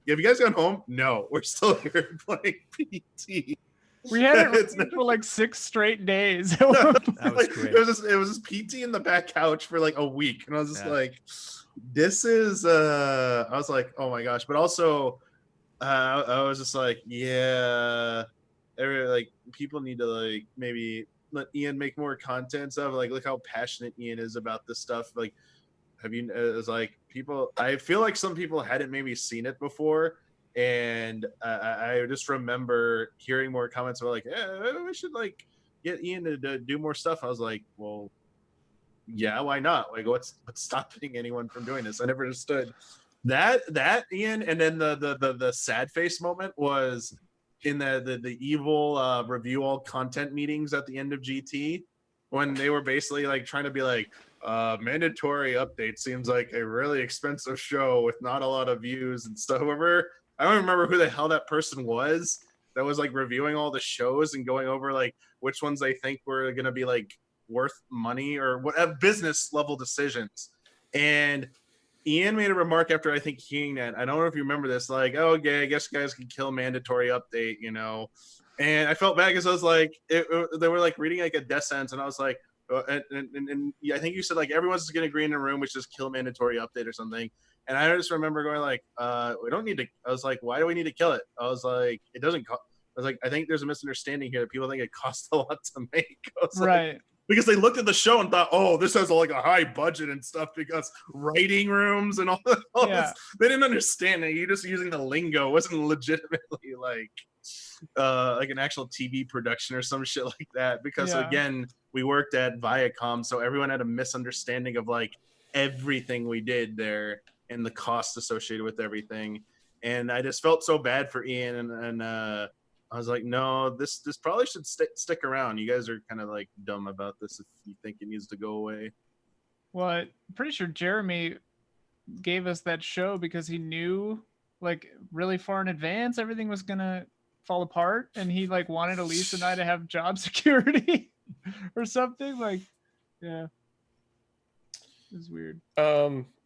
[SPEAKER 5] have you guys gone home? No, we're still here playing PT.
[SPEAKER 7] We had it for like 6 straight days.
[SPEAKER 4] That was
[SPEAKER 5] Like,
[SPEAKER 4] great.
[SPEAKER 5] it was just PT in the back couch for like a week, and I was just like, this is I was like, oh my gosh. But also I was just like, like, people need to like maybe let Ian make more content stuff. Like, look how passionate Ian is about this stuff. Like, it's like people, I feel like some people hadn't maybe seen it before. And I just remember hearing more comments about like, we should like get Ian to do more stuff. I was like, well, yeah, why not? Like, what's stopping anyone from doing this? I never understood that Ian. And then the sad face moment was in the evil review all content meetings at the end of GT, when they were basically like trying to be like, mandatory update seems like a really expensive show with not a lot of views and stuff. However, I don't remember who the hell that person was that was like reviewing all the shows and going over like which ones they think were going to be like worth money or what business level decisions. And Ian made a remark after, I think, hearing that. I don't know if you remember this, like, oh, okay, I guess you guys can kill mandatory update, And I felt bad because I was like, they were like reading like a death sentence, and I was like, and I think you said like everyone's just gonna agree in a room, which is kill mandatory update or something. And I just remember going like, we don't need to. I was like, why do we need to kill it? I was like, it doesn't cost. I was like, I think there's a misunderstanding here that people think it costs a lot to make. I was
[SPEAKER 7] right.
[SPEAKER 5] Like, because they looked at the show and thought, oh, this has like a high budget and stuff because writing rooms and all
[SPEAKER 7] Yeah.
[SPEAKER 5] this. They didn't understand it. You're just using the lingo. It wasn't legitimately like an actual TV production or some shit like that. Because
[SPEAKER 7] Yeah.
[SPEAKER 5] again, we worked at Viacom, so everyone had a misunderstanding of like everything we did there and the cost associated with everything. And I just felt so bad for Ian, and I was like, no, this probably should stick around. You guys are kind of like dumb about this if you think it needs to go away.
[SPEAKER 7] Well, I'm pretty sure Jeremy gave us that show because he knew, like, really far in advance everything was gonna fall apart, and he like wanted Elise and I to have job security or something. Like, yeah, it was weird.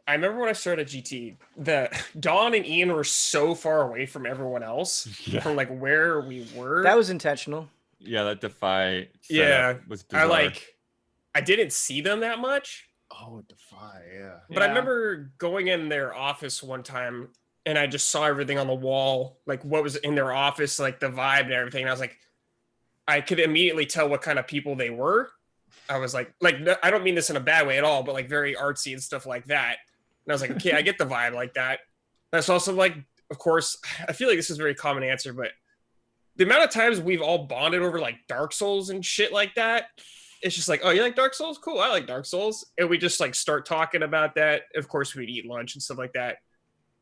[SPEAKER 3] I remember when I started GT, that Dawn and Ian were so far away from everyone else, from like where we were.
[SPEAKER 1] That was intentional.
[SPEAKER 2] Yeah, that Defy
[SPEAKER 3] Yeah,
[SPEAKER 2] setup was bizarre.
[SPEAKER 3] I didn't see them that much.
[SPEAKER 5] Oh, Defy, yeah.
[SPEAKER 3] But I
[SPEAKER 7] Yeah.
[SPEAKER 3] remember going in their office one time and I just saw everything on the wall, like what was in their office, like the vibe and everything. And I was like, I could immediately tell what kind of people they were. I was like, I don't mean this in a bad way at all, but like very artsy and stuff like that. And I was like, okay, I get the vibe like that. That's also like, of course, I feel like this is a very common answer, but the amount of times we've all bonded over like Dark Souls and shit like that, it's just like, oh, you like Dark Souls? Cool, I like Dark Souls. And we just like start talking about that. Of course, we'd eat lunch and stuff like that.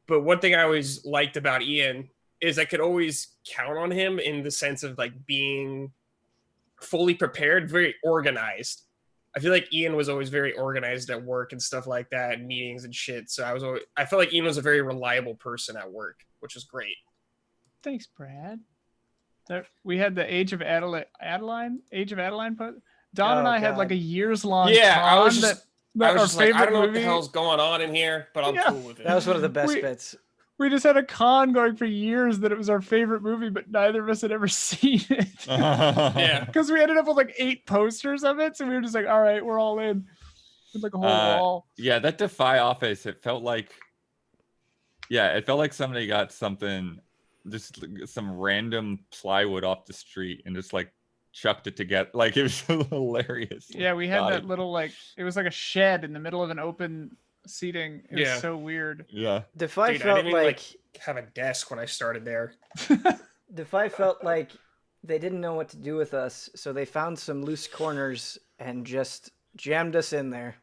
[SPEAKER 3] But one thing I always liked about Ian is I could always count on him in the sense of like being fully prepared, very organized. I feel like Ian was always very organized at work and stuff like that, and meetings and shit. So I felt like Ian was a very reliable person at work, which was great.
[SPEAKER 7] Thanks, Brad. We had the Age of Adeline put. Don and
[SPEAKER 1] Oh,
[SPEAKER 7] I had
[SPEAKER 1] God.
[SPEAKER 7] like a years long.
[SPEAKER 3] Yeah, I was
[SPEAKER 7] con
[SPEAKER 3] just,
[SPEAKER 7] that
[SPEAKER 3] I was
[SPEAKER 7] our
[SPEAKER 3] just like,
[SPEAKER 7] favorite
[SPEAKER 3] I don't know what
[SPEAKER 7] movie.
[SPEAKER 3] the hell's going on in here, but I'm
[SPEAKER 7] Yeah.
[SPEAKER 3] cool with it.
[SPEAKER 1] That was one of the best
[SPEAKER 7] We-
[SPEAKER 1] bits.
[SPEAKER 7] We just had a con going for years that it was our favorite movie, but neither of us had ever seen it.
[SPEAKER 3] Yeah.
[SPEAKER 7] Because we ended up with like 8 posters of it, so we were just like, all right, we're all in. With like a whole wall.
[SPEAKER 2] Yeah, that Defy office, it felt like somebody got something, just some random plywood off the street and just like chucked it together. Like it was hilarious.
[SPEAKER 7] Yeah, we had
[SPEAKER 2] God,
[SPEAKER 7] that little like, it was like a shed in the middle of an open seating. It
[SPEAKER 3] Yeah.
[SPEAKER 7] was so weird.
[SPEAKER 2] Yeah.
[SPEAKER 1] Defy
[SPEAKER 3] Dude, I
[SPEAKER 1] felt
[SPEAKER 3] didn't even
[SPEAKER 1] like
[SPEAKER 3] have a desk when I started there.
[SPEAKER 1] Defy felt like they didn't know what to do with us, so they found some loose corners and just jammed us in there.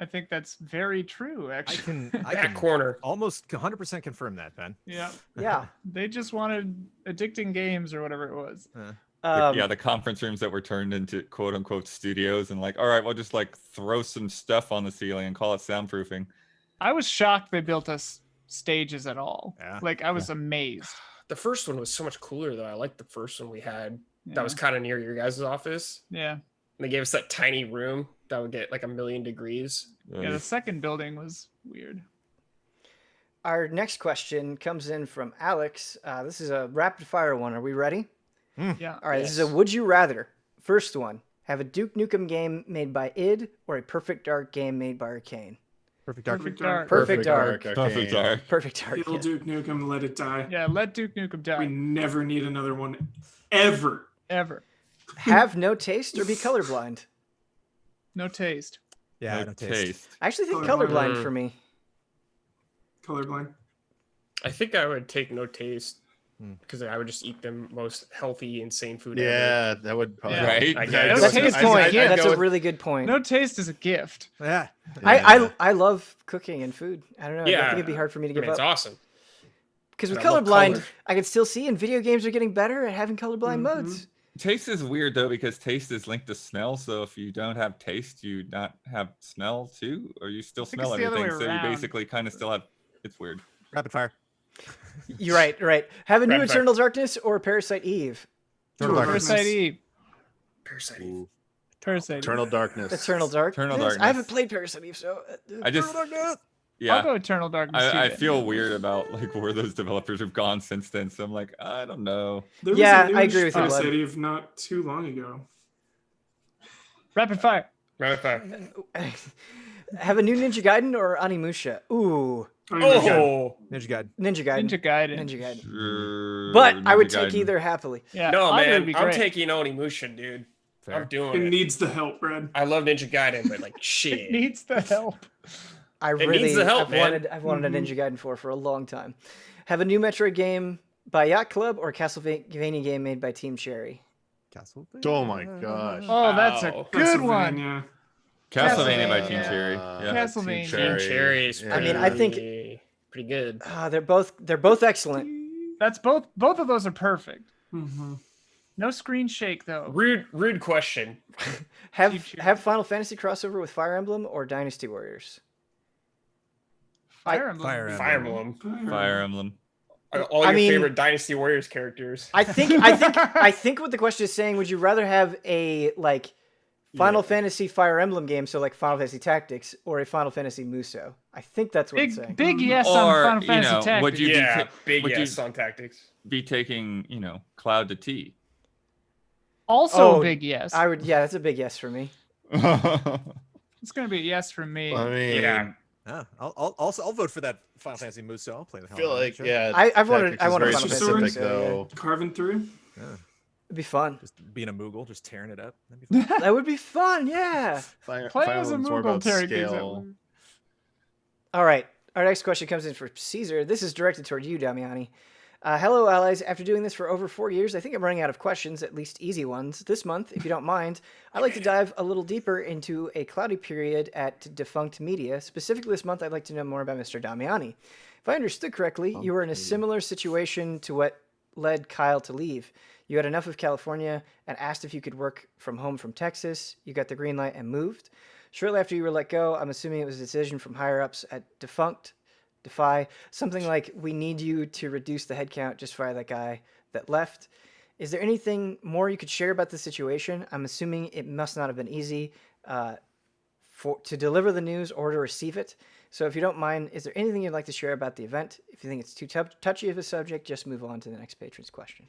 [SPEAKER 7] I think that's very true,
[SPEAKER 4] I
[SPEAKER 7] actually.
[SPEAKER 4] can
[SPEAKER 3] That corner.
[SPEAKER 4] almost 100% confirm that, Ben.
[SPEAKER 7] Yeah.
[SPEAKER 1] Yeah.
[SPEAKER 7] They just wanted addicting games or whatever it was.
[SPEAKER 2] The conference rooms that were turned into quote unquote studios, and like, all right, we'll just like throw some stuff on the ceiling and call it soundproofing.
[SPEAKER 7] I was shocked they built us stages at all.
[SPEAKER 4] Yeah.
[SPEAKER 7] Like, I was amazed.
[SPEAKER 3] The first one was so much cooler, though. I liked the first one we had.
[SPEAKER 7] Yeah.
[SPEAKER 3] That was kind of near your guys' office.
[SPEAKER 7] Yeah.
[SPEAKER 3] And they gave us that tiny room that would get like 1,000,000 degrees.
[SPEAKER 7] Yeah, the second building was weird.
[SPEAKER 1] Our next question comes in from Alex. This is a rapid fire one. Are we ready?
[SPEAKER 7] Yeah.
[SPEAKER 1] All right, This is a would you rather. First one. Have a Duke Nukem game made by id or a Perfect Dark game made by Arcane?
[SPEAKER 4] Perfect Dark.
[SPEAKER 7] Perfect Dark.
[SPEAKER 1] Perfect Dark.
[SPEAKER 2] Perfect Dark.
[SPEAKER 1] Perfect Dark.
[SPEAKER 6] Kill
[SPEAKER 1] Yeah.
[SPEAKER 6] Duke Nukem, let it die.
[SPEAKER 7] Yeah, let Duke Nukem die.
[SPEAKER 6] We never need another one, ever.
[SPEAKER 7] Ever.
[SPEAKER 1] Have no taste or be colorblind.
[SPEAKER 7] No taste.
[SPEAKER 4] Yeah,
[SPEAKER 2] No
[SPEAKER 4] no taste.
[SPEAKER 1] I actually think
[SPEAKER 6] Colorblind.
[SPEAKER 1] colorblind for me.
[SPEAKER 6] Colorblind.
[SPEAKER 3] I think I would take no taste
[SPEAKER 4] Hmm.
[SPEAKER 3] because I would just eat the most healthy, insane food ever.
[SPEAKER 5] Yeah, that would probably
[SPEAKER 7] Yeah.
[SPEAKER 2] Right?
[SPEAKER 3] I
[SPEAKER 7] Yeah,
[SPEAKER 3] guess.
[SPEAKER 1] That's a good point.
[SPEAKER 3] I'd
[SPEAKER 1] That's
[SPEAKER 3] go
[SPEAKER 1] a
[SPEAKER 3] with-
[SPEAKER 1] really good point.
[SPEAKER 7] No taste is a gift.
[SPEAKER 4] Yeah.
[SPEAKER 1] I love cooking and food. I don't know. I
[SPEAKER 3] Yeah.
[SPEAKER 1] think it'd be hard for me to
[SPEAKER 3] I
[SPEAKER 1] give
[SPEAKER 3] mean, it's
[SPEAKER 1] up.
[SPEAKER 3] awesome.
[SPEAKER 1] Because with
[SPEAKER 3] I love
[SPEAKER 1] colorblind,
[SPEAKER 3] color.
[SPEAKER 1] I can still see, and video games are getting better at having colorblind modes.
[SPEAKER 2] Taste is weird though, because taste is linked to smell. So if you don't have taste, you not have smell too, or you still
[SPEAKER 7] think
[SPEAKER 2] smell
[SPEAKER 7] it's the other way
[SPEAKER 2] everything. So you
[SPEAKER 7] around.
[SPEAKER 2] basically kind of still have. It's weird.
[SPEAKER 4] Rapid fire.
[SPEAKER 1] You're right. Have a new
[SPEAKER 3] Rapid fire.
[SPEAKER 1] Eternal Darkness or Parasite Eve?
[SPEAKER 4] Eternal Darkness.
[SPEAKER 7] Parasite Eve.
[SPEAKER 3] Parasite.
[SPEAKER 5] Ooh,
[SPEAKER 7] Parasite Eve.
[SPEAKER 5] Eternal Darkness.
[SPEAKER 1] Eternal Darkness.
[SPEAKER 2] Eternal
[SPEAKER 1] I
[SPEAKER 2] Darkness.
[SPEAKER 1] haven't played Parasite Eve, so
[SPEAKER 2] I just
[SPEAKER 7] I'll
[SPEAKER 2] yeah.
[SPEAKER 7] go Eternal Darkness. too,
[SPEAKER 2] I
[SPEAKER 7] then.
[SPEAKER 2] feel weird about like where those developers have gone since then. So I'm like, I don't know.
[SPEAKER 6] There was
[SPEAKER 1] Yeah,
[SPEAKER 6] a
[SPEAKER 1] I agree with you,
[SPEAKER 6] Parasite
[SPEAKER 1] Blood.
[SPEAKER 6] Eve not too long ago.
[SPEAKER 7] Rapid fire.
[SPEAKER 3] Rapid fire.
[SPEAKER 1] have a new Ninja Gaiden or Animusha? Ooh,
[SPEAKER 6] I mean, again,
[SPEAKER 3] Oh
[SPEAKER 4] Ninja God.
[SPEAKER 1] Ninja Gaiden.
[SPEAKER 7] Ninja Gaiden.
[SPEAKER 1] Ninja Gaiden.
[SPEAKER 2] Sure,
[SPEAKER 1] But I would
[SPEAKER 2] Ninja
[SPEAKER 1] take
[SPEAKER 2] Gaiden.
[SPEAKER 1] either happily.
[SPEAKER 7] Yeah.
[SPEAKER 3] no,
[SPEAKER 7] either would
[SPEAKER 3] man!
[SPEAKER 7] be
[SPEAKER 3] I'm
[SPEAKER 7] great.
[SPEAKER 3] taking Onimusha, dude. I'm doing
[SPEAKER 6] It
[SPEAKER 3] it.
[SPEAKER 6] needs the help, Brad.
[SPEAKER 3] I love Ninja Gaiden, but like
[SPEAKER 7] It
[SPEAKER 3] shit.
[SPEAKER 7] needs the help.
[SPEAKER 3] needs the help,
[SPEAKER 1] I've wanted
[SPEAKER 6] Mhm.
[SPEAKER 1] a Ninja Gaiden 4 for a long time. Have a new Metroid game by Yacht Club or Castlevania game made by Team Cherry?
[SPEAKER 4] Castlevania.
[SPEAKER 5] Oh my gosh.
[SPEAKER 7] Oh, that's a
[SPEAKER 3] Wow.
[SPEAKER 7] good one.
[SPEAKER 6] Castlevania.
[SPEAKER 2] Castlevania by Team
[SPEAKER 7] Castlevania.
[SPEAKER 2] Cherry. Yeah.
[SPEAKER 7] Castlevania.
[SPEAKER 3] Team Cherry is
[SPEAKER 5] Yeah.
[SPEAKER 3] pretty,
[SPEAKER 1] I mean, I think-
[SPEAKER 3] pretty good.
[SPEAKER 1] They're both excellent.
[SPEAKER 7] That's both of those are perfect.
[SPEAKER 6] Mm-hmm.
[SPEAKER 7] No screen shake though.
[SPEAKER 3] Rude question.
[SPEAKER 1] Have
[SPEAKER 7] Cherry.
[SPEAKER 1] have Final Fantasy crossover with Fire Emblem or Dynasty Warriors?
[SPEAKER 7] Fire Emblem.
[SPEAKER 4] Fire
[SPEAKER 3] Fire
[SPEAKER 4] Emblem.
[SPEAKER 3] Emblem.
[SPEAKER 2] Fire Emblem.
[SPEAKER 3] All
[SPEAKER 1] I
[SPEAKER 3] your
[SPEAKER 1] mean-
[SPEAKER 3] favorite Dynasty Warriors characters.
[SPEAKER 1] I think what the question is saying, would you rather have a like Final Fantasy Fire Emblem game, so like Final Fantasy Tactics, or a Final Fantasy Muso? I think that's what it's saying.
[SPEAKER 7] Big yes
[SPEAKER 2] Or,
[SPEAKER 7] on Final
[SPEAKER 2] you
[SPEAKER 7] Fantasy
[SPEAKER 2] know,
[SPEAKER 7] Tactics.
[SPEAKER 2] would you be
[SPEAKER 3] Yeah,
[SPEAKER 2] ta-
[SPEAKER 3] big
[SPEAKER 2] would you-
[SPEAKER 3] yes on tactics.
[SPEAKER 2] Be taking, Cloud to T.
[SPEAKER 7] Also
[SPEAKER 1] Oh,
[SPEAKER 7] a big yes.
[SPEAKER 1] I would, yeah, that's a big yes for me.
[SPEAKER 7] It's gonna be a yes from me.
[SPEAKER 5] I mean,
[SPEAKER 3] Yeah.
[SPEAKER 4] I'll vote for that Final Fantasy Muso. I'll play the
[SPEAKER 5] I
[SPEAKER 4] hell
[SPEAKER 5] feel
[SPEAKER 4] out of that
[SPEAKER 5] like
[SPEAKER 4] shit.
[SPEAKER 5] yeah.
[SPEAKER 1] I've wanted
[SPEAKER 5] Tactics is very
[SPEAKER 1] Final
[SPEAKER 6] Fantasy
[SPEAKER 5] specific
[SPEAKER 1] Muso, yeah.
[SPEAKER 5] though.
[SPEAKER 6] Carving through.
[SPEAKER 4] Yeah.
[SPEAKER 1] It'd be fun.
[SPEAKER 4] Just being a Moogle, just tearing it up. That'd be fun.
[SPEAKER 1] That would be fun, yeah.
[SPEAKER 5] Fire
[SPEAKER 7] Play
[SPEAKER 5] Fire
[SPEAKER 7] as a
[SPEAKER 5] Emblem's more
[SPEAKER 7] Moogle,
[SPEAKER 5] about
[SPEAKER 7] Terry thinks that
[SPEAKER 5] scale.
[SPEAKER 7] would-
[SPEAKER 1] All right. Our next question comes in for Caesar. This is directed toward you, Damiani. Hello, allies. After doing this for over 4 years, I think I'm running out of questions, at least easy ones. This month, if you don't mind, I'd like to dive a little deeper into a cloudy period at Defunct Media. Specifically this month, I'd like to know more about Mr. Damiani. If I understood correctly, you were in a similar situation to what led Kyle to leave. You had enough of California and asked if you could work from home from Texas. You got the green light and moved. Shortly after you were let go, I'm assuming it was a decision from higher-ups at Defy, something like, we need you to reduce the headcount, just fire that guy that left. Is there anything more you could share about the situation? I'm assuming it must not have been easy to deliver the news or to receive it. So if you don't mind, is there anything you'd like to share about the event? If you think it's too touchy of a subject, just move on to the next patron's question.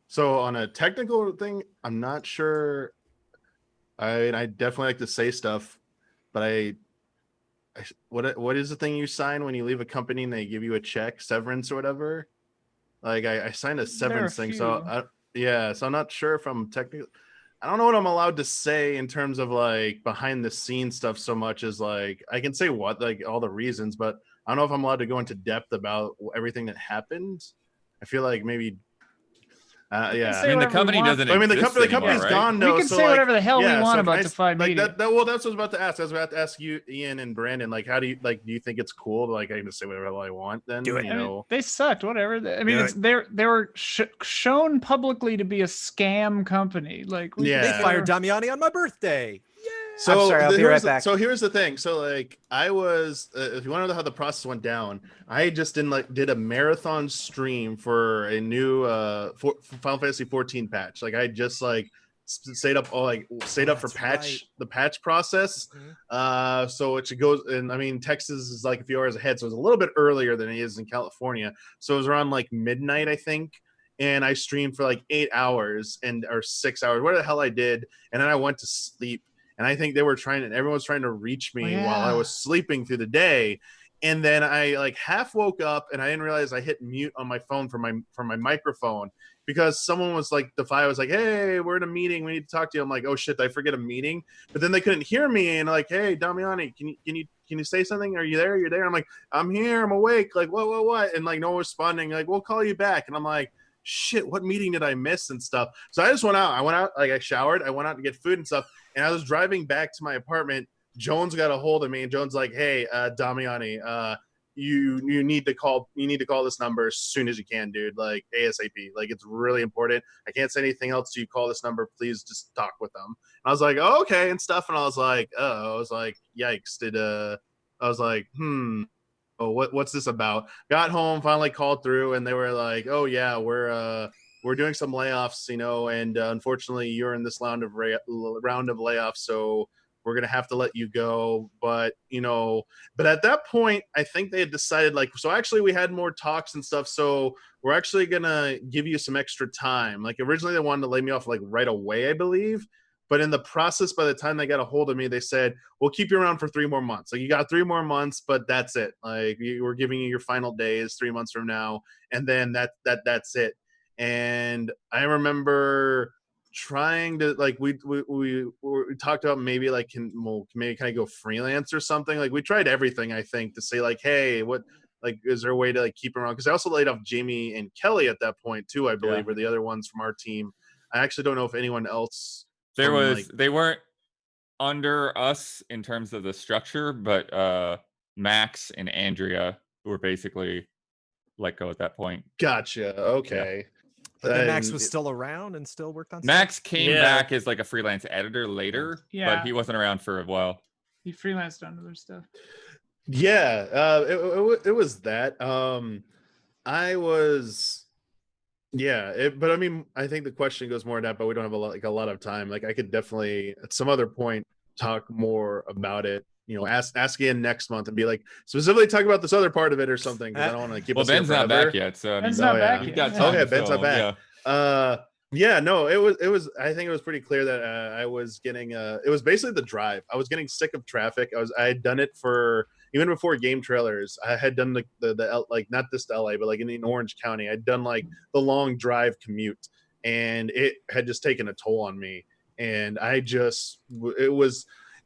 [SPEAKER 5] So on a technical thing, I'm not sure. I definitely like to say stuff, but what is the thing you sign when you leave a company and they give you a check, severance or whatever? Like I signed a severance thing, so so I'm not sure if I'm technically. I don't know what I'm allowed to say in terms of like behind the scenes stuff so much as like I can say what like all the reasons, but I don't know if I'm allowed to go into depth about everything that happened. I feel like maybe. Yeah,
[SPEAKER 2] I mean, the company doesn't.
[SPEAKER 5] I mean, the
[SPEAKER 2] exist
[SPEAKER 5] company's
[SPEAKER 2] anymore,
[SPEAKER 5] gone.
[SPEAKER 7] We
[SPEAKER 5] No,
[SPEAKER 7] can
[SPEAKER 5] so
[SPEAKER 7] say
[SPEAKER 5] like,
[SPEAKER 7] whatever the hell we want
[SPEAKER 5] so
[SPEAKER 7] about
[SPEAKER 5] can I-
[SPEAKER 7] Defy
[SPEAKER 5] like
[SPEAKER 7] Media.
[SPEAKER 5] well, that's what I was about to ask. I was about to ask you, Ian and Brandon. Like, how do you like? Do you think it's cool? Like, I can just say whatever the hell I want. Then
[SPEAKER 4] Do it.
[SPEAKER 5] you
[SPEAKER 7] I mean,
[SPEAKER 5] know.
[SPEAKER 7] they sucked. Whatever. I mean,
[SPEAKER 4] Do
[SPEAKER 7] it's, they were shown publicly to be a scam company. Like,
[SPEAKER 5] Yeah.
[SPEAKER 4] They fired Damiani on my birthday.
[SPEAKER 5] So
[SPEAKER 1] I'm sorry, I'll be right back.
[SPEAKER 5] So here's the thing. So like I was, if you want to know how the process went down, I just did a marathon stream for a new Final Fantasy 14 patch. Like I just like stayed up for
[SPEAKER 4] That's
[SPEAKER 5] patch
[SPEAKER 4] right.
[SPEAKER 5] the patch process. So it goes, and I mean Texas is like a few hours ahead, so it's a little bit earlier than it is in California. So it was around like midnight, I think. And I streamed for like 8 hours or 6 hours, whatever the hell I did, and then I went to sleep. And I think everyone was trying to reach me while I was sleeping through the day. And then I like half woke up and I didn't realize I hit mute on my phone for my microphone because someone was like, Defy was like, hey, we're in a meeting. We need to talk to you. I'm like, oh shit, did I forget a meeting? But then they couldn't hear me and like, hey, Damiani, can you say something? Are you there? You're there. I'm like, I'm here. I'm awake. Like, what? And like, no one responding. Like, we'll call you back. And I'm like, shit, what meeting did I miss and stuff? So I just went out. Like I showered. I went out to get food and stuff. And I was driving back to my apartment. Jones got a hold of me, and Jones like, "Hey, Damiani, you need to call this number as soon as you can, dude. Like ASAP. Like it's really important. I can't say anything else. So you call this number, please. Just talk with them." And I was like, oh, "Okay," and stuff. And I was like, "Yikes!" I was like, "Oh, what's this about?" Got home, finally called through, and they were like, "Oh yeah, we're doing some layoffs, and unfortunately you're in this round of layoffs, so we're gonna have to let you go." But at that point, I think they had decided so actually we had more talks and stuff. So we're actually gonna give you some extra time. Like originally they wanted to lay me off like right away, I believe. But in the process, by the time they got a hold of me, they said, we'll keep you around for 3 more months. Like you got 3 more months, but that's it. Like we're giving you your final days 3 months from now. And then that's it. And I remember trying to like we talked about maybe like maybe kind of go freelance or something. Like we tried everything, I think, to say like, hey, what like is there a way to like keep them around? Because I also laid off Jamie and Kelly at that point too, I believe, were the other ones from our team. I actually don't know if anyone else
[SPEAKER 2] they weren't under us in terms of the structure, but Max and Andrea were basically let go at that point.
[SPEAKER 5] Gotcha. Okay.
[SPEAKER 4] But then Max was still around and still worked on stuff?
[SPEAKER 2] Max came back as like a freelance editor later, but he wasn't around for a while.
[SPEAKER 7] He freelanced on other stuff.
[SPEAKER 5] Yeah, it was that. I was, but I mean, I think the question goes more in that, but we don't have a lot of time. Like I could definitely at some other point talk more about it. You know, ask Ian next month and be like specifically talk about this other part of it or something, because I don't want to keep.
[SPEAKER 2] Well, Ben's not back yet, so I mean,
[SPEAKER 7] Ben's not back yet.
[SPEAKER 5] Okay, Ben's not back. Yeah. No, it was. I think it was pretty clear that I was getting. It was basically the drive. I was getting sick of traffic. I had done it for even before game trailers. I had done the like not this to LA, but like in Orange County, I'd done like the long drive commute, and it had just taken a toll on me. And I just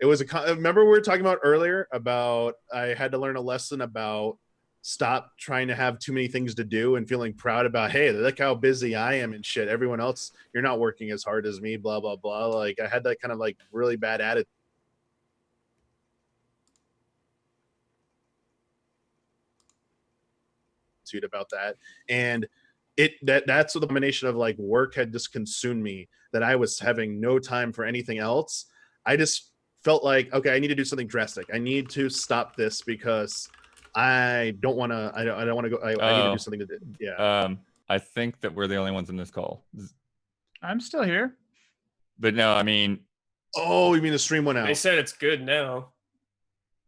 [SPEAKER 5] remember we were talking about earlier about I had to learn a lesson about stop trying to have too many things to do and feeling proud about, hey, look how busy I am and shit. Everyone else, you're not working as hard as me, blah, blah, blah. Like I had that kind of like really bad attitude about that. And that's the combination of like work had just consumed me, that I was having no time for anything else. I just felt like, okay, I need to do something drastic. I need to stop this because I don't want to. I don't want to go. I need to do something to do. Yeah.
[SPEAKER 2] I think that we're the only ones in this call.
[SPEAKER 7] I'm still here.
[SPEAKER 2] But no, I mean.
[SPEAKER 5] Oh, you mean the stream went out?
[SPEAKER 3] They said it's good now.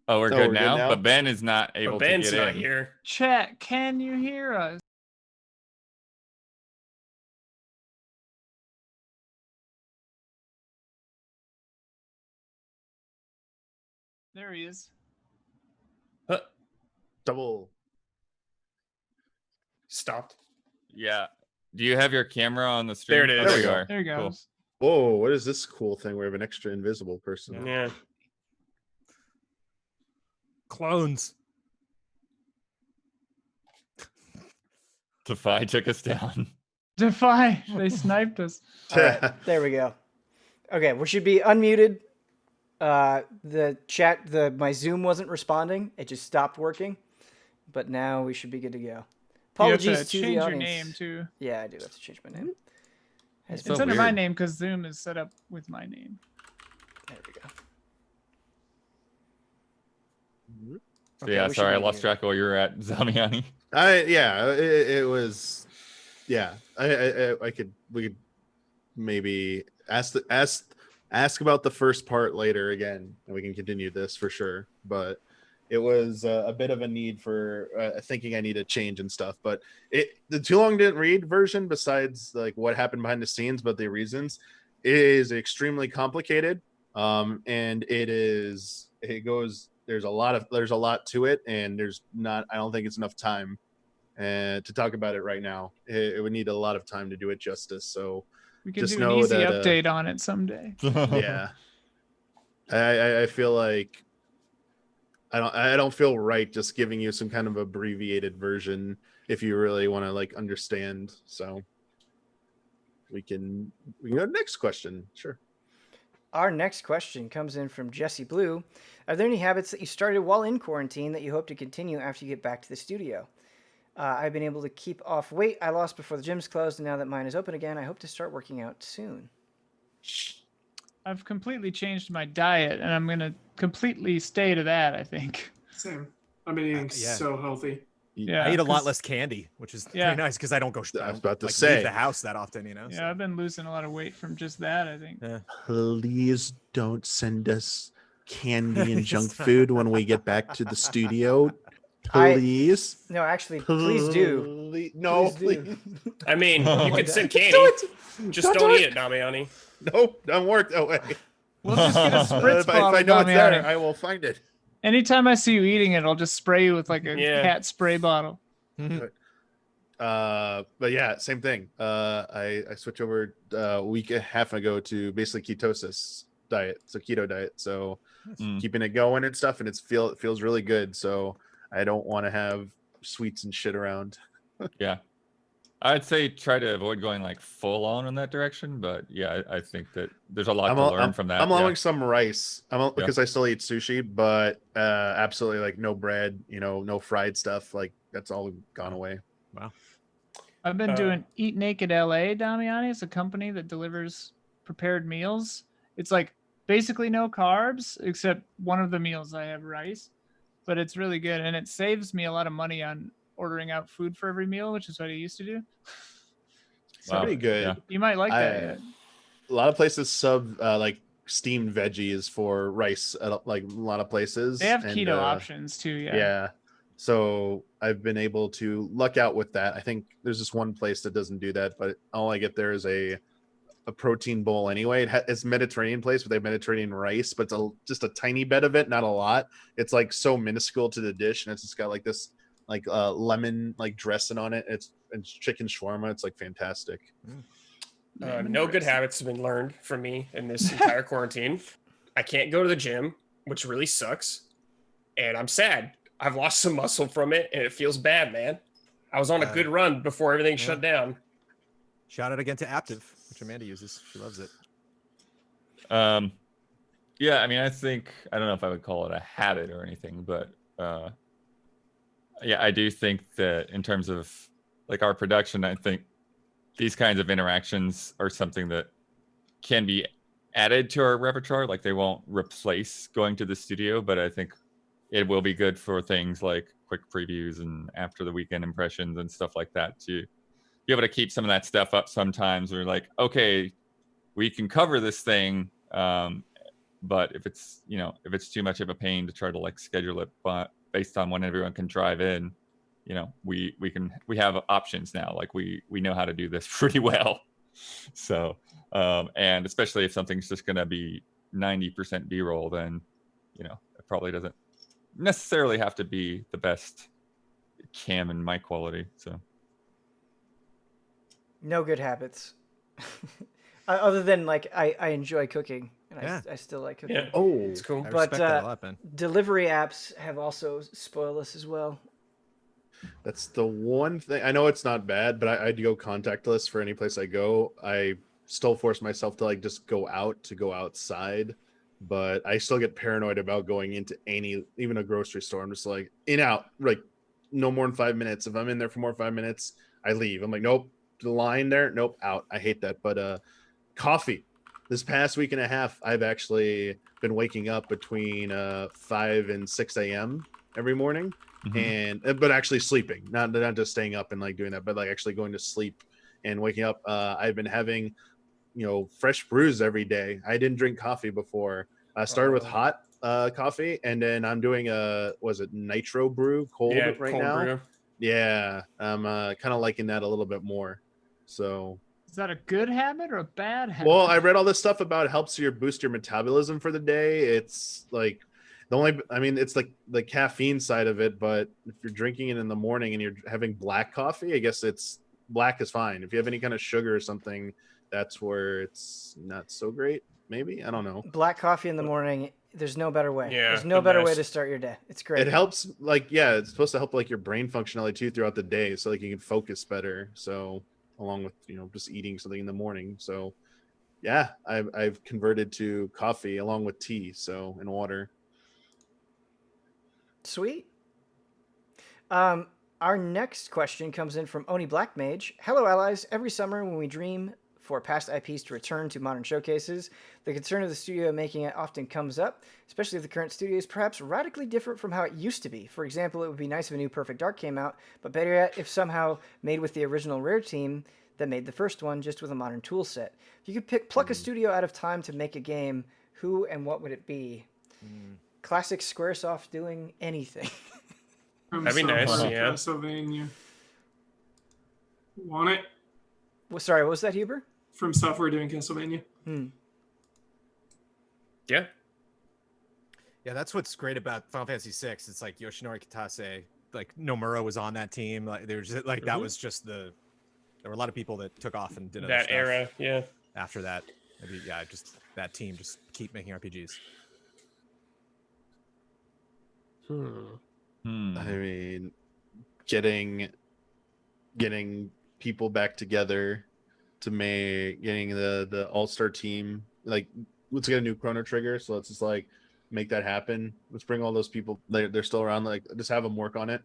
[SPEAKER 2] Oh, we're good now? But Ben is not able to get in.
[SPEAKER 3] Ben's not here.
[SPEAKER 7] Chat, can you hear us? There he is.
[SPEAKER 5] Double.
[SPEAKER 3] Stopped.
[SPEAKER 2] Yeah. Do you have your camera on the stream?
[SPEAKER 3] There it is.
[SPEAKER 2] There you are.
[SPEAKER 7] There he goes.
[SPEAKER 5] Cool. Whoa, what is this cool thing? We have an extra invisible person.
[SPEAKER 3] Yeah.
[SPEAKER 4] Clones.
[SPEAKER 2] Defy took us down.
[SPEAKER 7] Defy. They sniped us.
[SPEAKER 1] All right, there we go. Okay, we should be unmuted. The chat, my Zoom wasn't responding. It just stopped working. But now we should be good to go. Apologies
[SPEAKER 7] you have to
[SPEAKER 1] to
[SPEAKER 7] change
[SPEAKER 1] the
[SPEAKER 7] your
[SPEAKER 1] audience.
[SPEAKER 7] name too.
[SPEAKER 1] Yeah, I do have to change my name.
[SPEAKER 7] It's under my name because Zoom is set up with my name.
[SPEAKER 1] There we go.
[SPEAKER 2] So yeah, sorry, I lost track of where you were at, Damiani.
[SPEAKER 5] It was. Yeah, we could maybe ask about the first part later again, and we can continue this for sure. But it was a bit of a need for thinking I need a change and stuff. But the too long didn't read version, besides like what happened behind the scenes, but the reasons, is extremely complicated. And there's a lot to it, and I don't think it's enough time to talk about it right now. It would need a lot of time to do it justice. So
[SPEAKER 7] we can
[SPEAKER 5] just
[SPEAKER 7] do an
[SPEAKER 5] know
[SPEAKER 7] easy
[SPEAKER 5] that,
[SPEAKER 7] update on it someday.
[SPEAKER 5] Yeah. I feel like I don't feel right just giving you some kind of abbreviated version if you really want to like understand. So we can go to the next question. Sure.
[SPEAKER 1] Our next question comes in from Jesse Blue. Are there any habits that you started while in quarantine that you hope to continue after you get back to the studio? I've been able to keep off weight I lost before the gym's closed, and now that mine is open again, I hope to start working out soon.
[SPEAKER 7] I've completely changed my diet, and I'm going to completely stay to that, I think.
[SPEAKER 6] Same. I've been eating so healthy.
[SPEAKER 7] Yeah,
[SPEAKER 4] I eat a lot less candy, which is pretty nice because I don't go.
[SPEAKER 5] I was about to
[SPEAKER 4] leave
[SPEAKER 5] say
[SPEAKER 4] the house that often,
[SPEAKER 7] Yeah,
[SPEAKER 4] so.
[SPEAKER 7] I've been losing a lot of weight from just that, I think.
[SPEAKER 4] Yeah.
[SPEAKER 5] Please don't send us candy and junk food when we get back to the studio. Please.
[SPEAKER 1] No, actually, please do.
[SPEAKER 5] No,
[SPEAKER 1] please.
[SPEAKER 3] I mean, you could send candy. Just don't eat it, Damiani.
[SPEAKER 5] Nope, don't work that way.
[SPEAKER 7] We'll just get a spritz
[SPEAKER 5] If
[SPEAKER 7] bottle,
[SPEAKER 5] I know it's there,
[SPEAKER 7] Damiani.
[SPEAKER 5] I will find it.
[SPEAKER 7] Anytime I see you eating it, I'll just spray you with like a cat spray bottle.
[SPEAKER 5] But yeah, same thing. I switched over a week and a half ago to basically ketosis diet, so keto diet. So
[SPEAKER 2] Mm.
[SPEAKER 5] keeping it going and stuff, and it feels really good. So I don't want to have sweets and shit around.
[SPEAKER 2] Yeah. I'd say try to avoid going like full on in that direction, but yeah, I think that there's a lot to learn from that.
[SPEAKER 5] I'm
[SPEAKER 2] yeah.
[SPEAKER 5] allowing some rice. Because I still eat sushi, but absolutely like no bread, no fried stuff. Like that's all gone away.
[SPEAKER 4] Wow.
[SPEAKER 7] I've been doing Eat Naked LA, Damiani. It's a company that delivers prepared meals. It's like basically no carbs, except one of the meals I have rice, but it's really good. And it saves me a lot of money on ordering out food for every meal, which is what I used to do.
[SPEAKER 2] Wow.
[SPEAKER 5] Pretty good.
[SPEAKER 2] Yeah.
[SPEAKER 7] You might like that. Yeah.
[SPEAKER 5] A lot of places sub like steamed veggies for rice at like a lot of places.
[SPEAKER 7] They have
[SPEAKER 5] and,
[SPEAKER 7] keto options too. Yeah.
[SPEAKER 5] Yeah. So I've been able to luck out with that. I think there's just one place that doesn't do that, but all I get there is a protein bowl anyway. It's Mediterranean place, but they have Mediterranean rice, but it's just a tiny bit of it, not a lot. It's like so minuscule to the dish, and it's just got like this like lemon like dressing on it. It's chicken shawarma. It's like fantastic.
[SPEAKER 3] No good habits have been learned from me in this entire quarantine. I can't go to the gym, which really sucks, and I'm sad. I've lost some muscle from it, and it feels bad, man. I was on a good run before everything shut down.
[SPEAKER 4] Shout out again to Active, which Amanda uses. She loves it.
[SPEAKER 2] Yeah, I mean, I don't know if I would call it a habit or anything, but yeah, I do think that in terms of like our production, I think these kinds of interactions are something that can be added to our repertoire. Like they won't replace going to the studio, but I think it will be good for things like quick previews and after the weekend impressions and stuff like that to be able to keep some of that stuff up sometimes. We're like, okay, we can cover this thing, but if it's too much of a pain to try to like schedule it, but based on when everyone can drive in, we have options now. Like we know how to do this pretty well. So and especially if something's just going to be 90% B-roll, then it probably doesn't necessarily have to be the best cam and mic quality. So
[SPEAKER 1] no good habits. Other than like I enjoy cooking, and I still like cooking.
[SPEAKER 3] Yeah.
[SPEAKER 5] Oh,
[SPEAKER 3] It's cool.
[SPEAKER 4] I
[SPEAKER 1] But
[SPEAKER 4] respect that a lot, Ben.
[SPEAKER 1] delivery apps have also spoiled us as well.
[SPEAKER 5] that's the one thing. I know it's not bad, but I do go contactless for any place I go. I still force myself to like just go outside, but I still get paranoid about going into even a grocery store. I'm just like in out, like no more than 5 minutes. If I'm in there for more than 5 minutes, I leave. I'm like, nope, the line there, nope, out. I hate that. But coffee. This past week and a half, I've actually been waking up between 5 and 6 a.m. every morning, but actually sleeping, not just staying up and like doing that, but like actually going to sleep and waking up. I've been having, fresh brews every day. I didn't drink coffee before. I started with hot coffee, and then I'm doing nitro brew cold right
[SPEAKER 3] cold
[SPEAKER 5] now.
[SPEAKER 3] brew.
[SPEAKER 5] Yeah, I'm kind of liking that a little bit more. So
[SPEAKER 7] Is that a good habit or a bad habit?
[SPEAKER 5] well, I read all this stuff about it helps boost your metabolism for the day. It's like it's like the caffeine side of it, but if you're drinking it in the morning and you're having black coffee, I guess black is fine. If you have any kind of sugar or something, that's where it's not so great. Maybe, I don't know.
[SPEAKER 1] Black coffee in the morning, there's no better way.
[SPEAKER 3] Yeah,
[SPEAKER 1] There's no
[SPEAKER 3] the
[SPEAKER 1] better way
[SPEAKER 3] best.
[SPEAKER 1] to start your day. It's great.
[SPEAKER 5] It helps, like, yeah, it's supposed to help like your brain functionality too throughout the day, so like you can focus better. So along with just eating something in the morning. So yeah, I've converted to coffee along with tea, and water.
[SPEAKER 1] Sweet. Our next question comes in from Oni Black Mage. Hello, allies. Every summer when we dream for past IPs to return to modern showcases, the concern of the studio making it often comes up, especially if the current studio is perhaps radically different from how it used to be. For example, it would be nice if a new Perfect Dark came out, but better yet, if somehow made with the original Rare team that made the first one, just with a modern tool set. If you could pluck a studio out of time to make a game, who and what would it be? Classic Squaresoft doing anything.
[SPEAKER 3] That'd be nice, yeah.
[SPEAKER 6] Castlevania. Want it?
[SPEAKER 1] Well, sorry, what was that, Huber?
[SPEAKER 6] From Software doing Castlevania.
[SPEAKER 3] Yeah.
[SPEAKER 4] Yeah, that's what's great about Final Fantasy VI. It's like Yoshinori Kitase, like Nomura was on that team. Like there was like that was just there were a lot of people that took off and did other
[SPEAKER 3] That
[SPEAKER 4] stuff
[SPEAKER 3] era, yeah.
[SPEAKER 4] after that. Maybe just that team just keep making RPGs.
[SPEAKER 5] I mean, getting people back together to getting the all-star team, like let's get a new Chrono Trigger, so let's just like make that happen. Let's bring all those people, they're still around, like just have them work on it.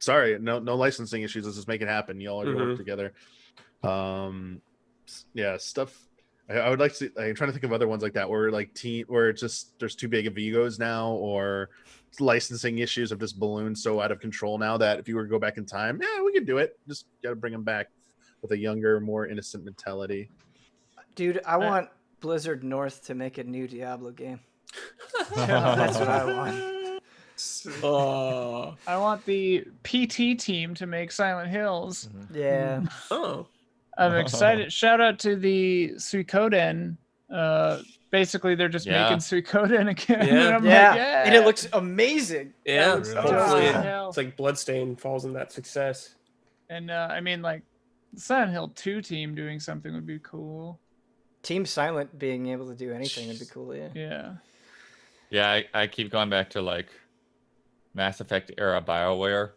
[SPEAKER 5] Sorry, no licensing issues, let's just make it happen. Y'all are gonna work together. Yeah, stuff. I would like to. I'm trying to think of other ones like that where where it's just there's too big of egos now, or licensing issues have just ballooned so out of control now that if you were to go back in time, yeah, we could do it. Just got to bring them back with a younger, more innocent mentality.
[SPEAKER 1] Dude, I want Blizzard North to make a new Diablo game. That's what I want.
[SPEAKER 7] I want the PT team to make Silent Hills.
[SPEAKER 1] Yeah.
[SPEAKER 3] Oh.
[SPEAKER 7] I'm excited. Shout out to the Suikoden. Basically, they're just making Suikoden again.
[SPEAKER 3] Yeah.
[SPEAKER 7] And I'm like, yeah.
[SPEAKER 1] And it looks amazing.
[SPEAKER 3] Yeah,
[SPEAKER 7] looks
[SPEAKER 3] hopefully
[SPEAKER 7] awesome.
[SPEAKER 3] it's like Bloodstain falls in that success.
[SPEAKER 7] And I mean, like, Silent Hill 2 team doing something would be cool.
[SPEAKER 1] Team Silent being able to do anything would be cool, yeah.
[SPEAKER 7] Yeah.
[SPEAKER 2] Yeah, I keep going back to like Mass Effect era BioWare,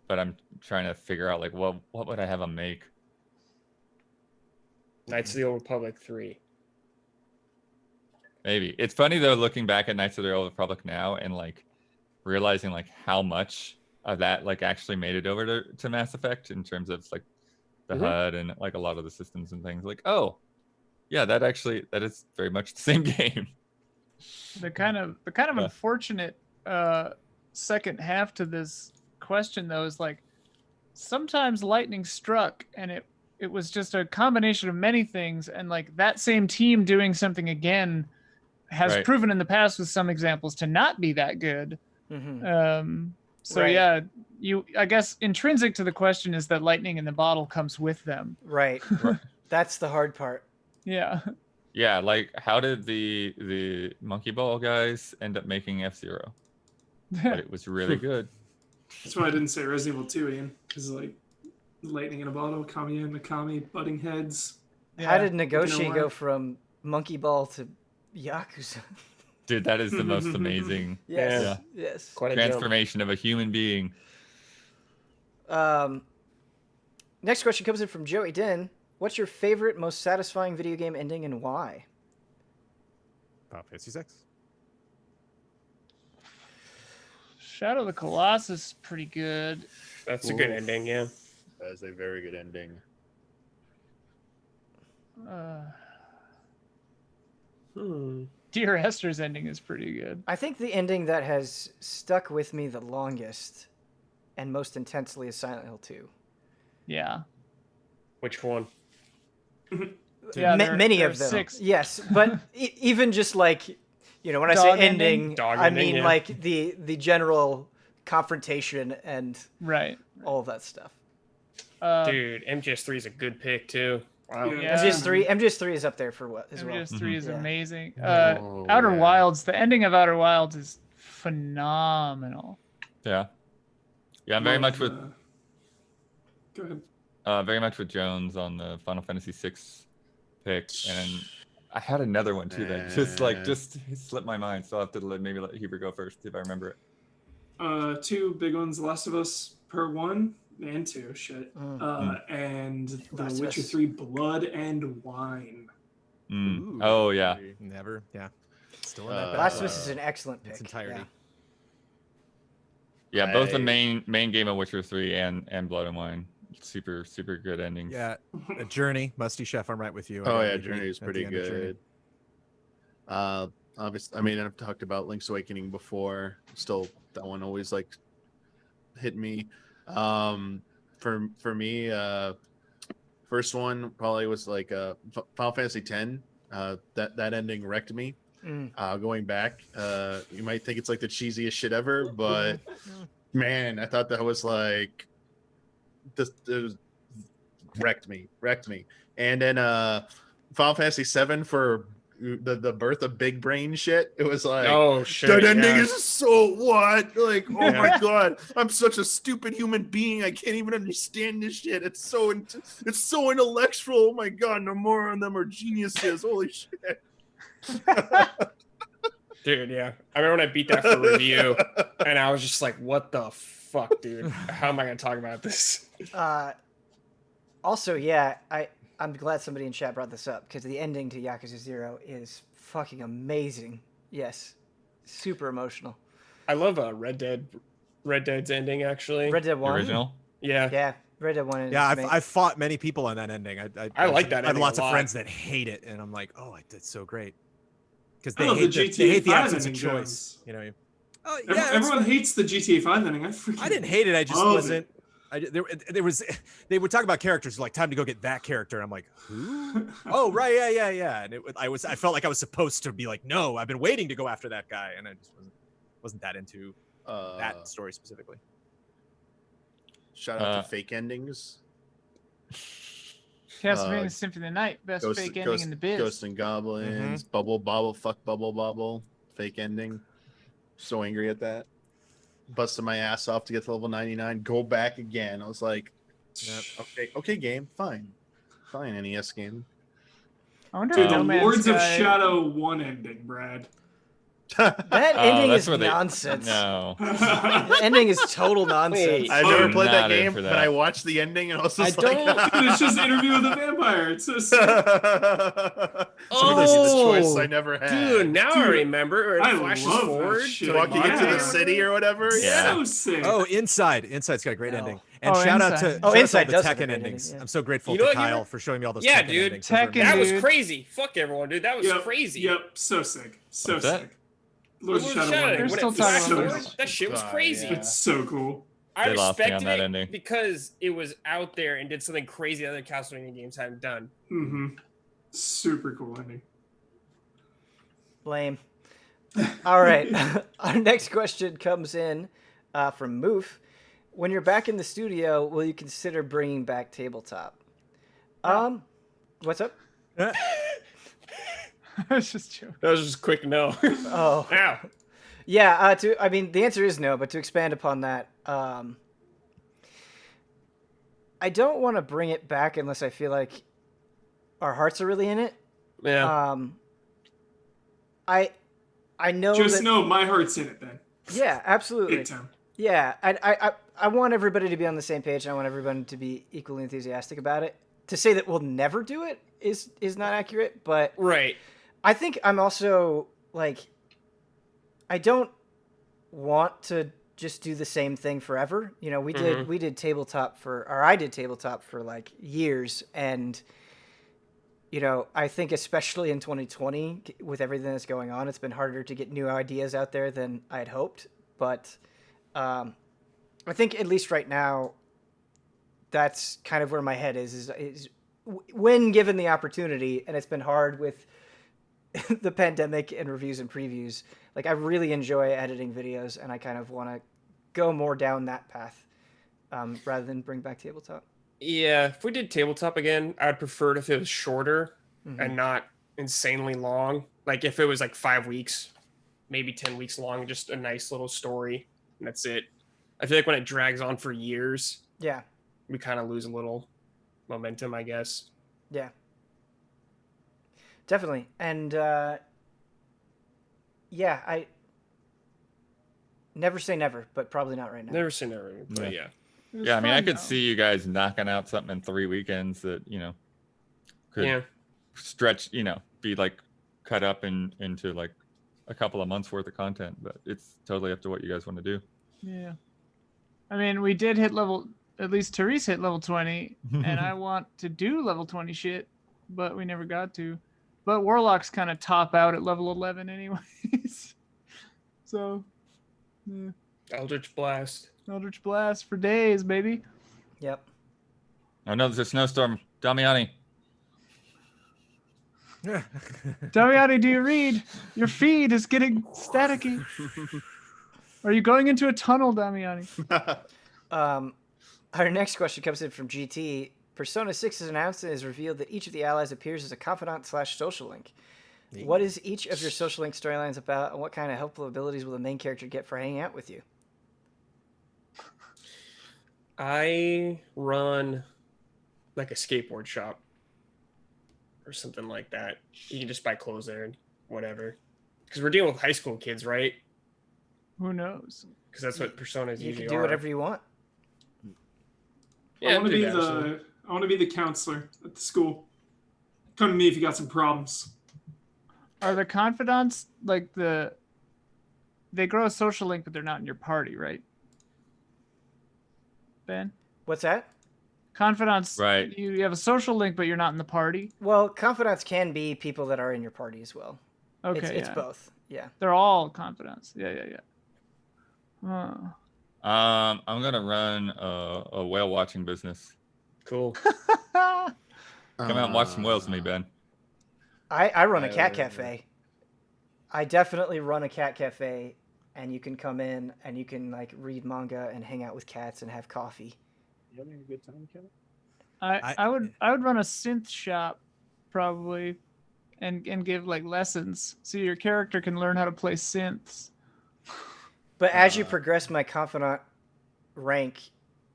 [SPEAKER 2] but I'm trying to figure out like what would I have them make?
[SPEAKER 3] Knights of the Old Republic 3.
[SPEAKER 2] Maybe. It's funny though, looking back at Knights of the Old Republic now and like realizing like how much of that like actually made it over to Mass Effect in terms of like the HUD and like a lot of the systems and things. Like, oh, yeah, that is very much the same game.
[SPEAKER 7] The kind of unfortunate second half to this question though is like sometimes lightning struck and it was just a combination of many things, and like that same team doing something again has proven in the past with some examples to not be that good. So yeah, I guess intrinsic to the question is that lightning in the bottle comes with them.
[SPEAKER 1] Right. That's the hard part.
[SPEAKER 7] Yeah.
[SPEAKER 2] Yeah, like how did the Monkey Ball guys end up making F-Zero? But it was really good.
[SPEAKER 6] That's why I didn't say Resident Evil 2, Ian, because like lightning in a bottle, Kamiya and Mikami butting heads.
[SPEAKER 1] How did Nagoshi go from Monkey Ball to Yakuza?
[SPEAKER 2] Dude, that is the most amazing
[SPEAKER 1] Yes.
[SPEAKER 3] Quite a
[SPEAKER 2] transformation of a human being.
[SPEAKER 1] Next question comes in from Joey Den. What's your favorite, most satisfying video game ending and why?
[SPEAKER 4] Final Fantasy 6.
[SPEAKER 7] Shadow of the Colossus is pretty good.
[SPEAKER 3] That's a good ending, yeah.
[SPEAKER 5] That is a very good ending.
[SPEAKER 7] Dear Esther's ending is pretty good.
[SPEAKER 1] I think the ending that has stuck with me the longest and most intensely is Silent Hill 2.
[SPEAKER 7] Yeah.
[SPEAKER 3] Which one?
[SPEAKER 7] Yeah,
[SPEAKER 1] many of them.
[SPEAKER 7] 6.
[SPEAKER 1] Yes, but even just like, you know, when I say ending, I mean like the general confrontation and all of that stuff.
[SPEAKER 3] Dude, MGS3 is a good pick too. Wow.
[SPEAKER 7] Yeah.
[SPEAKER 1] MGS3 is up there for what as well.
[SPEAKER 7] MGS3 is amazing. Outer Wilds, the ending of Outer Wilds is phenomenal.
[SPEAKER 2] Yeah. Yeah, I'm very much with
[SPEAKER 6] Go ahead.
[SPEAKER 2] very much with Jones on the Final Fantasy VI pick, and I had another one too that just slipped my mind. So I'll have to maybe let Huber go first if I remember it.
[SPEAKER 6] Two big ones: The Last of Us Part 1 and 2. Shit. And The Witcher 3: Blood and Wine.
[SPEAKER 2] Oh yeah.
[SPEAKER 4] Never. Yeah. Still in that.
[SPEAKER 1] Last of Us is an excellent pick.
[SPEAKER 4] Its entirety.
[SPEAKER 2] Yeah, both the main game of Witcher 3 and Blood and Wine. Super good endings.
[SPEAKER 4] Yeah, a Journey, Musty Chef. I'm right with you.
[SPEAKER 5] Journey is pretty good. Obviously, I mean, I've talked about Link's Awakening before. Still, that one always like hit me. For me, first one probably was like Final Fantasy X. That ending wrecked me. Going back, you might think it's like the cheesiest shit ever, but man, I thought that was like this. It was wrecked me. And then Final Fantasy VII for the birth of big brain shit. It was like,
[SPEAKER 3] Oh shit!
[SPEAKER 5] that ending
[SPEAKER 3] yeah.
[SPEAKER 5] is so what? Like, oh
[SPEAKER 3] Yeah.
[SPEAKER 5] my god, I'm such a stupid human being. I can't even understand this shit. It's so intellectual. Oh my god, no more of them are geniuses. Holy shit.
[SPEAKER 3] Dude, yeah. I remember when I beat that for review, and I was just like, "What the fuck, dude? How am I gonna talk about this?"
[SPEAKER 1] Also, yeah, I'm glad somebody in chat brought this up because the ending to Yakuza 0 is fucking amazing. Yes, super emotional.
[SPEAKER 3] I love Red Dead's ending actually.
[SPEAKER 1] Red Dead
[SPEAKER 2] The
[SPEAKER 1] 1.
[SPEAKER 2] original.
[SPEAKER 3] Yeah.
[SPEAKER 1] Yeah, Red Dead 1 is
[SPEAKER 4] Yeah,
[SPEAKER 1] amazing.
[SPEAKER 4] I've fought many people on that ending.
[SPEAKER 3] I like that
[SPEAKER 4] I have
[SPEAKER 3] ending
[SPEAKER 4] lots
[SPEAKER 3] a
[SPEAKER 4] of
[SPEAKER 3] lot.
[SPEAKER 4] friends that hate it, and I'm like, oh, it's so great because
[SPEAKER 6] I
[SPEAKER 4] they
[SPEAKER 6] love
[SPEAKER 4] hate
[SPEAKER 6] the
[SPEAKER 4] they hate the
[SPEAKER 6] GTA 5
[SPEAKER 4] absence of
[SPEAKER 6] ending,
[SPEAKER 4] choice.
[SPEAKER 6] Jones.
[SPEAKER 4] You know. Oh
[SPEAKER 6] Every-
[SPEAKER 4] yeah,
[SPEAKER 6] everyone hates the GTA 5 ending.
[SPEAKER 4] I didn't hate it. I just
[SPEAKER 6] love
[SPEAKER 4] wasn't. There was they would talk about characters like time to go get that character. And I'm like, who? Oh right, yeah. And I felt like I was supposed to be like, no, I've been waiting to go after that guy, and I just wasn't that into that story specifically.
[SPEAKER 5] Shout out to fake endings.
[SPEAKER 7] Castlevania Symphony of the Night, best fake ending in the biz.
[SPEAKER 5] Ghosts and Goblins, Bubble Bobble, fuck Bubble Bobble, fake ending. So angry at that. Busted my ass off to get to level 99. Go back again. I was like, okay, game, fine, NES game.
[SPEAKER 7] I wonder
[SPEAKER 6] Dude,
[SPEAKER 7] if
[SPEAKER 6] the
[SPEAKER 7] No Man's
[SPEAKER 6] Lords of
[SPEAKER 7] Sky-
[SPEAKER 6] Shadow 1 ending, Brad.
[SPEAKER 1] That
[SPEAKER 2] Oh,
[SPEAKER 1] ending
[SPEAKER 2] that's
[SPEAKER 1] is
[SPEAKER 2] where they-
[SPEAKER 1] nonsense.
[SPEAKER 2] No.
[SPEAKER 1] The ending is total nonsense.
[SPEAKER 5] I've never played that
[SPEAKER 2] Not in
[SPEAKER 5] game,
[SPEAKER 2] for
[SPEAKER 5] but
[SPEAKER 2] that.
[SPEAKER 5] I watched the ending and I was just
[SPEAKER 3] I
[SPEAKER 5] like,
[SPEAKER 3] don't-
[SPEAKER 6] Dude, it's just Interview with the Vampire. It's so sick.
[SPEAKER 5] the choice I never had.
[SPEAKER 3] Dude, now I
[SPEAKER 6] Dude,
[SPEAKER 3] remember. It
[SPEAKER 6] I
[SPEAKER 3] flashes
[SPEAKER 6] love that
[SPEAKER 3] forward
[SPEAKER 6] shit.
[SPEAKER 3] to like
[SPEAKER 5] Walking into
[SPEAKER 3] modern
[SPEAKER 5] the
[SPEAKER 3] day.
[SPEAKER 5] city or whatever.
[SPEAKER 2] Yeah.
[SPEAKER 6] So sick.
[SPEAKER 4] Oh, Inside's got a great
[SPEAKER 1] No.
[SPEAKER 4] ending. And
[SPEAKER 7] Oh,
[SPEAKER 4] shout out
[SPEAKER 7] Inside.
[SPEAKER 4] to
[SPEAKER 1] Oh,
[SPEAKER 4] shout out to
[SPEAKER 1] Inside
[SPEAKER 4] all the
[SPEAKER 1] does have a
[SPEAKER 4] Tekken
[SPEAKER 1] great
[SPEAKER 4] endings.
[SPEAKER 1] ending, yeah.
[SPEAKER 4] I'm so grateful
[SPEAKER 3] You know
[SPEAKER 4] to
[SPEAKER 3] what,
[SPEAKER 4] Kyle
[SPEAKER 3] Gamer?
[SPEAKER 4] for showing me all those
[SPEAKER 3] Yeah,
[SPEAKER 4] Tekken
[SPEAKER 3] dude.
[SPEAKER 4] endings. Those are
[SPEAKER 7] Tekken,
[SPEAKER 4] amazing.
[SPEAKER 3] That was
[SPEAKER 7] dude.
[SPEAKER 3] crazy. Fuck everyone, dude. That was
[SPEAKER 6] Yep,
[SPEAKER 3] crazy.
[SPEAKER 6] Yep, so sick. So
[SPEAKER 2] What's that?
[SPEAKER 6] sick. Lords of
[SPEAKER 3] Lords of
[SPEAKER 6] Shadow
[SPEAKER 3] Shadow,
[SPEAKER 6] 1
[SPEAKER 7] They're
[SPEAKER 3] when
[SPEAKER 7] still
[SPEAKER 3] it
[SPEAKER 7] talking
[SPEAKER 3] flashed
[SPEAKER 7] about
[SPEAKER 3] forward,
[SPEAKER 7] this.
[SPEAKER 3] that shit was crazy.
[SPEAKER 5] Yeah.
[SPEAKER 6] It's so cool.
[SPEAKER 3] I
[SPEAKER 2] They lost me on
[SPEAKER 3] respected
[SPEAKER 2] that
[SPEAKER 3] it
[SPEAKER 2] ending.
[SPEAKER 3] because it was out there and did something crazy other Castlevania games hadn't done.
[SPEAKER 6] Mm-hmm. Super cool ending.
[SPEAKER 1] Lame. All right. Our next question comes in from Moof. When you're back in the studio, will you consider bringing back Tabletop? What's up?
[SPEAKER 7] I was just joking.
[SPEAKER 3] That was just a quick no.
[SPEAKER 1] Oh.
[SPEAKER 3] Ow.
[SPEAKER 1] Yeah, the answer is no, but to expand upon that, I don't want to bring it back unless I feel like our hearts are really in it.
[SPEAKER 3] Yeah.
[SPEAKER 1] I know
[SPEAKER 6] Just
[SPEAKER 1] that,
[SPEAKER 6] know my heart's in it then.
[SPEAKER 1] yeah, absolutely.
[SPEAKER 6] Big time.
[SPEAKER 1] Yeah, I want everybody to be on the same page, and I want everyone to be equally enthusiastic about it. To say that we'll never do it is not accurate, but
[SPEAKER 3] Right.
[SPEAKER 1] I think I'm also like, I don't want to just do the same thing forever. You know, we did tabletop I did tabletop for like years, and you know, I think especially in 2020 with everything that's going on, it's been harder to get new ideas out there than I had hoped. But I think at least right now, that's kind of where my head is when given the opportunity, and it's been hard with the pandemic and reviews and previews. Like, I really enjoy editing videos, and I kind of want to go more down that path rather than bring back Tabletop.
[SPEAKER 3] Yeah, if we did tabletop again, I'd prefer it if it was shorter and not insanely long. Like if it was like 5 weeks, maybe 10 weeks long, just a nice little story, and that's it. I feel like when it drags on for years,
[SPEAKER 1] Yeah,
[SPEAKER 3] we kind of lose a little momentum, I guess.
[SPEAKER 1] yeah. Definitely. And yeah, I never say never, but probably not right now.
[SPEAKER 3] Never say never, but yeah.
[SPEAKER 7] It was
[SPEAKER 2] Yeah, I mean, I
[SPEAKER 7] fun,
[SPEAKER 2] could
[SPEAKER 7] though.
[SPEAKER 2] see you guys knocking out something in 3 weekends that, you know, could
[SPEAKER 3] Yeah.
[SPEAKER 2] stretch, you know, be like cut up into like a couple of months worth of content, but it's totally up to what you guys want to do.
[SPEAKER 7] Yeah. I mean, we did hit at least Therese hit level 20, and I want to do level 20 shit, but we never got to. But Warlocks kind of top out at level 11 anyways. So, yeah.
[SPEAKER 3] Eldritch Blast.
[SPEAKER 7] Eldritch Blast for days, baby.
[SPEAKER 1] Yep.
[SPEAKER 2] Oh no, there's a snowstorm. Damiani.
[SPEAKER 7] Damiani, do you read? Your feed is getting staticky. Are you going into a tunnel, Damiani?
[SPEAKER 1] Our next question comes in from GT. Persona 6 is announced and is revealed that each of the allies appears as a confidant / social link. What is each of your social link storylines about, and what kind of helpful abilities will the main character get for hanging out with you?
[SPEAKER 3] I run like a skateboard shop or something like that. You can just buy clothes there and whatever. Because we're dealing with high school kids, right?
[SPEAKER 7] Who knows?
[SPEAKER 3] Because that's what personas
[SPEAKER 1] You
[SPEAKER 3] usually
[SPEAKER 1] can do
[SPEAKER 3] are.
[SPEAKER 1] whatever you want.
[SPEAKER 3] Yeah,
[SPEAKER 6] I want to
[SPEAKER 3] do
[SPEAKER 6] be
[SPEAKER 3] that, so-
[SPEAKER 6] I want to be the counselor at the school. Come to me if you got some problems.
[SPEAKER 7] Are the confidants like they grow a social link, but they're not in your party, right? Ben?
[SPEAKER 1] What's that?
[SPEAKER 7] Confidants,
[SPEAKER 2] Right.
[SPEAKER 7] You have a social link, but you're not in the party.
[SPEAKER 1] Well, confidants can be people that are in your party as well.
[SPEAKER 7] Okay,
[SPEAKER 1] It's
[SPEAKER 7] yeah.
[SPEAKER 1] both. Yeah.
[SPEAKER 7] They're all confidants. Yeah.
[SPEAKER 2] I'm gonna run a whale watching business.
[SPEAKER 3] Cool.
[SPEAKER 2] Come out and watch some whales with me, Ben.
[SPEAKER 1] I run a cat
[SPEAKER 5] would-
[SPEAKER 1] cafe. I definitely run a cat cafe, and you can come in and you can like read manga and hang out with cats and have coffee.
[SPEAKER 5] You having a good time, Kevin?
[SPEAKER 7] I would run a synth shop, probably, and give like lessons so your character can learn how to play synths.
[SPEAKER 1] But as you progress my confidant rank,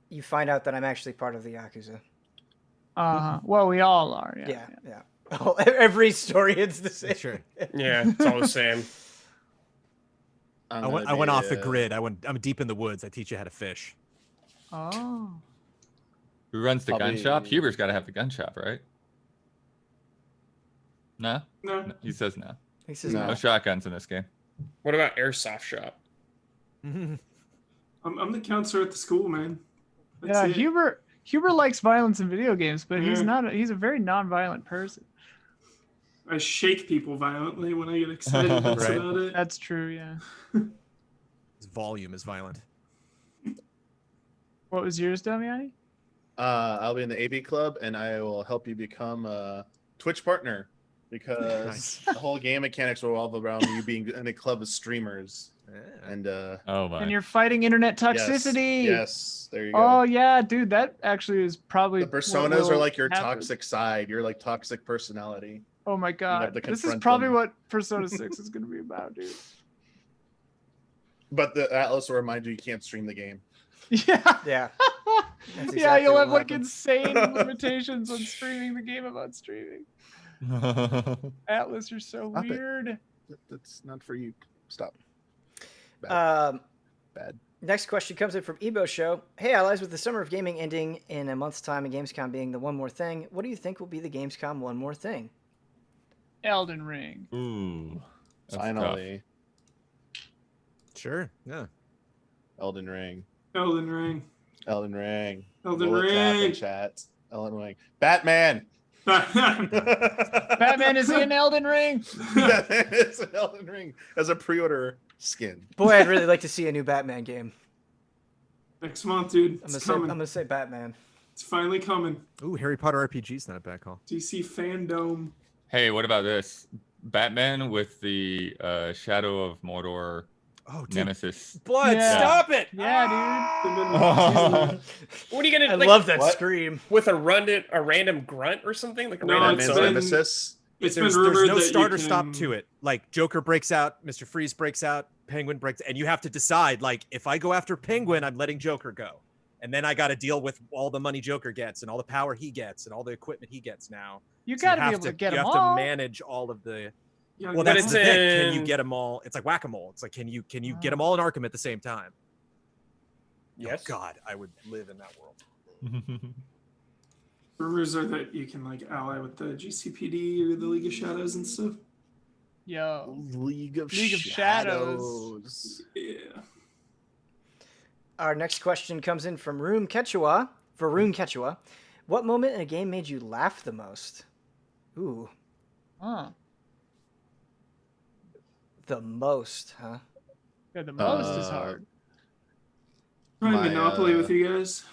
[SPEAKER 1] you find out that I'm actually part of the Yakuza.
[SPEAKER 7] Well, we all are. Yeah.
[SPEAKER 1] Yeah. Oh, every story it's the same.
[SPEAKER 4] Sure.
[SPEAKER 3] Yeah, it's all the same.
[SPEAKER 5] I'm
[SPEAKER 4] I went
[SPEAKER 5] gonna be,
[SPEAKER 4] off the grid. I'm deep in the woods. I teach you how to fish.
[SPEAKER 7] Oh.
[SPEAKER 2] Who runs the
[SPEAKER 5] I'll
[SPEAKER 2] gun
[SPEAKER 5] be-
[SPEAKER 2] shop? Huber's got to have the gun shop, right? No?
[SPEAKER 6] No,
[SPEAKER 2] He says no.
[SPEAKER 1] He says
[SPEAKER 5] No.
[SPEAKER 2] No shotguns in this game.
[SPEAKER 3] What about airsoft shop?
[SPEAKER 6] I'm the counselor at the school, man. That's
[SPEAKER 7] Yeah,
[SPEAKER 6] it.
[SPEAKER 7] Huber likes violence in video games, but he's
[SPEAKER 6] Yeah.
[SPEAKER 7] not. He's a very non-violent person.
[SPEAKER 6] I shake people violently when I get excited. That's
[SPEAKER 4] Right.
[SPEAKER 6] about it.
[SPEAKER 7] That's true. Yeah.
[SPEAKER 4] His volume is violent.
[SPEAKER 7] What was yours, Damiani?
[SPEAKER 5] I'll be in the AB club, and I will help you become a Twitch partner because
[SPEAKER 4] Nice.
[SPEAKER 5] the whole game mechanics revolve around you being in a club of streamers.
[SPEAKER 4] Yeah.
[SPEAKER 5] And
[SPEAKER 2] Oh my.
[SPEAKER 7] And you're fighting internet toxicity.
[SPEAKER 5] Yes, there you go.
[SPEAKER 7] Oh yeah, dude, that actually is probably
[SPEAKER 5] The
[SPEAKER 7] what
[SPEAKER 5] personas are
[SPEAKER 7] will
[SPEAKER 5] like your
[SPEAKER 7] happen.
[SPEAKER 5] toxic side, your like toxic personality.
[SPEAKER 7] Oh my god,
[SPEAKER 5] to
[SPEAKER 7] this is
[SPEAKER 5] confront
[SPEAKER 7] probably
[SPEAKER 5] them.
[SPEAKER 7] what Persona 6 is going to be about, dude.
[SPEAKER 5] But the Atlas will remind you can't stream the game.
[SPEAKER 7] Yeah.
[SPEAKER 1] Yeah.
[SPEAKER 7] Yeah,
[SPEAKER 1] exactly
[SPEAKER 7] you'll
[SPEAKER 1] what
[SPEAKER 7] have like
[SPEAKER 1] happened.
[SPEAKER 7] insane limitations on streaming the game about streaming. Atlas, you're so
[SPEAKER 5] Stop it.
[SPEAKER 7] weird.
[SPEAKER 5] That's not for you. Stop. Bad. Bad.
[SPEAKER 1] Next question comes in from Ebo Show. Hey, allies, with the summer of gaming ending in a month's time and Gamescom being the one more thing, what do you think will be the Gamescom one more thing?
[SPEAKER 7] Elden Ring.
[SPEAKER 2] Ooh. that's tough.
[SPEAKER 5] Finally,
[SPEAKER 4] Sure. Yeah.
[SPEAKER 5] Elden Ring.
[SPEAKER 6] Elden Ring.
[SPEAKER 5] Elden Ring.
[SPEAKER 6] Elden
[SPEAKER 5] Will it happen,
[SPEAKER 6] Ring.
[SPEAKER 5] chat. Elden Ring. Batman.
[SPEAKER 7] Batman is in Elden Ring.
[SPEAKER 5] Batman is an Elden Ring as a pre-order skin.
[SPEAKER 1] Boy, I'd really like to see a new Batman game.
[SPEAKER 6] Next month, dude.
[SPEAKER 1] I'm
[SPEAKER 6] It's
[SPEAKER 1] gonna
[SPEAKER 6] coming.
[SPEAKER 1] say Batman.
[SPEAKER 6] It's finally coming.
[SPEAKER 4] Ooh, Harry Potter RPG's not a bad call.
[SPEAKER 6] DC fandom.
[SPEAKER 2] Hey, what about this? Batman with the Shadow of Mordor
[SPEAKER 4] Oh, dude.
[SPEAKER 2] nemesis.
[SPEAKER 4] Blood,
[SPEAKER 7] Yeah.
[SPEAKER 4] stop it!
[SPEAKER 7] Yeah,
[SPEAKER 3] What are you gonna
[SPEAKER 1] I
[SPEAKER 3] like
[SPEAKER 1] love that
[SPEAKER 5] what?
[SPEAKER 1] scream.
[SPEAKER 3] with a random grunt or something? Like a
[SPEAKER 6] No,
[SPEAKER 3] random
[SPEAKER 6] it's
[SPEAKER 5] Batman's
[SPEAKER 6] been-
[SPEAKER 5] nemesis.
[SPEAKER 6] It's
[SPEAKER 4] there's
[SPEAKER 6] been rumored
[SPEAKER 4] no
[SPEAKER 6] that
[SPEAKER 4] start
[SPEAKER 6] you
[SPEAKER 4] or stop
[SPEAKER 6] can-
[SPEAKER 4] to it. Like Joker breaks out, Mr. Freeze breaks out, Penguin breaks, and you have to decide. Like, if I go after Penguin, I'm letting Joker go, and then I got to deal with all the money Joker gets and all the power he gets and all the equipment he gets now.
[SPEAKER 7] You
[SPEAKER 4] So
[SPEAKER 7] got to be
[SPEAKER 4] have
[SPEAKER 7] able to get
[SPEAKER 4] you
[SPEAKER 7] them
[SPEAKER 4] have
[SPEAKER 7] all.
[SPEAKER 4] to manage all of the.
[SPEAKER 6] Yeah,
[SPEAKER 4] Well,
[SPEAKER 3] But
[SPEAKER 4] that's
[SPEAKER 3] it's
[SPEAKER 4] the thing. Can you
[SPEAKER 3] in-
[SPEAKER 4] get them all? It's like whack-a-mole. It's like can you get them all in Arkham at the same time?
[SPEAKER 3] Yes.
[SPEAKER 4] Oh God, I would live in that world.
[SPEAKER 6] Rumors are that you can like ally with the GCPD or the League of Shadows and stuff.
[SPEAKER 7] Yo.
[SPEAKER 5] League of
[SPEAKER 7] League of
[SPEAKER 5] Shadows.
[SPEAKER 6] Yeah.
[SPEAKER 1] Our next question comes in from Varun Quechua. What moment in a game made you laugh the most? Ooh,
[SPEAKER 7] Huh.
[SPEAKER 1] the most, huh?
[SPEAKER 7] Yeah, the most is
[SPEAKER 5] Uh,
[SPEAKER 7] hard.
[SPEAKER 6] Trying
[SPEAKER 5] My,
[SPEAKER 6] Monopoly with you guys.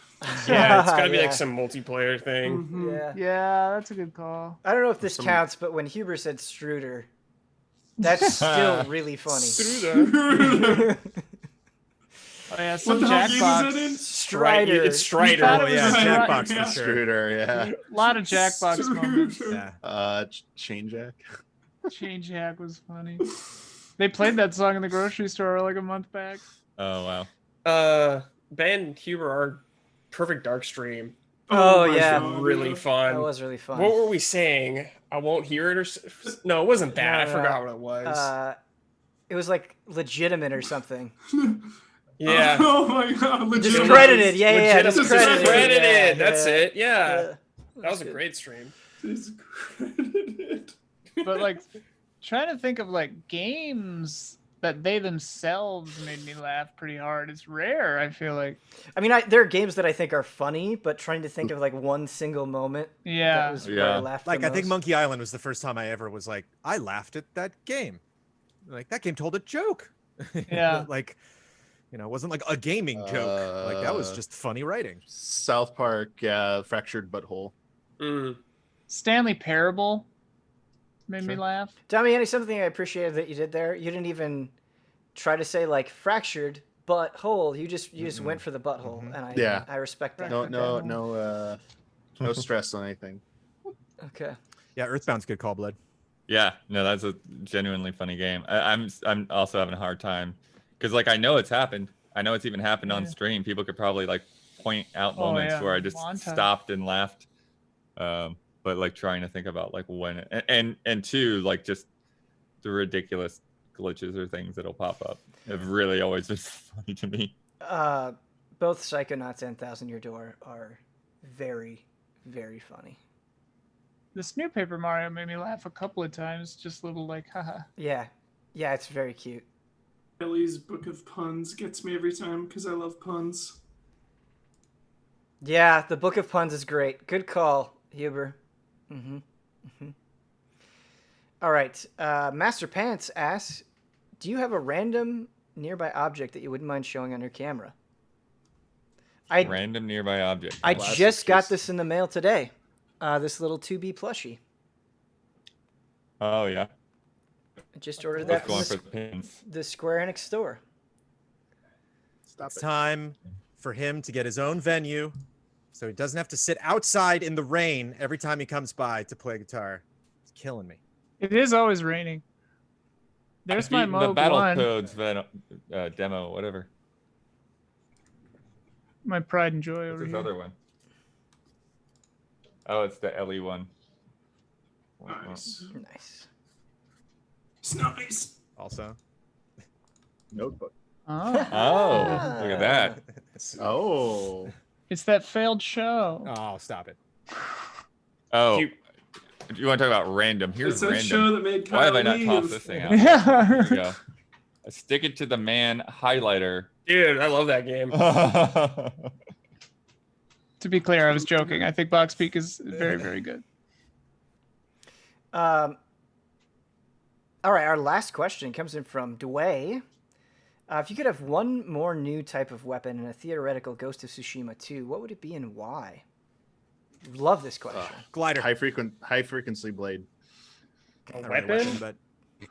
[SPEAKER 3] Yeah, it's gotta be
[SPEAKER 1] Yeah.
[SPEAKER 3] like some multiplayer thing.
[SPEAKER 6] Mhm.
[SPEAKER 1] Yeah.
[SPEAKER 7] Yeah, that's a good call.
[SPEAKER 1] I don't know if this
[SPEAKER 5] Some-
[SPEAKER 1] counts, but when Huber said Struder, that's still really funny.
[SPEAKER 7] Oh yeah,
[SPEAKER 6] What
[SPEAKER 7] some
[SPEAKER 6] the hell game was that
[SPEAKER 7] Jackbox.
[SPEAKER 6] in?
[SPEAKER 1] Strider.
[SPEAKER 3] It's Strider.
[SPEAKER 7] thought
[SPEAKER 4] Oh
[SPEAKER 7] it was
[SPEAKER 4] yeah,
[SPEAKER 7] a
[SPEAKER 4] Jackbox
[SPEAKER 6] yeah.
[SPEAKER 4] for sure.
[SPEAKER 5] Struder, yeah.
[SPEAKER 7] A lot of Jackbox moments.
[SPEAKER 5] Chain Jack.
[SPEAKER 7] Change Hack was funny. They played that song in the grocery store like a month back.
[SPEAKER 2] Oh wow.
[SPEAKER 3] Ben Huber, our Perfect Dark stream.
[SPEAKER 1] Oh,
[SPEAKER 6] my
[SPEAKER 1] yeah.
[SPEAKER 6] God,
[SPEAKER 3] Really
[SPEAKER 6] yeah.
[SPEAKER 3] fun.
[SPEAKER 1] That was really fun.
[SPEAKER 3] What were we saying? I won't hear it, or no, it wasn't that.
[SPEAKER 1] No,
[SPEAKER 3] I
[SPEAKER 1] no,
[SPEAKER 3] forgot what it was.
[SPEAKER 1] It was like legitimate or something.
[SPEAKER 3] Yeah.
[SPEAKER 6] Oh my God.
[SPEAKER 1] Discredited. Yeah, yeah, yeah.
[SPEAKER 3] Discredited.
[SPEAKER 1] Discredited. Yeah,
[SPEAKER 3] That's
[SPEAKER 1] yeah.
[SPEAKER 3] it. Yeah. That was a
[SPEAKER 1] good.
[SPEAKER 3] great stream.
[SPEAKER 6] Discredited.
[SPEAKER 7] But like, trying to think of like games that they themselves made me laugh pretty hard. It's rare. I feel like.
[SPEAKER 1] I mean, there are games that I think are funny, but trying to think of like one single moment.
[SPEAKER 7] Yeah.
[SPEAKER 1] That was where I
[SPEAKER 2] Yeah.
[SPEAKER 1] laughed
[SPEAKER 4] Like,
[SPEAKER 1] the
[SPEAKER 4] I think
[SPEAKER 1] most.
[SPEAKER 4] Monkey Island was the first time I ever was like, I laughed at that game. Like, that game told a joke.
[SPEAKER 7] Yeah.
[SPEAKER 4] Like, you know, it wasn't like a gaming joke. Like, that was just funny writing.
[SPEAKER 5] South Park, yeah, fractured butthole.
[SPEAKER 7] Stanley Parable made me
[SPEAKER 4] Sure.
[SPEAKER 7] laugh.
[SPEAKER 1] Damiani, something I appreciated that you did there. You didn't even try to say like fractured butthole. You just went for the butthole, and I respect that.
[SPEAKER 5] No stress on anything.
[SPEAKER 1] Okay.
[SPEAKER 4] Yeah, Earthbound's good call, Blood.
[SPEAKER 2] Yeah, no, that's a genuinely funny game. I'm also having a hard time because like I know it's happened. I know it's even happened on stream. People could probably like point out moments
[SPEAKER 7] yeah.
[SPEAKER 2] where I just
[SPEAKER 7] Montage.
[SPEAKER 2] stopped and laughed. But like trying to think about like when and two, like just the ridiculous glitches or things that'll pop up have really always been funny to me.
[SPEAKER 1] Both Psychonauts and Thousand Year Door are very, very funny.
[SPEAKER 7] This new Paper Mario made me laugh a couple of times. Just little like, haha.
[SPEAKER 1] Yeah, it's very cute.
[SPEAKER 6] Ellie's Book of Puns gets me every time because I love puns.
[SPEAKER 1] Yeah, the Book of Puns is great. Good call, Huber. All right. Master Pants asks, do you have a random nearby object that you wouldn't mind showing on your camera?
[SPEAKER 2] Random nearby object.
[SPEAKER 1] I
[SPEAKER 5] Classic
[SPEAKER 1] just got
[SPEAKER 5] case.
[SPEAKER 1] this in the mail today. This little 2B plushie.
[SPEAKER 2] Oh yeah.
[SPEAKER 1] I just ordered
[SPEAKER 2] Just
[SPEAKER 1] that
[SPEAKER 2] going
[SPEAKER 1] from
[SPEAKER 2] for the pins.
[SPEAKER 1] the Square Enix store.
[SPEAKER 5] Stop
[SPEAKER 4] It's
[SPEAKER 5] it.
[SPEAKER 4] time for him to get his own venue so he doesn't have to sit outside in the rain every time he comes by to play guitar. It's killing me.
[SPEAKER 7] It is always raining. There's my
[SPEAKER 2] the
[SPEAKER 7] Moog
[SPEAKER 2] Battle
[SPEAKER 7] 1.
[SPEAKER 2] Codes demo, whatever.
[SPEAKER 7] My pride and joy
[SPEAKER 2] What's
[SPEAKER 7] over
[SPEAKER 2] this
[SPEAKER 7] here.
[SPEAKER 2] other one? Oh, it's the Ellie one.
[SPEAKER 6] Nice.
[SPEAKER 1] Nice.
[SPEAKER 6] It's nice.
[SPEAKER 4] Also,
[SPEAKER 5] Notebook.
[SPEAKER 7] Oh,
[SPEAKER 2] Oh, look at that.
[SPEAKER 5] Oh.
[SPEAKER 7] it's that failed show.
[SPEAKER 4] oh, stop it.
[SPEAKER 2] Oh,
[SPEAKER 3] You-
[SPEAKER 2] if you want to talk about random, here's
[SPEAKER 6] It's that
[SPEAKER 2] random.
[SPEAKER 6] show that made Kyle
[SPEAKER 2] Why have I not
[SPEAKER 6] leave.
[SPEAKER 2] tossed this thing out?
[SPEAKER 7] Yeah.
[SPEAKER 2] Here we go. A Stick It to the Man highlighter.
[SPEAKER 3] Dude, I love that game.
[SPEAKER 7] To be clear, I was joking. I think Box Peak is very, very good.
[SPEAKER 1] All right, our last question comes in from Dway. If you could have one more new type of weapon in a theoretical Ghost of Tsushima 2, what would it be and why? Love this question.
[SPEAKER 4] Glider.
[SPEAKER 5] High frequency blade.
[SPEAKER 3] A
[SPEAKER 4] Not really
[SPEAKER 3] weapon?
[SPEAKER 4] but
[SPEAKER 2] I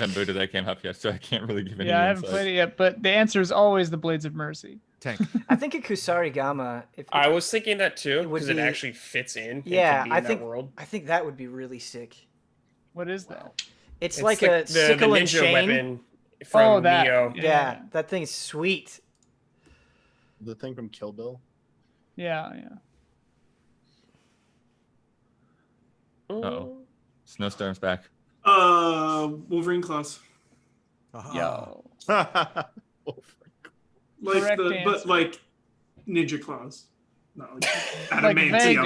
[SPEAKER 2] haven't booted that game up yet, so I can't really give any
[SPEAKER 7] Yeah, I haven't
[SPEAKER 2] insight.
[SPEAKER 7] played it yet, but the answer is always the Blades of Mercy.
[SPEAKER 4] tank.
[SPEAKER 1] I think a Kusarigama. If
[SPEAKER 3] I was thinking that too
[SPEAKER 1] It would
[SPEAKER 3] because it
[SPEAKER 1] be-
[SPEAKER 3] actually fits in. and
[SPEAKER 1] yeah,
[SPEAKER 3] can be
[SPEAKER 1] I
[SPEAKER 3] in
[SPEAKER 1] think
[SPEAKER 3] that world.
[SPEAKER 1] I think that would be really sick.
[SPEAKER 7] What is that?
[SPEAKER 1] It's like a
[SPEAKER 3] the
[SPEAKER 1] sickle and
[SPEAKER 3] ninja
[SPEAKER 1] chain.
[SPEAKER 3] weapon from
[SPEAKER 7] that.
[SPEAKER 3] Neo.
[SPEAKER 1] Yeah, that thing's sweet.
[SPEAKER 5] The thing from Kill Bill.
[SPEAKER 7] Yeah.
[SPEAKER 2] Uh-oh. Snowstorm's back.
[SPEAKER 6] Wolverine claws.
[SPEAKER 7] Yo.
[SPEAKER 6] Like
[SPEAKER 7] Correct
[SPEAKER 6] but
[SPEAKER 7] answer.
[SPEAKER 6] like ninja claws. No, like
[SPEAKER 7] Like
[SPEAKER 6] adamantium.
[SPEAKER 7] Vega.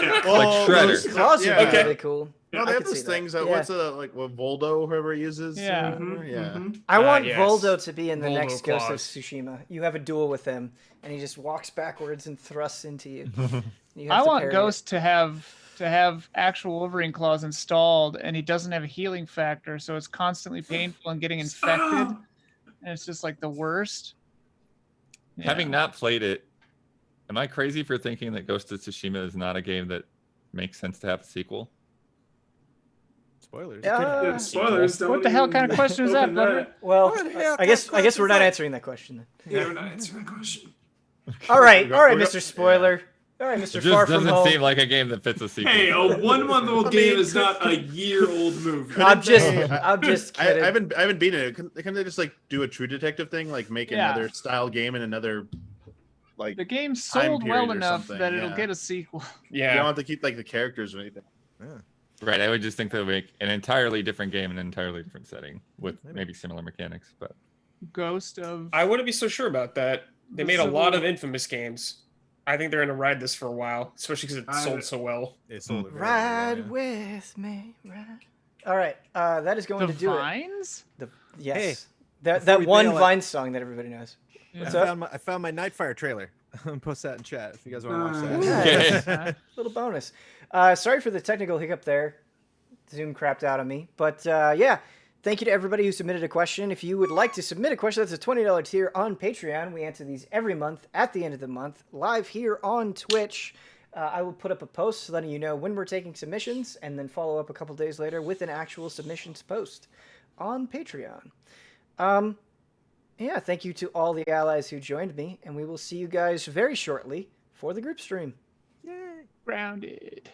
[SPEAKER 6] Yeah.
[SPEAKER 2] Like Shredder.
[SPEAKER 1] Claws would
[SPEAKER 3] yeah.
[SPEAKER 1] be really cool.
[SPEAKER 5] No,
[SPEAKER 1] I
[SPEAKER 5] they have
[SPEAKER 1] could see
[SPEAKER 5] those
[SPEAKER 1] that.
[SPEAKER 5] things.
[SPEAKER 1] Yeah.
[SPEAKER 5] What's like what Voldo, whoever uses?
[SPEAKER 7] Yeah.
[SPEAKER 6] Mhm,
[SPEAKER 5] yeah.
[SPEAKER 6] mhm.
[SPEAKER 1] I want
[SPEAKER 3] yes.
[SPEAKER 1] Voldo to be in the
[SPEAKER 3] Voldo
[SPEAKER 1] next Ghost of
[SPEAKER 3] claws.
[SPEAKER 1] Tsushima. You have a duel with him, and he just walks backwards and thrusts into you. You
[SPEAKER 7] I
[SPEAKER 1] have to
[SPEAKER 7] want
[SPEAKER 1] parry
[SPEAKER 7] Ghost to have actual Wolverine claws installed, and he doesn't have a healing factor, so it's constantly painful and getting infected, and it's just like the worst. Yeah.
[SPEAKER 2] Having not played it, am I crazy for thinking that Ghost of Tsushima is not a game that makes sense to have a sequel?
[SPEAKER 4] Spoilers.
[SPEAKER 1] it.
[SPEAKER 6] Yeah, spoilers. Don't
[SPEAKER 7] What the hell
[SPEAKER 6] even
[SPEAKER 7] kind of question is that,
[SPEAKER 6] open
[SPEAKER 7] Buttery?
[SPEAKER 1] Well,
[SPEAKER 4] What the hell
[SPEAKER 1] I guess
[SPEAKER 4] kind of
[SPEAKER 1] we're not
[SPEAKER 4] question is
[SPEAKER 1] answering that question. Then.
[SPEAKER 6] Yeah, we're not answering that question.
[SPEAKER 1] All right,
[SPEAKER 5] We're
[SPEAKER 1] all right,
[SPEAKER 5] go-
[SPEAKER 1] Mr. Spoiler. All right,
[SPEAKER 2] It
[SPEAKER 1] Mr.
[SPEAKER 2] just
[SPEAKER 1] Far From
[SPEAKER 2] doesn't
[SPEAKER 1] Home.
[SPEAKER 2] seem like a game that fits a sequel.
[SPEAKER 6] Hey, a 1-month-old
[SPEAKER 5] I
[SPEAKER 6] game
[SPEAKER 5] mean,
[SPEAKER 6] is not a year-old movie.
[SPEAKER 1] I'm just
[SPEAKER 5] I
[SPEAKER 1] kidding.
[SPEAKER 5] haven't beaten it. Can they just like do a True Detective thing, like make
[SPEAKER 7] Yeah.
[SPEAKER 5] another style game and another like
[SPEAKER 7] The game
[SPEAKER 5] time
[SPEAKER 7] sold well
[SPEAKER 5] period or
[SPEAKER 7] enough
[SPEAKER 5] something,
[SPEAKER 7] that it'll
[SPEAKER 5] yeah.
[SPEAKER 7] get a sequel.
[SPEAKER 5] you don't
[SPEAKER 3] Yeah.
[SPEAKER 5] have to keep like the characters or anything.
[SPEAKER 2] Right, I would just think they'll make an entirely different game in an entirely different setting with
[SPEAKER 4] Maybe.
[SPEAKER 2] maybe similar mechanics. But
[SPEAKER 7] Ghost of.
[SPEAKER 3] I wouldn't be so sure about that. They
[SPEAKER 7] The
[SPEAKER 3] made a lot of
[SPEAKER 7] Civil-
[SPEAKER 3] Infamous games. I think they're gonna ride this for a while, especially because it
[SPEAKER 6] I-
[SPEAKER 3] sold so well.
[SPEAKER 4] It sold it very, very
[SPEAKER 1] Ride
[SPEAKER 4] well,
[SPEAKER 1] with me, ride. All right, that is going
[SPEAKER 7] The
[SPEAKER 1] to do it.
[SPEAKER 7] Vines?
[SPEAKER 1] Yes,
[SPEAKER 4] Hey,
[SPEAKER 1] that
[SPEAKER 4] before we
[SPEAKER 1] one
[SPEAKER 4] bail,
[SPEAKER 1] Vine song that everybody knows.
[SPEAKER 4] yeah.
[SPEAKER 1] What's
[SPEAKER 4] I
[SPEAKER 1] up?
[SPEAKER 4] found my Nightfire trailer. I'll post that in chat if you guys want to watch
[SPEAKER 6] Nice.
[SPEAKER 4] that.
[SPEAKER 1] Yeah,
[SPEAKER 2] Okay.
[SPEAKER 1] little bonus. Sorry for the technical hiccup there. Zoom crapped out on me, but yeah. Thank you to everybody who submitted a question. If you would like to submit a question, that's a $20 tier on Patreon. We answer these every month at the end of the month, live here on Twitch. I will put up a post letting you know when we're taking submissions, and then follow up a couple days later with an actual submissions post on Patreon. Yeah, thank you to all the allies who joined me, and we will see you guys very shortly for the group stream.
[SPEAKER 7] Grounded.